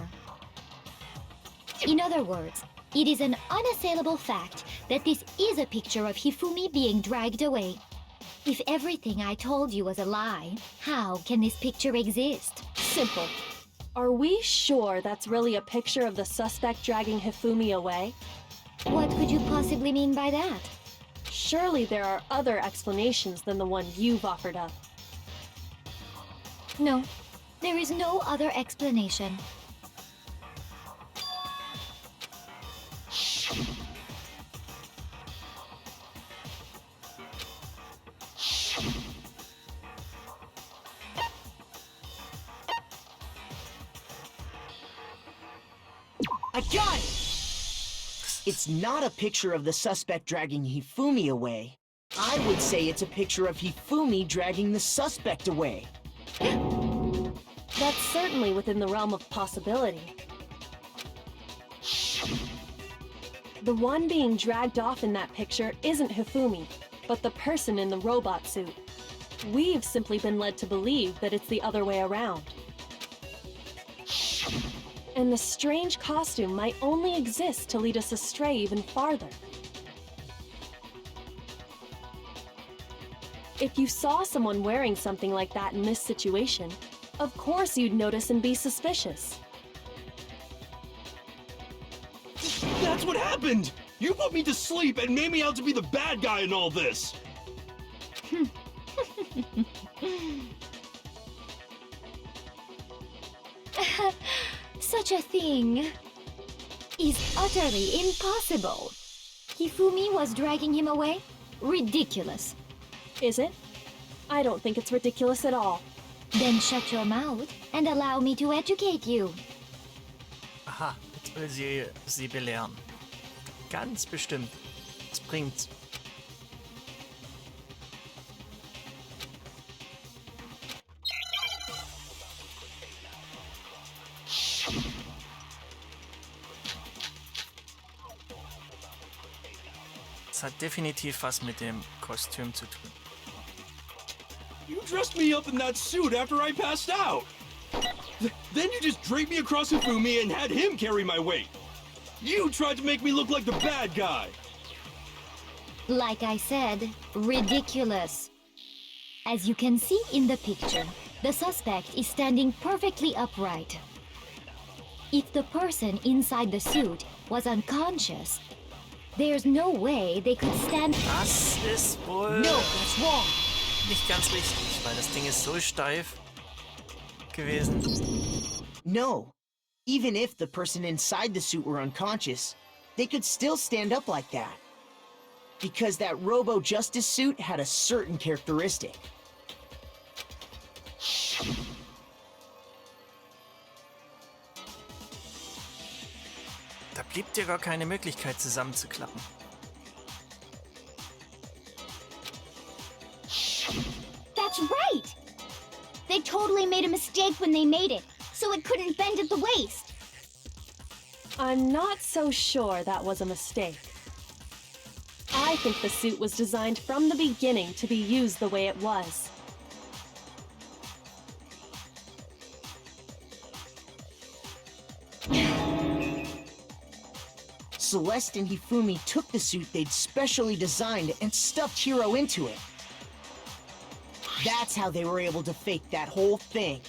In other words, it is an unassailable fact that this is a picture of Hifumi being dragged away. If everything I told you was a lie, how can this picture exist? Simple. Are we sure that's really a picture of the suspect dragging Hifumi away? What could you possibly mean by that? Surely there are other explanations than the one you've offered up. No, there is no other explanation. I got it! It's not a picture of the suspect dragging Hifumi away. I would say it's a picture of Hifumi dragging the suspect away. That's certainly within the realm of possibility. The one being dragged off in that picture isn't Hifumi, but the person in the robot suit. We've simply been led to believe that it's the other way around. And the strange costume might only exist to lead us astray even farther. If you saw someone wearing something like that in this situation, of course you'd notice and be suspicious. That's what happened! You put me to sleep and made me out to be the bad guy in all this! Such a thing is utterly impossible. Hifumi was dragging him away? Ridiculous. Is it? I don't think it's ridiculous at all. Then shut your mouth and allow me to educate you. Aha, jetzt will sie belehren. Ganz bestimmt. Es bringt's. Es hat definitiv was mit dem Kostüm zu tun. You dressed me up in that suit after I passed out! Then you just draped me across Hifumi and had him carry my weight! You tried to make me look like the bad guy! Like I said, ridiculous. As you can see in the picture, the suspect is standing perfectly upright. If the person inside the suit was unconscious, there's no way they could stand. Das ist wohl No, that's wrong. nicht ganz richtig, weil das Ding ist so steif gewesen. No. Even if the person inside the suit were unconscious, they could still stand up like that. Because that Robo-Justice suit had a certain characteristic. Da blieb dir gar keine Möglichkeit zusammenzuklappen. That's right! They totally made a mistake when they made it, so it couldn't bend at the waist. I'm not so sure that was a mistake. I think the suit was designed from the beginning to be used the way it was. Celeste and Hifumi took the suit they'd specially designed and stuffed Hiro into it. That's how they were able to fake that whole thing.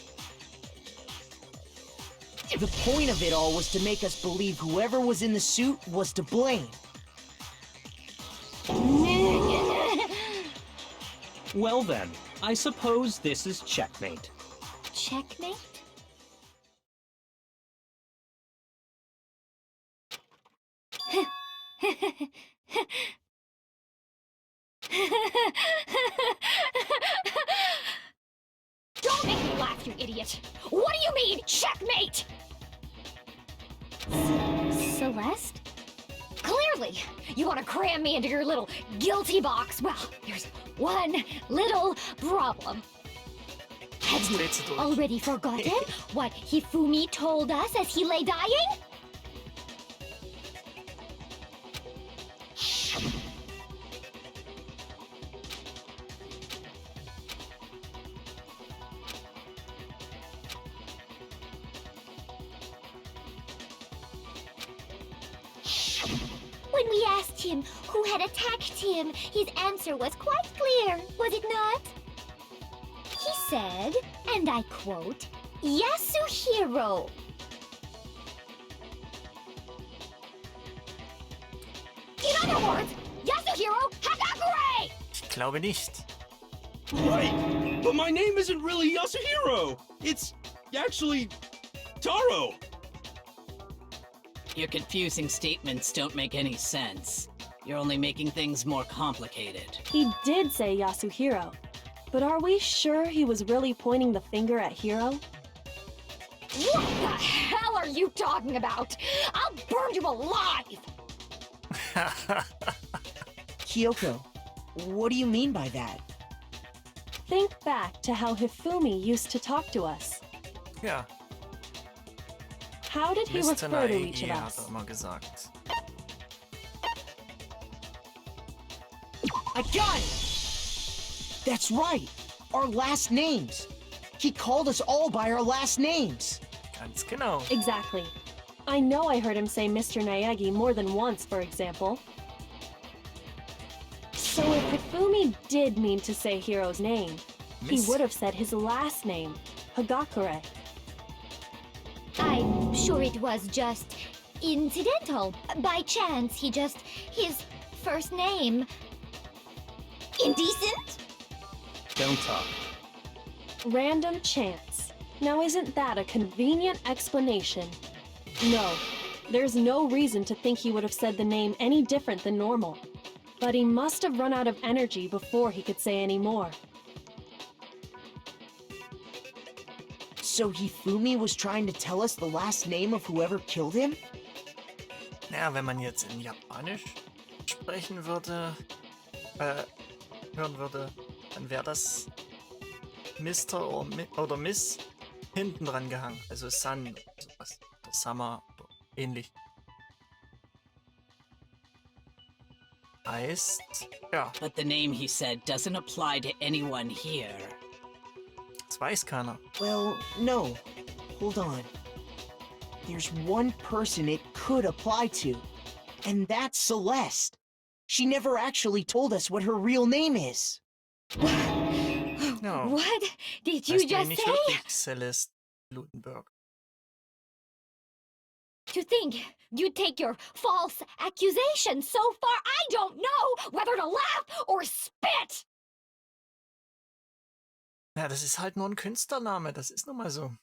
The point of it all was to make us believe whoever was in the suit was to blame. Well then, I suppose this is checkmate. Checkmate? Don't make me laugh, you idiot! What do you mean, checkmate? Celeste? Clearly, you want to cram me into your little guilty box. Well, there's one little problem. Have you dreht sie durch. already forgotten what Hifumi told us as he lay dying? When we asked him who had attacked him, his answer was quite clear, was it not? He said, and I quote, Yasuhiro. In other words, Yasuhiro Hagakure! Ich glaube nicht. Right! But my name isn't really Yasuhiro! It's actually Taro! Your confusing statements don't make any sense. You're only making things more complicated. He did say Yasuhiro, but are we sure he was really pointing the finger at Hiro? What the hell are you talking about? I'll burn you alive! Kyoko, what do you mean by that? Think back to how Hifumi used to talk to us. Ja, How did he Mr. refer to each Naegi of hat us? er immer gesagt. I got it! That's right! Our last names! He called us all by our last names! Ganz genau. Exactly. I know I heard him say Mr. Naegi more than once, for example. So if Hifumi did mean to say Hiro's name, he Miss- would have said his last name, Hagakure. I'm sure it was just incidental. By chance, his first name. Indecent? Don't talk. Random chance. Now isn't that a convenient explanation? No, there's no reason to think he would have said the name any different than normal. But he must have run out of energy before he could say any more. So Hifumi was trying to tell us the last name of whoever killed him? Naja, wenn man jetzt in Japanisch sprechen würde, hören würde, dann wäre das Mr. oder Miss hinten dran gehangen. Also San oder sowas. Oder Sama oder ähnlich. Heißt, ja, But the name he said doesn't apply to anyone here. das weiß keiner. Well, no. Hold on. There's one person it could apply to, and that's Celeste. She never actually told us what her real name is. No. What did you Heißt die just nicht say? wirklich Celeste Lutenberg. To think you'd take your false accusation so far, I don't know whether to laugh or spit! Ja, das ist halt nur ein Künstlername, das ist nun mal so.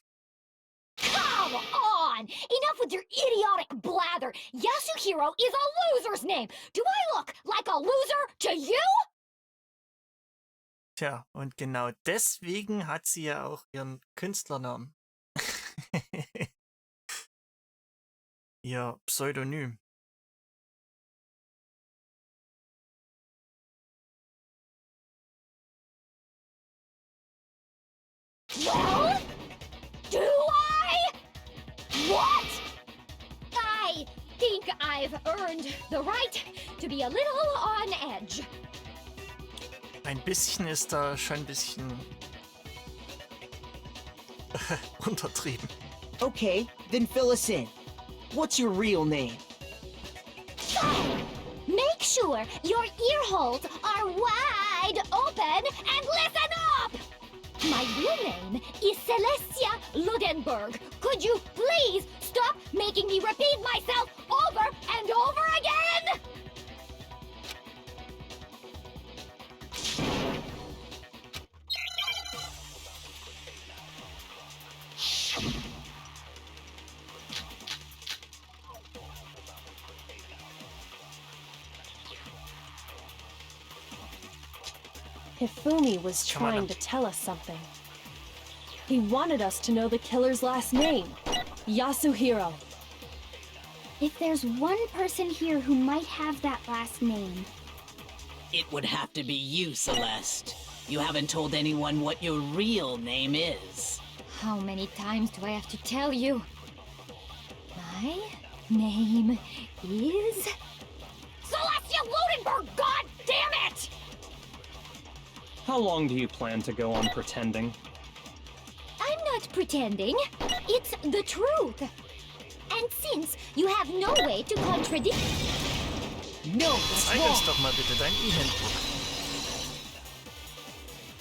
Come on! Enough with your idiotic blather! Yasuhiro is a loser's name! Do I look like a loser to you? Tja, und genau deswegen hat sie ja auch ihren Künstlernamen. Ihr Pseudonym. Well, do I? What? I think I've earned the right to be a little on edge. Ein bisschen ist da schon ein bisschen untertrieben. Okay, then fill us in. What's your real name? Make sure your ear holes are wide open and listen up! My real name is Celestia Ludenberg. Could you please stop making me repeat myself over and over again? Hifumi was trying to tell us something. He wanted us to know the killer's last name, Yasuhiro. If there's one person here who might have that last name, It would have to be you, Celeste. You haven't told anyone what your real name is. How many times do I have to tell you? My name is... Celestia Ludenberg, god damn it! How long do you plan to go on pretending? I'm not pretending. It's the truth. And since you have no way to contradict... No, that's Zeig uns wrong. doch mal bitte dein E-Handbuch.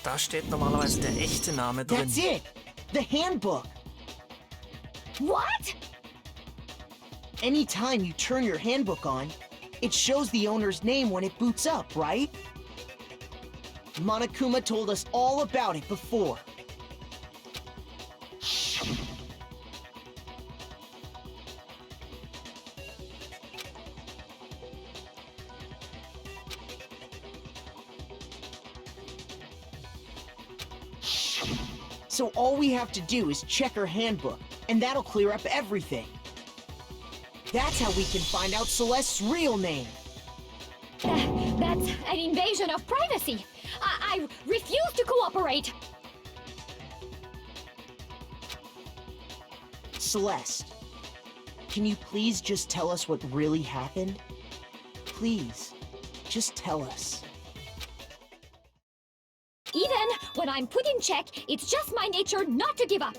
Da steht normalerweise der echte Name drin. That's it. The handbook. What? Anytime you turn your handbook on, it shows the owner's name when it boots up, right? Monokuma told us all about it before. So all we have to do is check her handbook, and that'll clear up everything. That's how we can find out Celeste's real name. That's an invasion of privacy. I refuse to cooperate. Celeste, can you please just tell us what really happened? Please, just tell us. Even when I'm put in check, it's just my nature not to give up.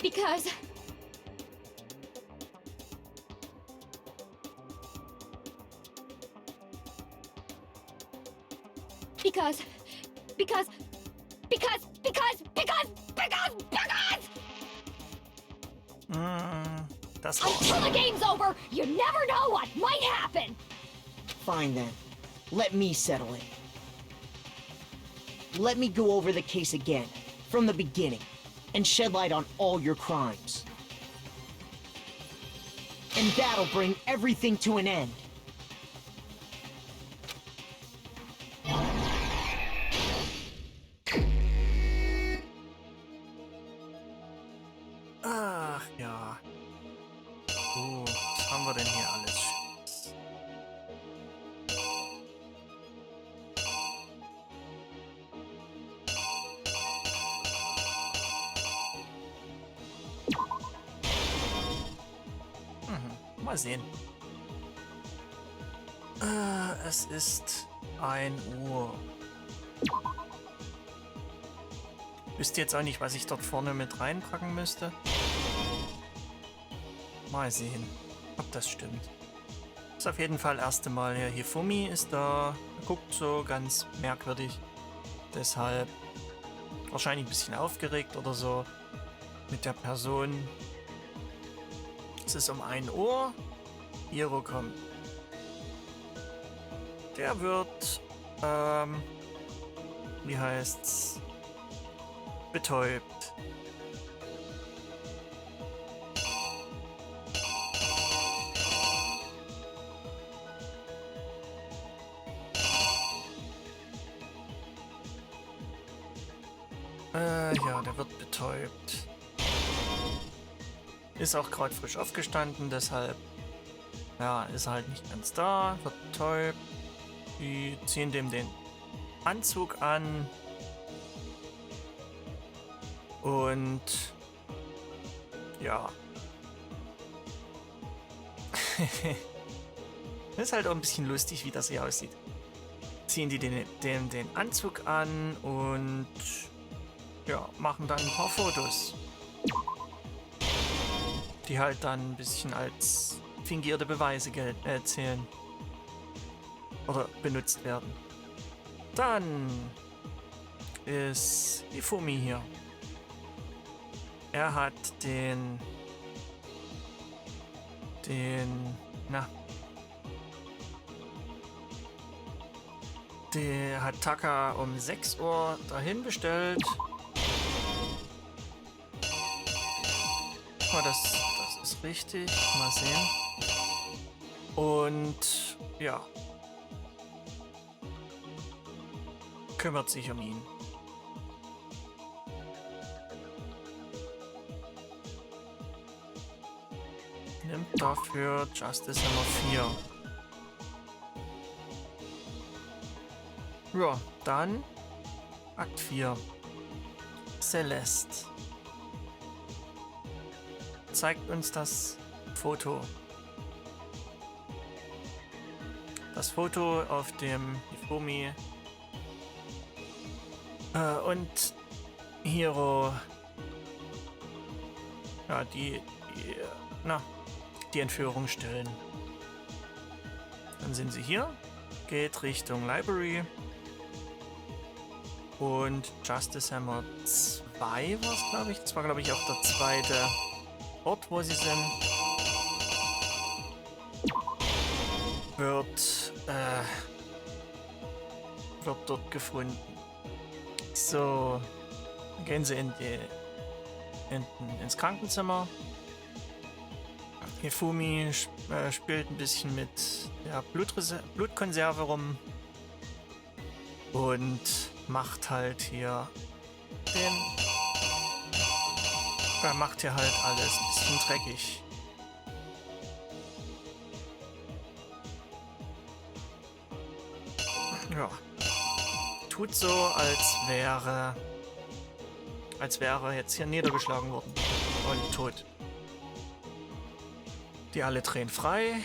Because... Because... Das war's. Until the game's over, you never know what might happen! Fine then. Let me settle it. Let me go over the case again, from the beginning, and shed light on all your crimes. And that'll bring everything to an end. Ach ja. Was haben wir denn hier alles? Mal sehen. Es ist 1 Uhr. Wüsste jetzt auch nicht, was ich dort vorne mit reinpacken müsste. Mal sehen, ob das stimmt. Ist auf jeden Fall das erste Mal her. Hifumi ist da, guckt so ganz merkwürdig. Deshalb wahrscheinlich ein bisschen aufgeregt oder so mit der Person. Es ist um 1 Uhr. Hiro kommt. Der wird, wie heißt's? Betäubt. Ja, der wird betäubt. Ist auch gerade frisch aufgestanden, deshalb ja, ist er halt nicht ganz da, wird betäubt. Die ziehen dem den Anzug an. Und ja. Das ist halt auch ein bisschen lustig, wie das hier aussieht. Ziehen die den Anzug an und ja, machen dann ein paar Fotos. Die halt dann ein bisschen als fingierte Beweise zählen. Oder benutzt werden. Dann ist Hifumi hier. Er hat der hat Taka um 6 Uhr dahin bestellt. Oh, das ist richtig. Mal sehen. Und ja. Kümmert sich um ihn. Nimmt dafür Justice Nummer 4. Ja, dann Akt 4. Celeste. Zeigt uns das Foto. Das Foto, auf dem Hifumi und Hiro ja, die Entführung stellen. Dann sind sie hier, geht Richtung Library und Justice Hammer 2 war es, glaube ich. Das war, glaube ich, auch der zweite Ort, wo sie sind. Wird dort gefunden. So, dann gehen sie ins Krankenzimmer. Hifumi spielt ein bisschen mit der Blutkonserve rum und macht halt hier macht hier halt alles ein bisschen dreckig. Ja. Tut so, als wäre jetzt hier niedergeschlagen worden und tot. Die alle drehen frei.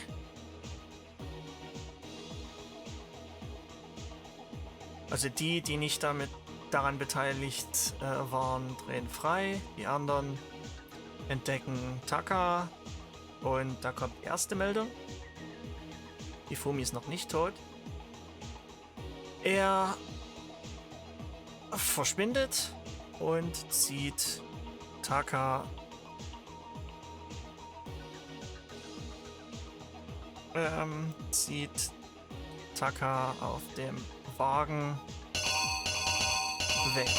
Also die nicht daran beteiligt waren, drehen frei. Die anderen entdecken Taka. Und da kommt die erste Meldung. Hifumi ist noch nicht tot. Er verschwindet und zieht Taka auf dem Wagen weg.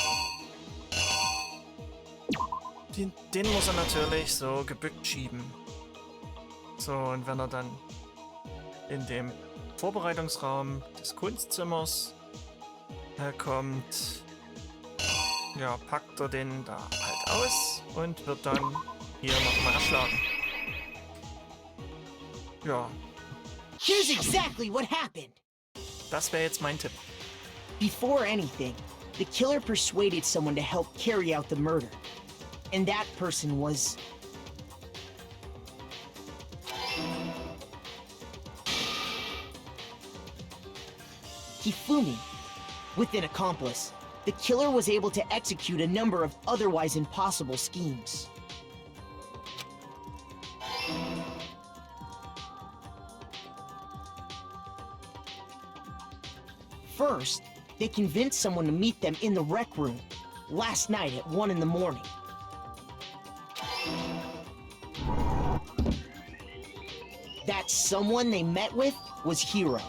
Den muss er natürlich so gebückt schieben. So, und wenn er dann in dem Vorbereitungsraum des Kunstzimmers kommt, ja, packt er den da halt aus und wird dann hier nochmal erschlagen. Ja. Here's exactly what happened. Das wäre jetzt mein Tipp. Before anything, the killer persuaded someone to help carry out the murder. And that person was... Hifumi. With an accomplice, the killer was able to execute a number of otherwise impossible schemes. First, they convinced someone to meet them in the rec room last night at 1 in the morning. That someone they met with was Hiro.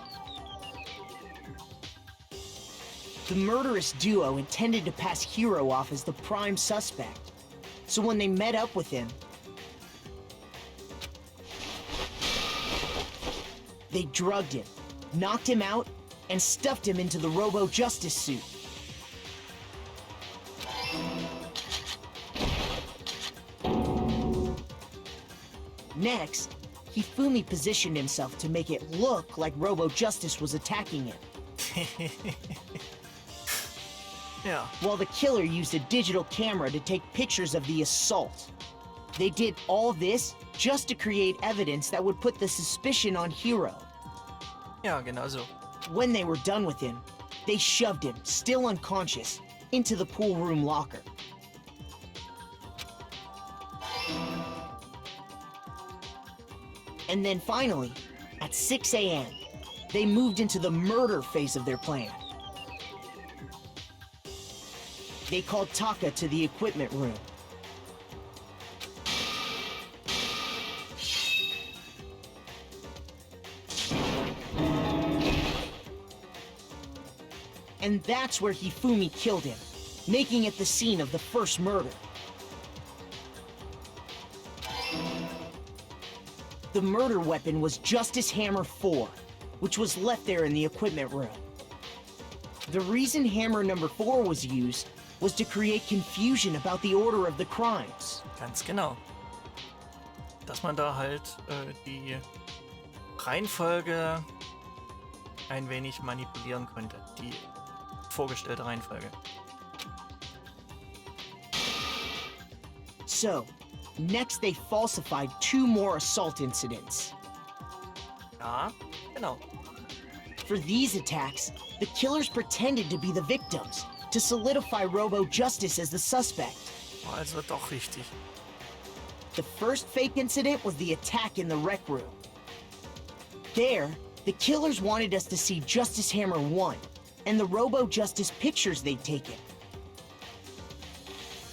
The murderous duo intended to pass Hiro off as the prime suspect, so when they met up with him, they drugged him, knocked him out, and stuffed him into the Robo-Justice suit. Next, Hifumi positioned himself to make it look like Robo-Justice was attacking him. Ja. while the killer used a digital camera to take pictures of the assault. They did all this just to create evidence that would put the suspicion on Hiro. Ja, genau so. When they were done with him, they shoved him, still unconscious, into the pool room locker. And then finally, at 6 a.m., they moved into the murder phase of their plan. They called Taka to the equipment room. And that's where Hifumi killed him, making it the scene of the first murder. The murder weapon was Justice Hammer 4, which was left there in the equipment room. The reason Hammer number 4 was used was to create confusion about the order of the crimes. Ganz genau. Dass man da halt die Reihenfolge ein wenig manipulieren konnte. Die vorgestellte Reihenfolge. So, next they falsified 2 more assault incidents. Ja, genau. For these attacks, the killers pretended to be the victims, to solidify Robo Justice as the suspect. War also doch richtig. The first fake incident was the attack in the rec room. There, the killers wanted us to see Justice Hammer 1 and the Robo Justice pictures they'd taken.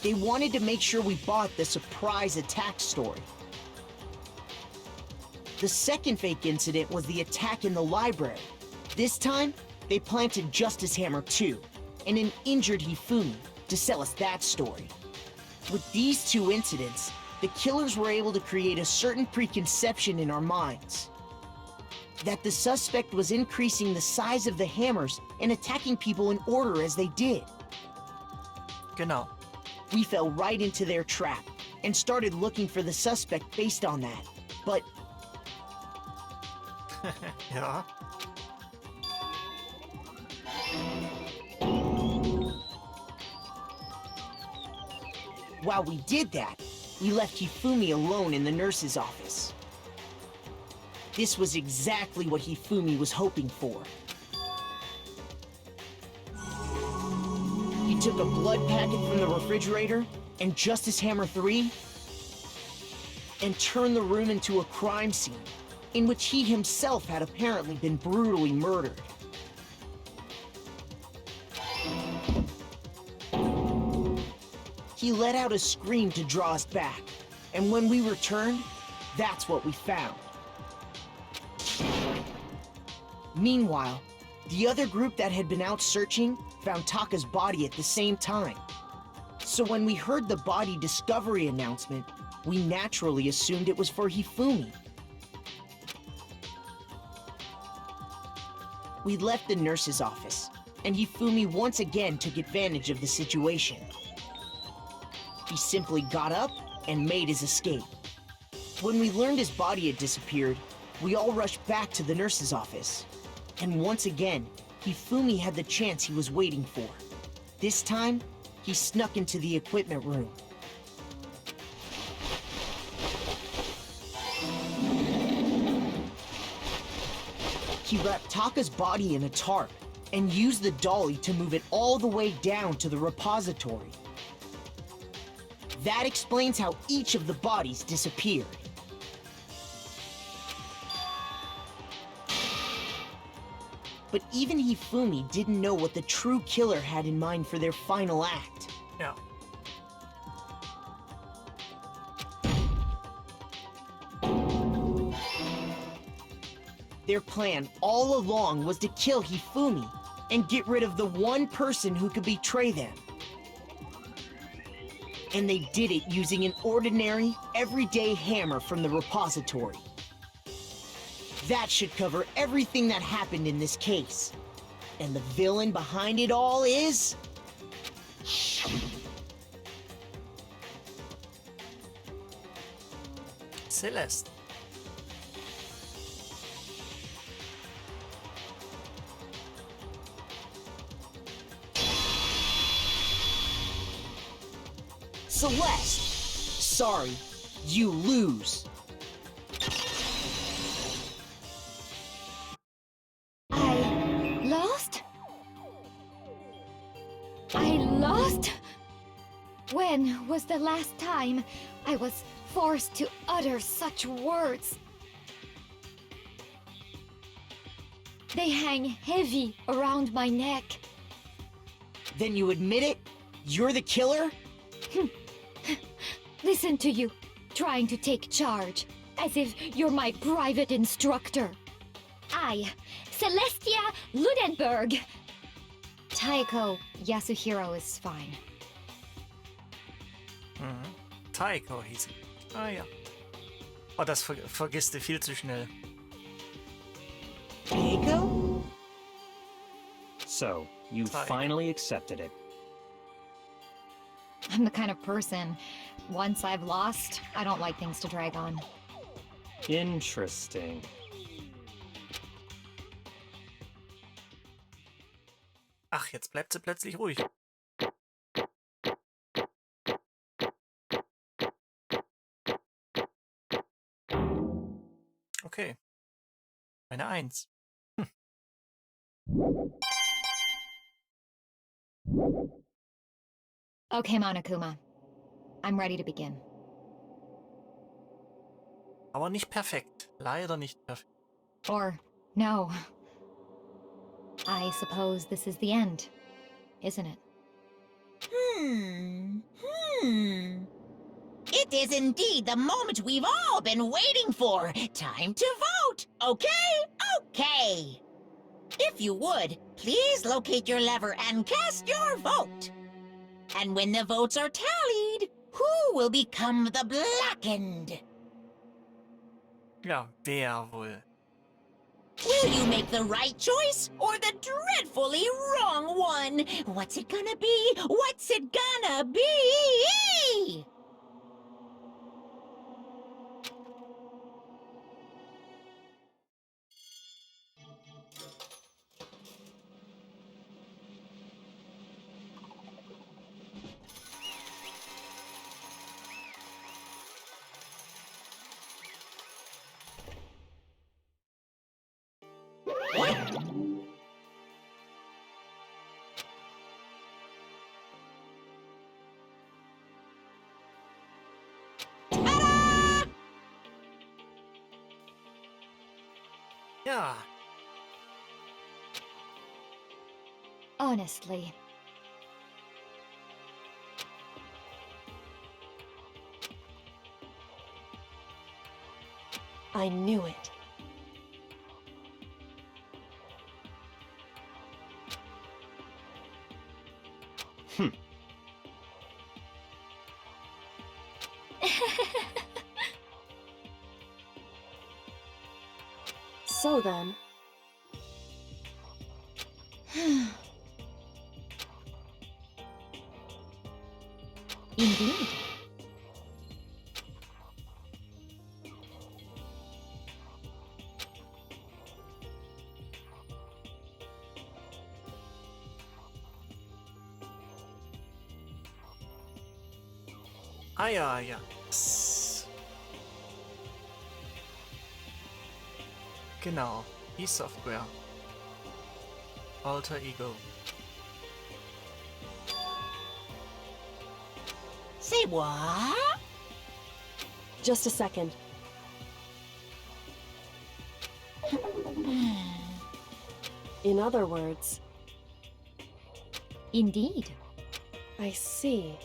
They wanted to make sure we bought the surprise attack story. The second fake incident was the attack in the library. This time, they planted Justice Hammer 2 and an injured Hifumi to sell us that story. With these 2 incidents, the killers were able to create a certain preconception in our minds. That the suspect was increasing the size of the hammers and attacking people in order as they did. Genau. We fell right into their trap and started looking for the suspect based on that. But Ja. while we did that, we left Hifumi alone in the nurse's office. This was exactly what Hifumi was hoping for. He took a blood packet from the refrigerator and Justice Hammer 3 and turned the room into a crime scene in which he himself had apparently been brutally murdered. He let out a scream to draw us back, and when we returned, that's what we found. Meanwhile, the other group that had been out searching found Taka's body at the same time. So when we heard the body discovery announcement, we naturally assumed it was for Hifumi. We left the nurse's office, and Hifumi once again took advantage of the situation. He simply got up and made his escape. When we learned his body had disappeared, we all rushed back to the nurse's office. And once again, Hifumi had the chance he was waiting for. This time, he snuck into the equipment room. He wrapped Taka's body in a tarp and used the dolly to move it all the way down to the repository. That explains how each of the bodies disappeared. But even Hifumi didn't know what the true killer had in mind for their final act. Ja. Their plan all along was to kill Hifumi and get rid of the one person who could betray them. And they did it using an ordinary, everyday hammer from the repository. That should cover everything that happened in this case. And the villain behind it all is... Celeste. Celeste! Sorry, you lose. I lost? I lost? When was the last time I was forced to utter such words? They hang heavy around my neck. Then you admit it? You're the killer? Listen to you, trying to take charge, as if you're my private instructor. I, Celestia Ludenberg. Taiko Yasuhiro is fine. Mhm. Taiko hieß sie. Ah ja. Oh, das vergisst du viel zu schnell. Keiko? So, you Taiko. finally accepted it. I'm the kind of person, once I've lost, I don't like things to drag on. Interesting. Ach, jetzt bleibt sie plötzlich ruhig. Okay. Eine Eins. Okay, Monokuma. I'm ready to begin. Aber nicht perfekt. Leider nicht perfekt. Or, no. I suppose this is the end, isn't it? It is indeed the moment we've all been waiting for. Time to vote. Okay. If you would, please locate your lever and cast your vote. And when the votes are tallied, who will become the blackened? Ja, wer wohl? Will you make the right choice or the dreadfully wrong one? What's it gonna be? What's it gonna be? Ja, Honestly. I knew it. So then, Indeed. ah ja, ja. Genau, die Software. Alter Ego. Say what? just a second. In other words, Indeed. I see.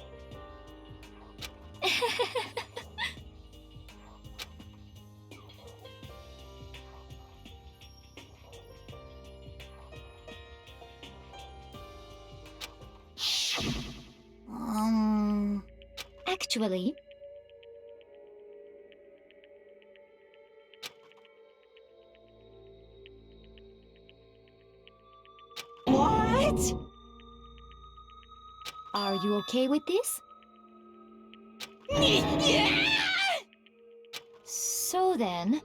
Actually, What? are you okay with this? Yeah! So then,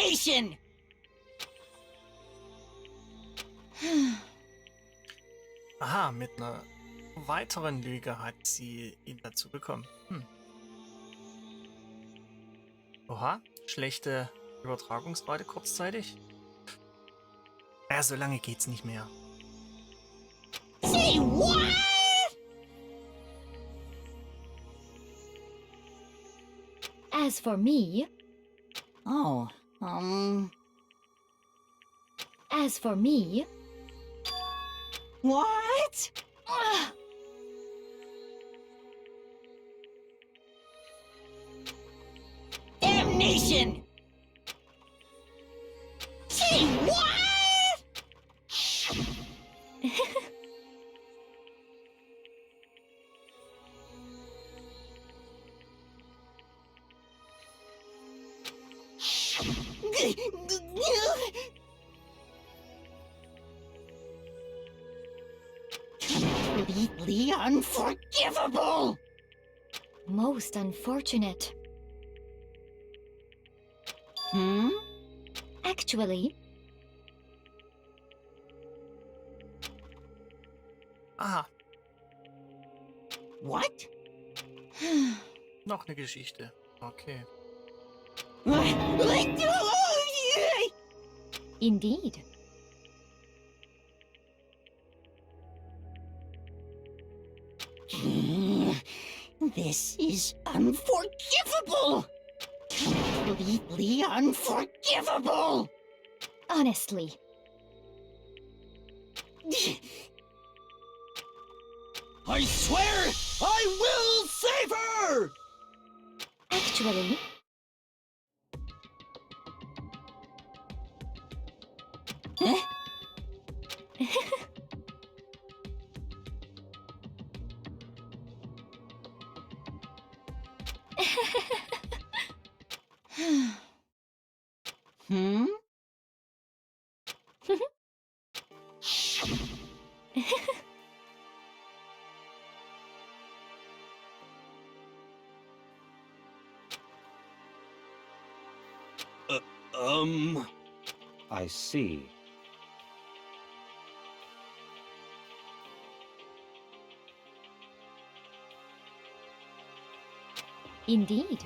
Damnation! Aha, mit einer weiteren Lüge hat sie ihn dazu bekommen. Oha, schlechte Übertragungsrate kurzzeitig. Ja, so lange geht's nicht mehr. Say what? As for me, Oh, as for me, what? Ugh. Damnation! Say what? Completely unforgivable! most unfortunate. Hmm? Actually, Aha, What? noch eine Geschichte. Okay. indeed. This is unforgivable! Completely unforgivable! Honestly, I swear I will save her! actually, Huh? Hmm? I see. indeed.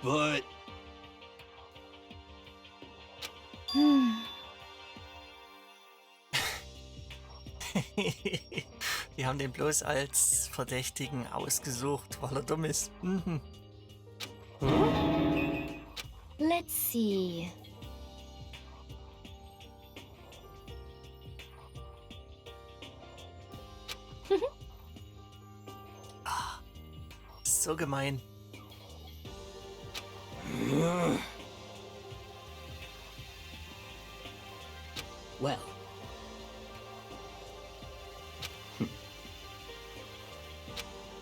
But Die haben den bloß als Verdächtigen ausgesucht, weil er dumm ist. Mhm. Let's see. So gemein. Well,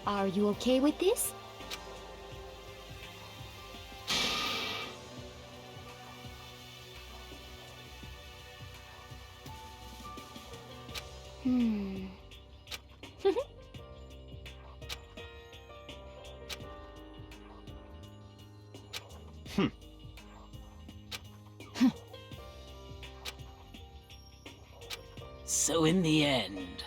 Are you okay with this? Hmm. so in the end,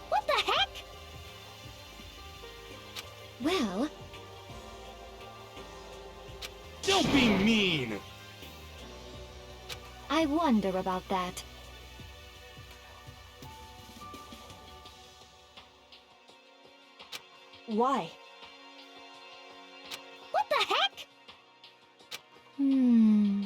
What the heck? Well, don't be mean! I wonder about that. Why? What the heck? Hmm.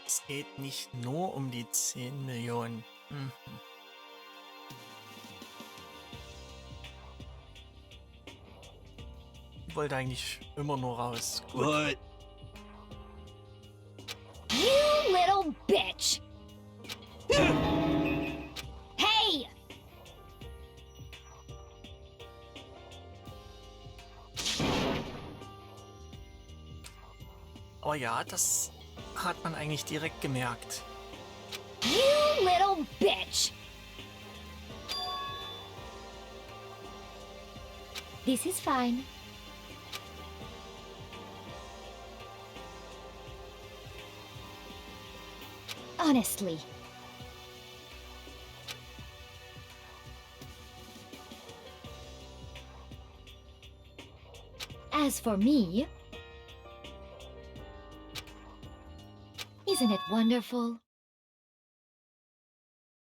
Es geht nicht nur um die 10 Millionen. wollte eigentlich immer nur raus. Gut. But You little bitch! Hey! Aber ja, das hat man eigentlich direkt gemerkt. You little bitch! This is fine. Honestly. As for me, isn't it wonderful?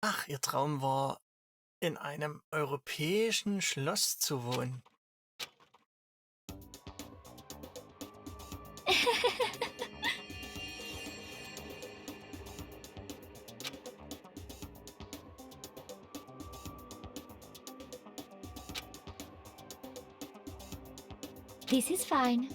Ach, ihr Traum war, in einem europäischen Schloss zu wohnen. This is fine.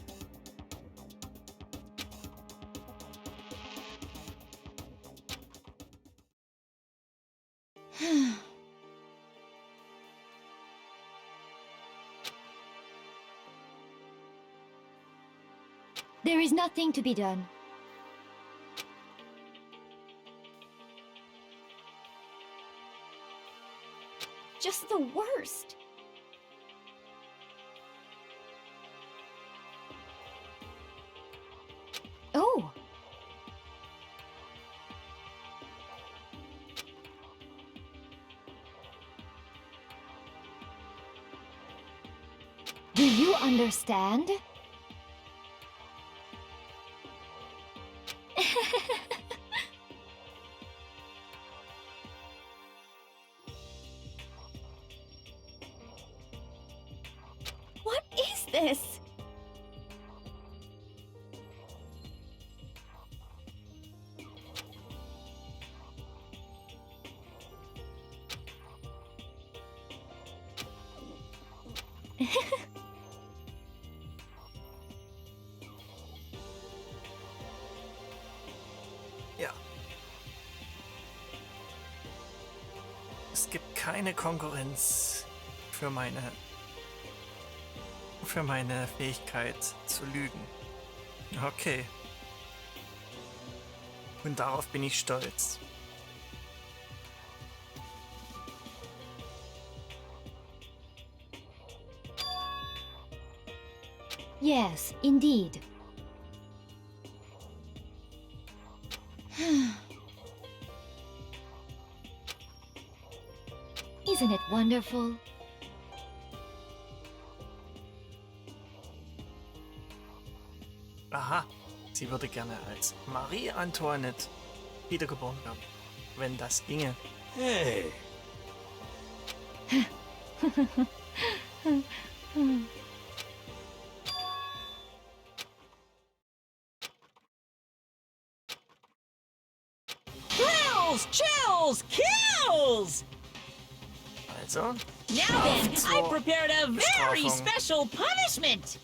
There is nothing to be done. Just the worst. Oh! Do you understand? What is this? Ja. Es gibt keine Konkurrenz für meine Fähigkeit zu lügen. Okay. Und darauf bin ich stolz. Yes, indeed. Isn't it wonderful? Aha, sie würde gerne als Marie Antoinette wiedergeboren werden, wenn das ginge. hey, Thrills, chills, kills! Also, Now then, auf I zur prepared a very Bestrafung. special punishment.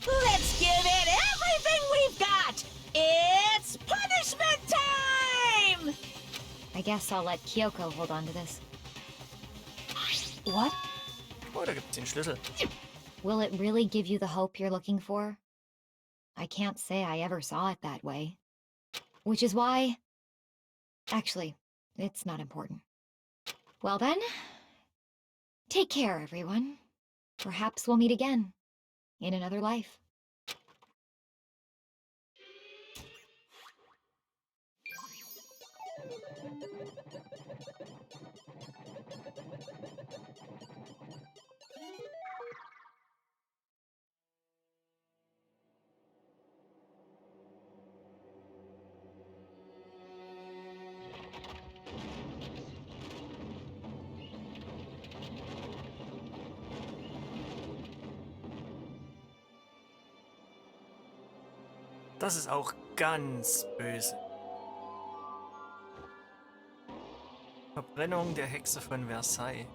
Let's give it everything we've got. It's punishment time! I guess I'll let Kyoko hold on to this. What? Oh, da gibt's den Schlüssel. Will it really give you the hope you're looking for? I can't say I ever saw it that way. Which is why... Actually, it's not important. Well then, take care, everyone. Perhaps we'll meet again. In another life. Das ist auch ganz böse. Verbrennung der Hexe von Versailles.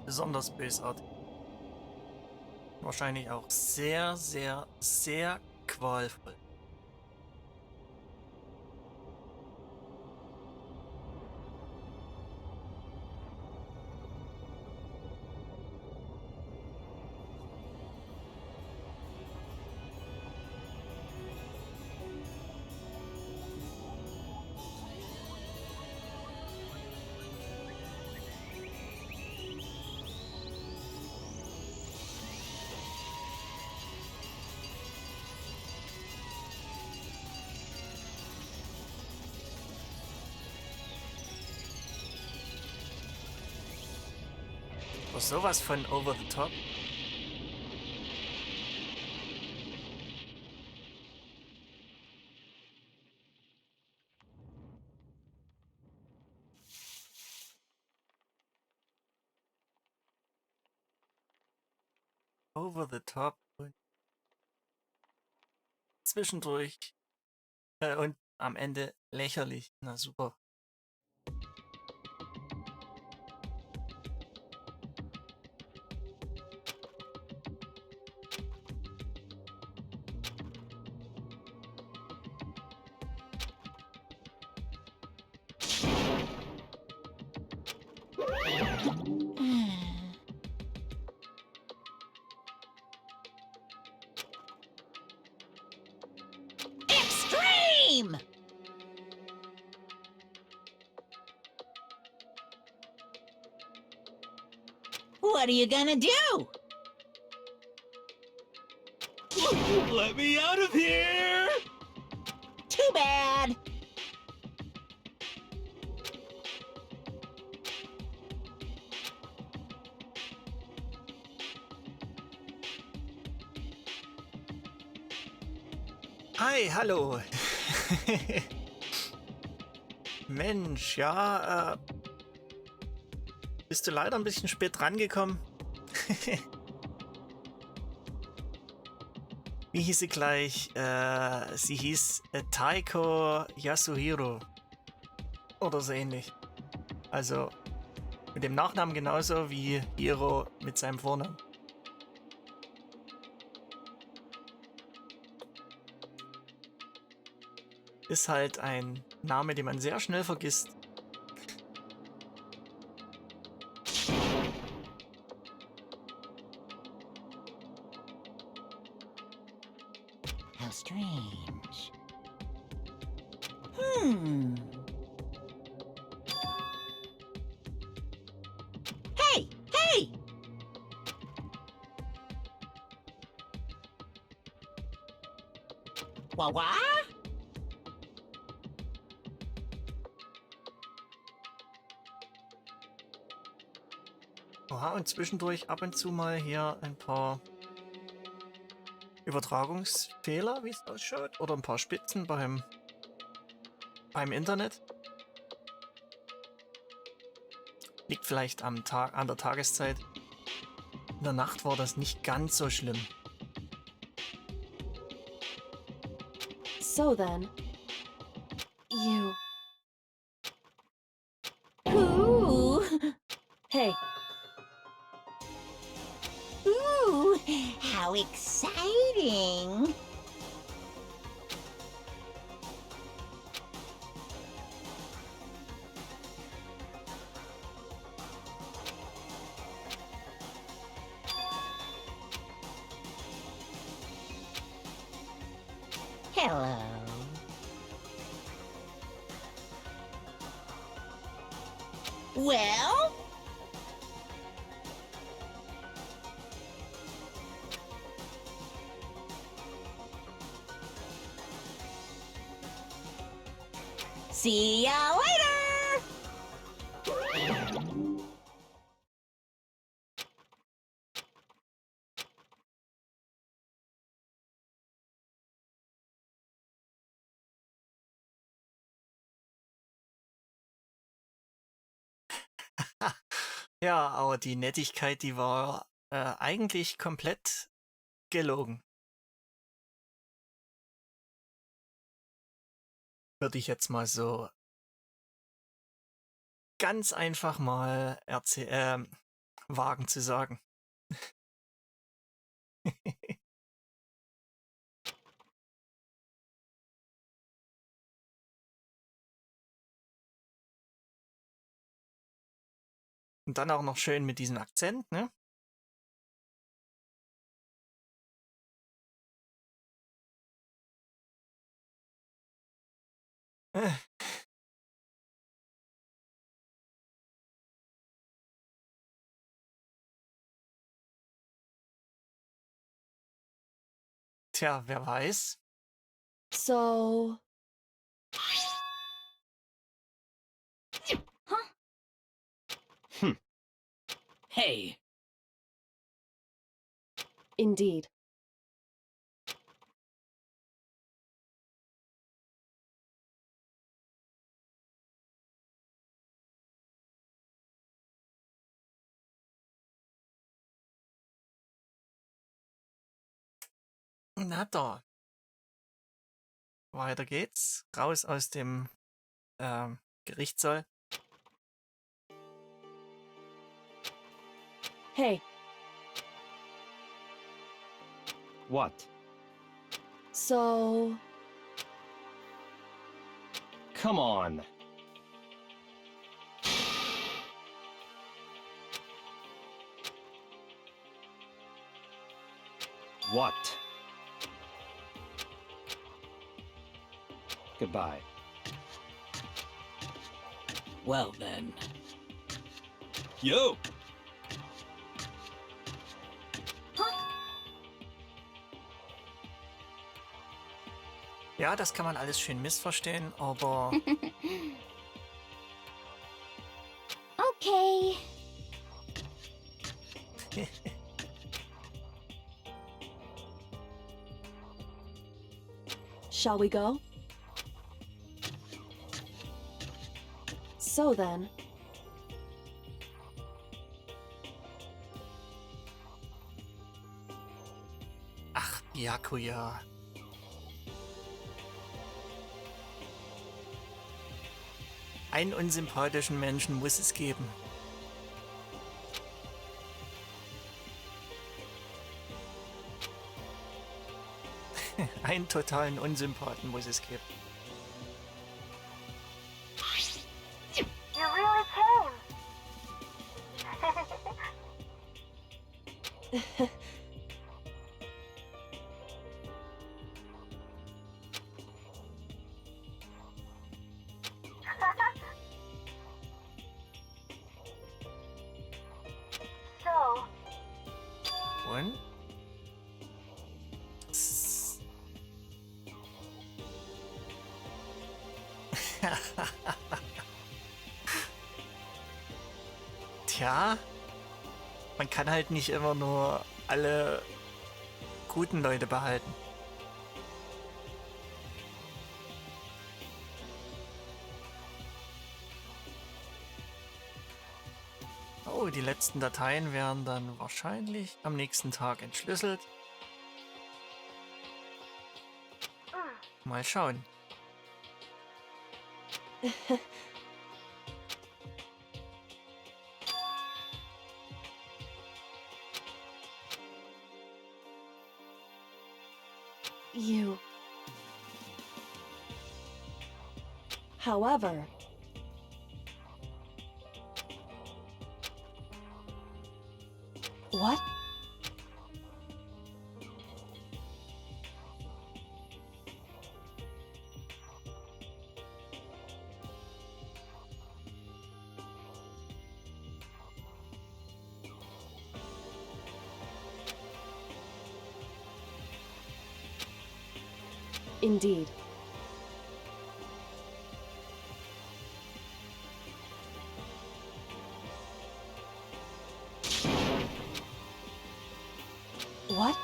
besonders bösartig. Wahrscheinlich auch sehr, sehr, sehr qualvoll. Oh, sowas von over the top. Over the top und zwischendurch und am Ende lächerlich. Na super. Extreme! What are you gonna do? Let me out of here! Too bad. Hi, hallo. Mensch, ja, bist du leider ein bisschen spät rangekommen. Wie hieß sie gleich? Sie hieß Taiko Yasuhiro. Oder so ähnlich. Also mit dem Nachnamen genauso wie Hiro mit seinem Vornamen. Ist halt ein Name, den man sehr schnell vergisst. How strange. Hmm. Hey! Hey! Wah? Oha, und zwischendurch ab und zu mal hier ein paar Übertragungsfehler, wie es ausschaut. Oder ein paar Spitzen beim Internet. Liegt vielleicht am Tag, an der Tageszeit. In der Nacht war das nicht ganz so schlimm. So then, you... Ooh! Hey, Ooh! How exciting! Hello. Well? See ya later! Ja, aber die Nettigkeit, die war eigentlich komplett gelogen. Würde ich jetzt mal so ganz einfach mal wagen zu sagen. Und dann auch noch schön mit diesem Akzent, ne? Äh. Tja, wer weiß. So, Hey, indeed. Na da. Weiter geht's. Raus aus dem Gerichtssaal. Hey, What? so, Come on. What? Goodbye. well then. Yo! Ja, das kann man alles schön missverstehen, aber Okay. shall we go? So then, ach, Byakuya. Einen unsympathischen Menschen muss es geben. Einen totalen Unsympathen muss es geben. You really came. So, Und? Tja, man kann halt nicht immer nur alle guten Leute behalten. Oh, die letzten Dateien werden dann wahrscheinlich am nächsten Tag entschlüsselt. Mal schauen. you. However, what? Indeed. What?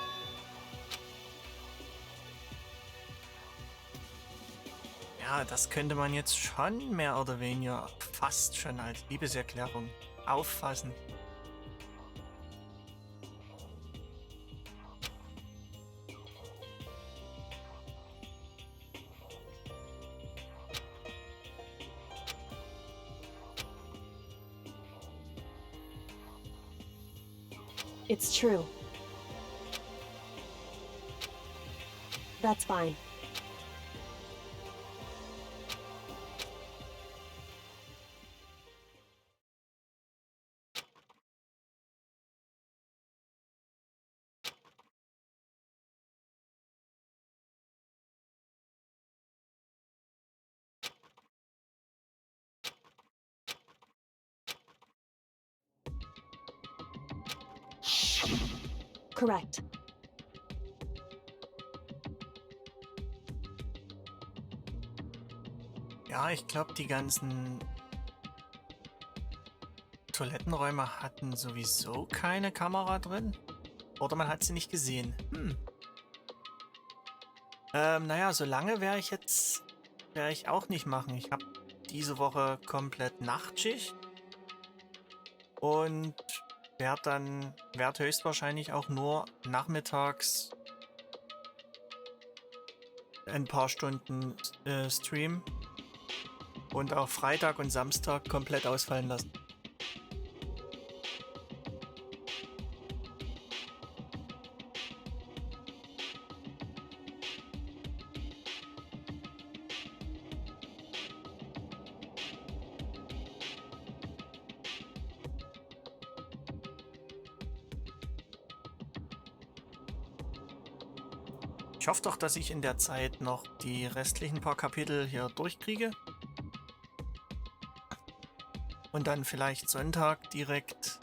Ja, das könnte man jetzt schon mehr oder weniger fast schon als Liebeserklärung auffassen. It's true. That's fine. Correct. Ja, ich glaube, die ganzen Toilettenräume hatten sowieso keine Kamera drin. Oder man hat sie nicht gesehen. Naja, so lange werde ich auch nicht machen. Ich habe diese Woche komplett Nachtschicht. Und werde höchstwahrscheinlich auch nur nachmittags ein paar Stunden streamen. Und auch Freitag und Samstag komplett ausfallen lassen. Ich hoffe doch, dass ich in der Zeit noch die restlichen paar Kapitel hier durchkriege. Und dann vielleicht Sonntag direkt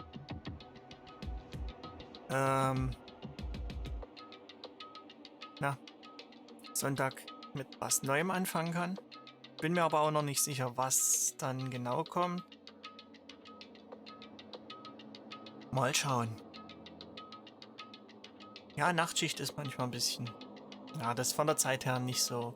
Sonntag mit was Neuem anfangen kann. Bin mir aber auch noch nicht sicher, was dann genau kommt. Mal schauen. Ja, Nachtschicht ist manchmal ein bisschen... Ja, das ist von der Zeit her nicht so...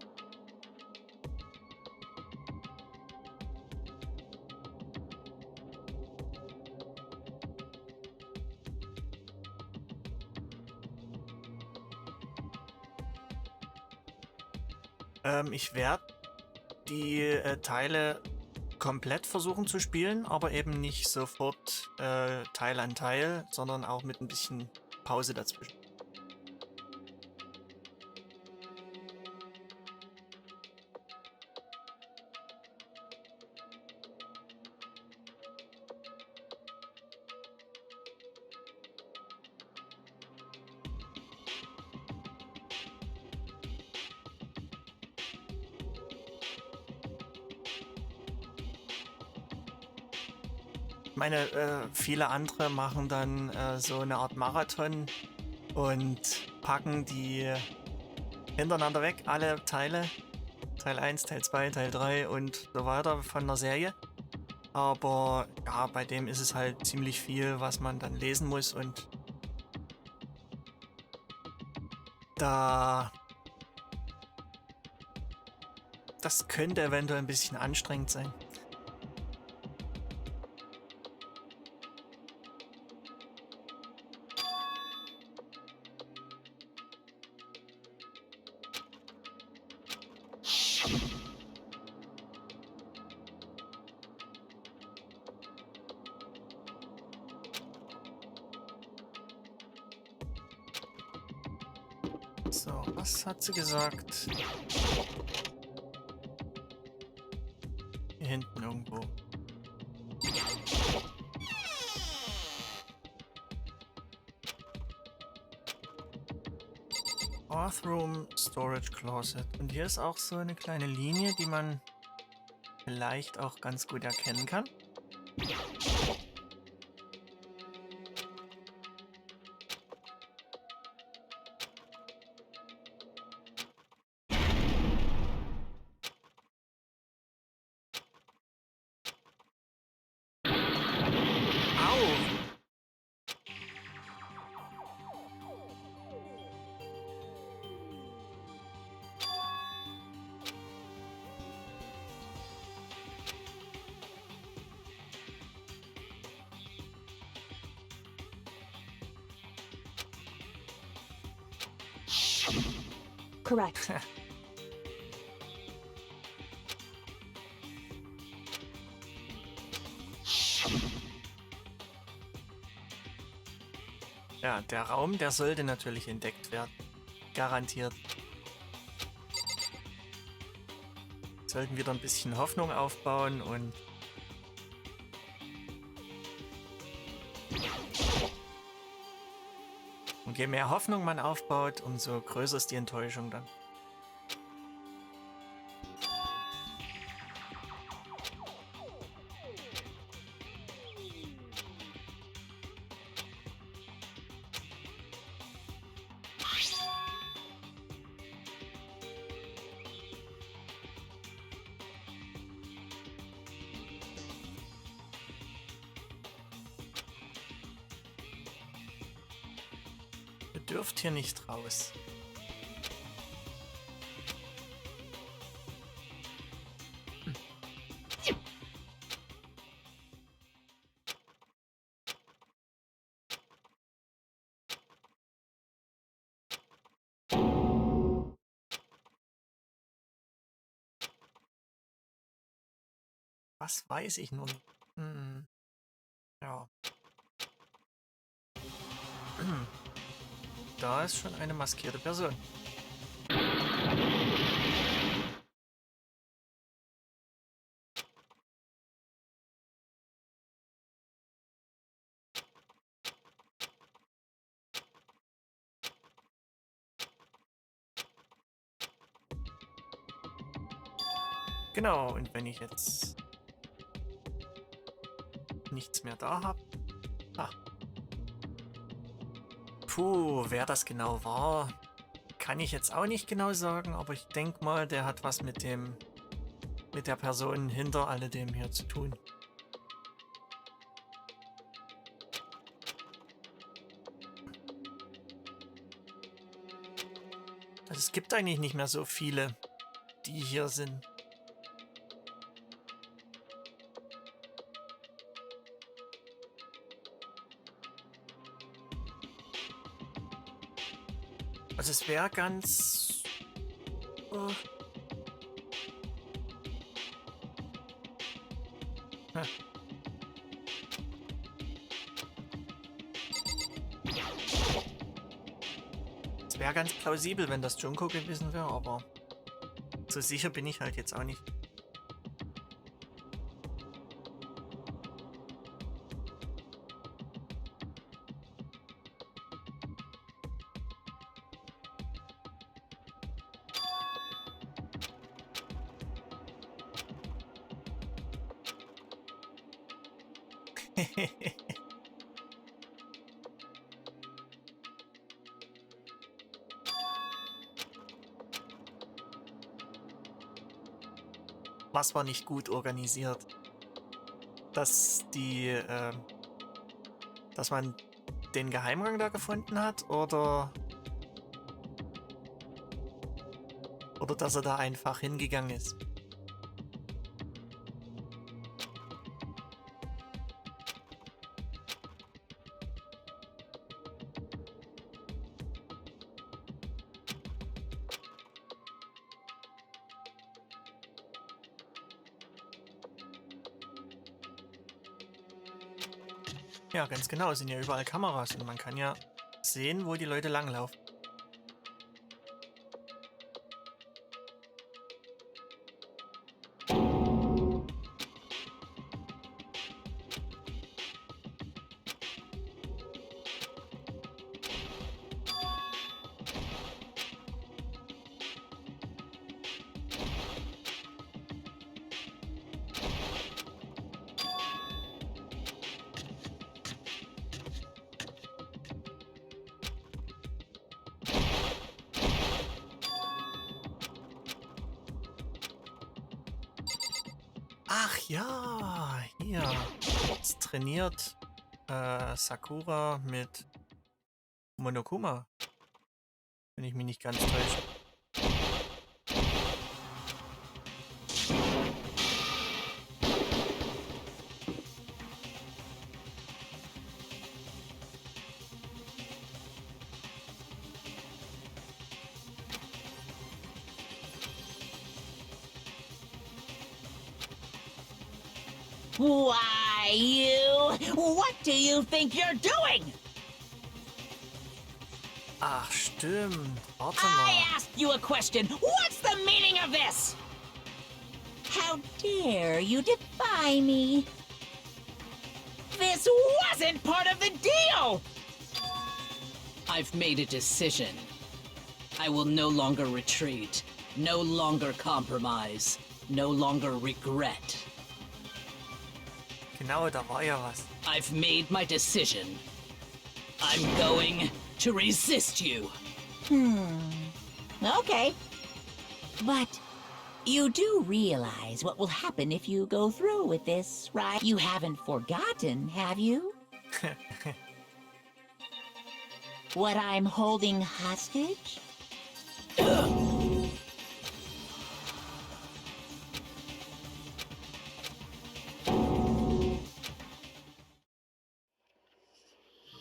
Ich werde die Teile komplett versuchen zu spielen, aber eben nicht sofort Teil an Teil, sondern auch mit ein bisschen Pause dazwischen. Viele andere machen dann so eine Art Marathon und packen die hintereinander weg, alle Teile. Teil 1, Teil 2, Teil 3 und so weiter von der Serie. Aber ja, bei dem ist es halt ziemlich viel, was man dann lesen muss und das könnte eventuell ein bisschen anstrengend sein. So, was hat sie gesagt? Hier hinten irgendwo. Bathroom Storage Closet. Und hier ist auch so eine kleine Linie, die man vielleicht auch ganz gut erkennen kann. Correct. Ja, der Raum, der sollte natürlich entdeckt werden. Garantiert. Sollten wieder ein bisschen Hoffnung aufbauen und je mehr Hoffnung man aufbaut, umso größer ist die Enttäuschung dann. Dürft hier nicht raus. Was weiß ich nun? Ja. Da ist schon eine maskierte Person. Genau, und wenn ich jetzt nichts mehr da habe. Puh, wer das genau war, kann ich jetzt auch nicht genau sagen, aber ich denke mal, der hat was mit der Person hinter alledem hier zu tun. Also es gibt eigentlich nicht mehr so viele, die hier sind. Also es wäre ganz... Es wäre ganz plausibel, wenn das Junko gewesen wäre, aber so sicher bin ich halt jetzt auch nicht. Was war nicht gut organisiert? Dass dass man den Geheimgang da gefunden hat, oder dass er da einfach hingegangen ist? Ja, ganz genau. Es sind ja überall Kameras und man kann ja sehen, wo die Leute langlaufen. Ach ja, hier. Jetzt trainiert Sakura mit Monokuma. Wenn ich mich nicht ganz täusche. Why, you... What do you think you're doing? Ach, stimmt. Warte I mal. asked you a question. What's the meaning of this? How dare you defy me? This wasn't part of the deal! I've made a decision. I will no longer retreat, no longer compromise, no longer regret. Genau, da war ja was. I've made my decision. I'm going to resist you. Okay. But you do realize what will happen if you go through with this, right? You haven't forgotten, have you? What I'm holding hostage?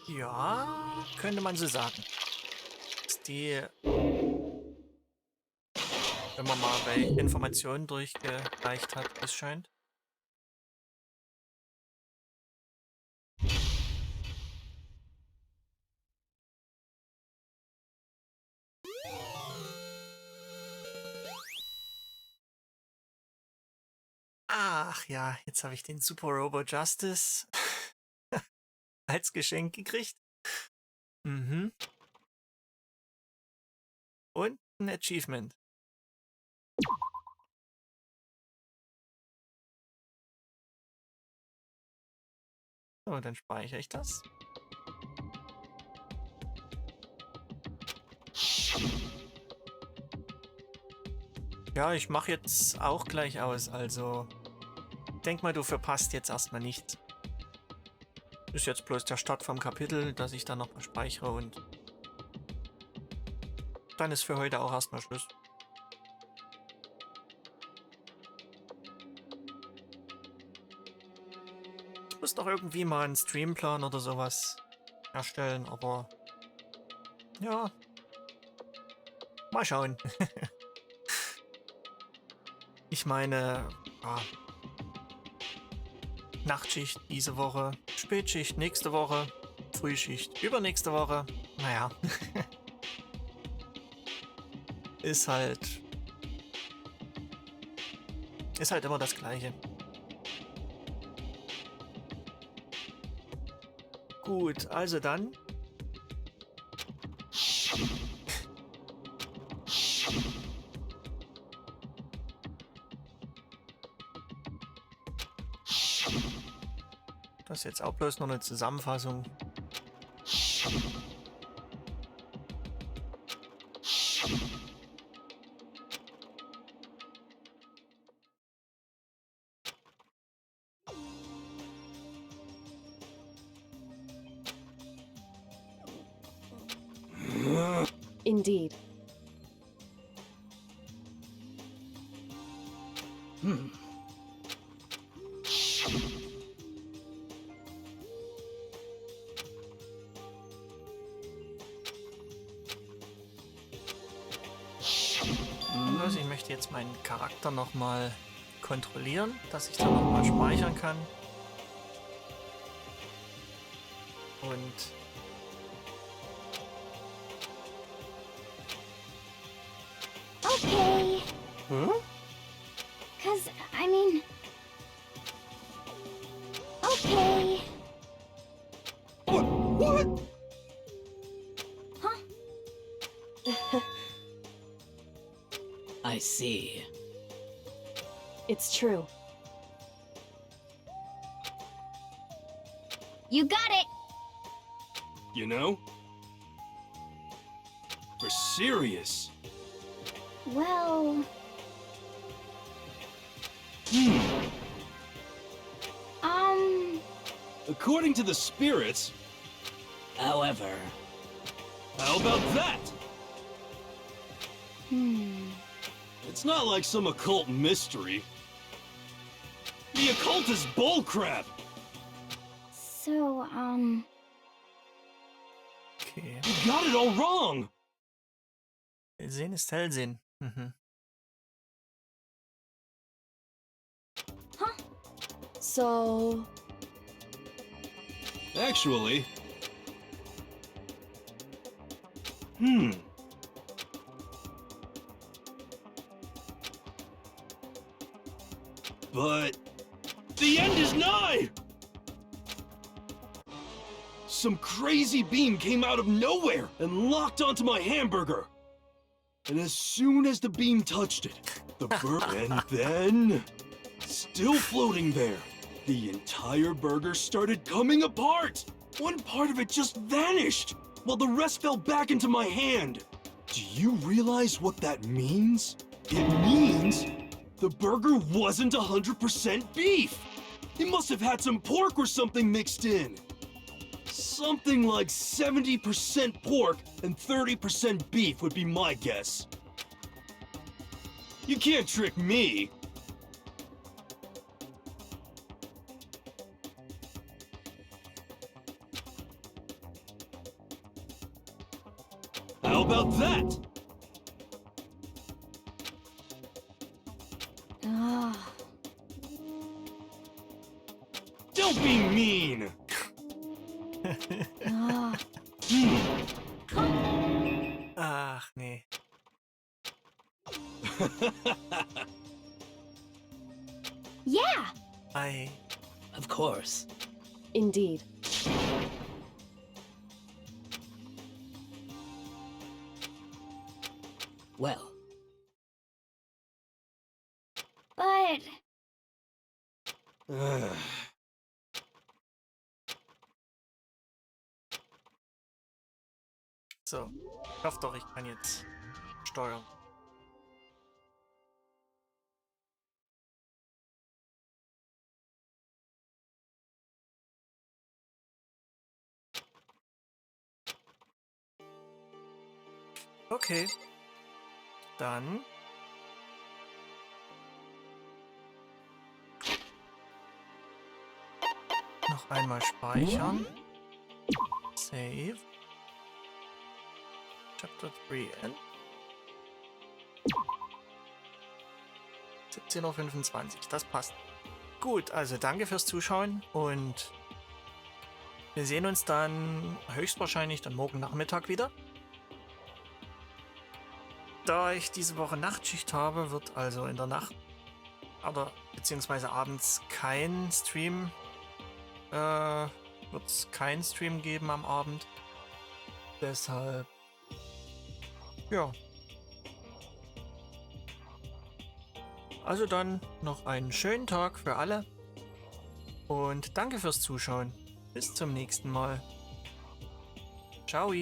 Ja, könnte man so sagen. Dass die, wenn man mal bei Informationen durchgereicht hat, es scheint. Ach ja, jetzt habe ich den Super Robo Justice als Geschenk gekriegt. Mhm. Und ein Achievement. So, dann speichere ich das. Ja, ich mache jetzt auch gleich aus, also denk mal, du verpasst jetzt erstmal nichts. Ist jetzt bloß der Start vom Kapitel, dass ich dann noch mal speichere und dann ist für heute auch erstmal Schluss. Ich muss doch irgendwie mal einen Streamplan oder sowas erstellen, aber ja, mal schauen. Ich meine, ja, Nachtschicht diese Woche, Spätschicht nächste Woche, Frühschicht übernächste Woche. Naja. Ist halt immer das Gleiche. Gut, also dann. Das ist jetzt auch bloß noch eine Zusammenfassung. Indeed. Also ich möchte jetzt meinen Charakter nochmal kontrollieren, dass ich dann nochmal speichern kann. Und Okay. hm? 'Cause, I mean... Okay. What? I see. It's true. You got it! You know? We're serious. Well... According to the spirits, However, how about that? It's not like some occult mystery. The occult is bullcrap! So, Okay. You got it all wrong! Sehen ist Hellsehen. Mhm. So, Actually, But the end is nigh! Some crazy beam came out of nowhere and locked onto my hamburger. And as soon as the beam touched it, the burger, and then, still floating there, the entire burger started coming apart. One part of it just vanished, while the rest fell back into my hand. Do you realize what that means? It means the burger wasn't 100% beef. It must have had some pork or something mixed in. Something like 70% pork and 30% beef would be my guess. You can't trick me. How about that? Don't be mean! Ach, nee. Yeah! Of course. Indeed. Well, But So, ich hoffe doch, ich kann jetzt steuern. Okay. Dann noch einmal speichern. Save. Chapter 3 End. 17:25 Uhr, das passt. Gut, also danke fürs Zuschauen und wir sehen uns dann höchstwahrscheinlich dann morgen Nachmittag wieder. Da ich diese Woche Nachtschicht habe, wird also in der Nacht oder beziehungsweise abends kein Stream wird es keinen Stream geben am Abend. Deshalb ja. Also dann noch einen schönen Tag für alle und danke fürs Zuschauen. Bis zum nächsten Mal. Ciao.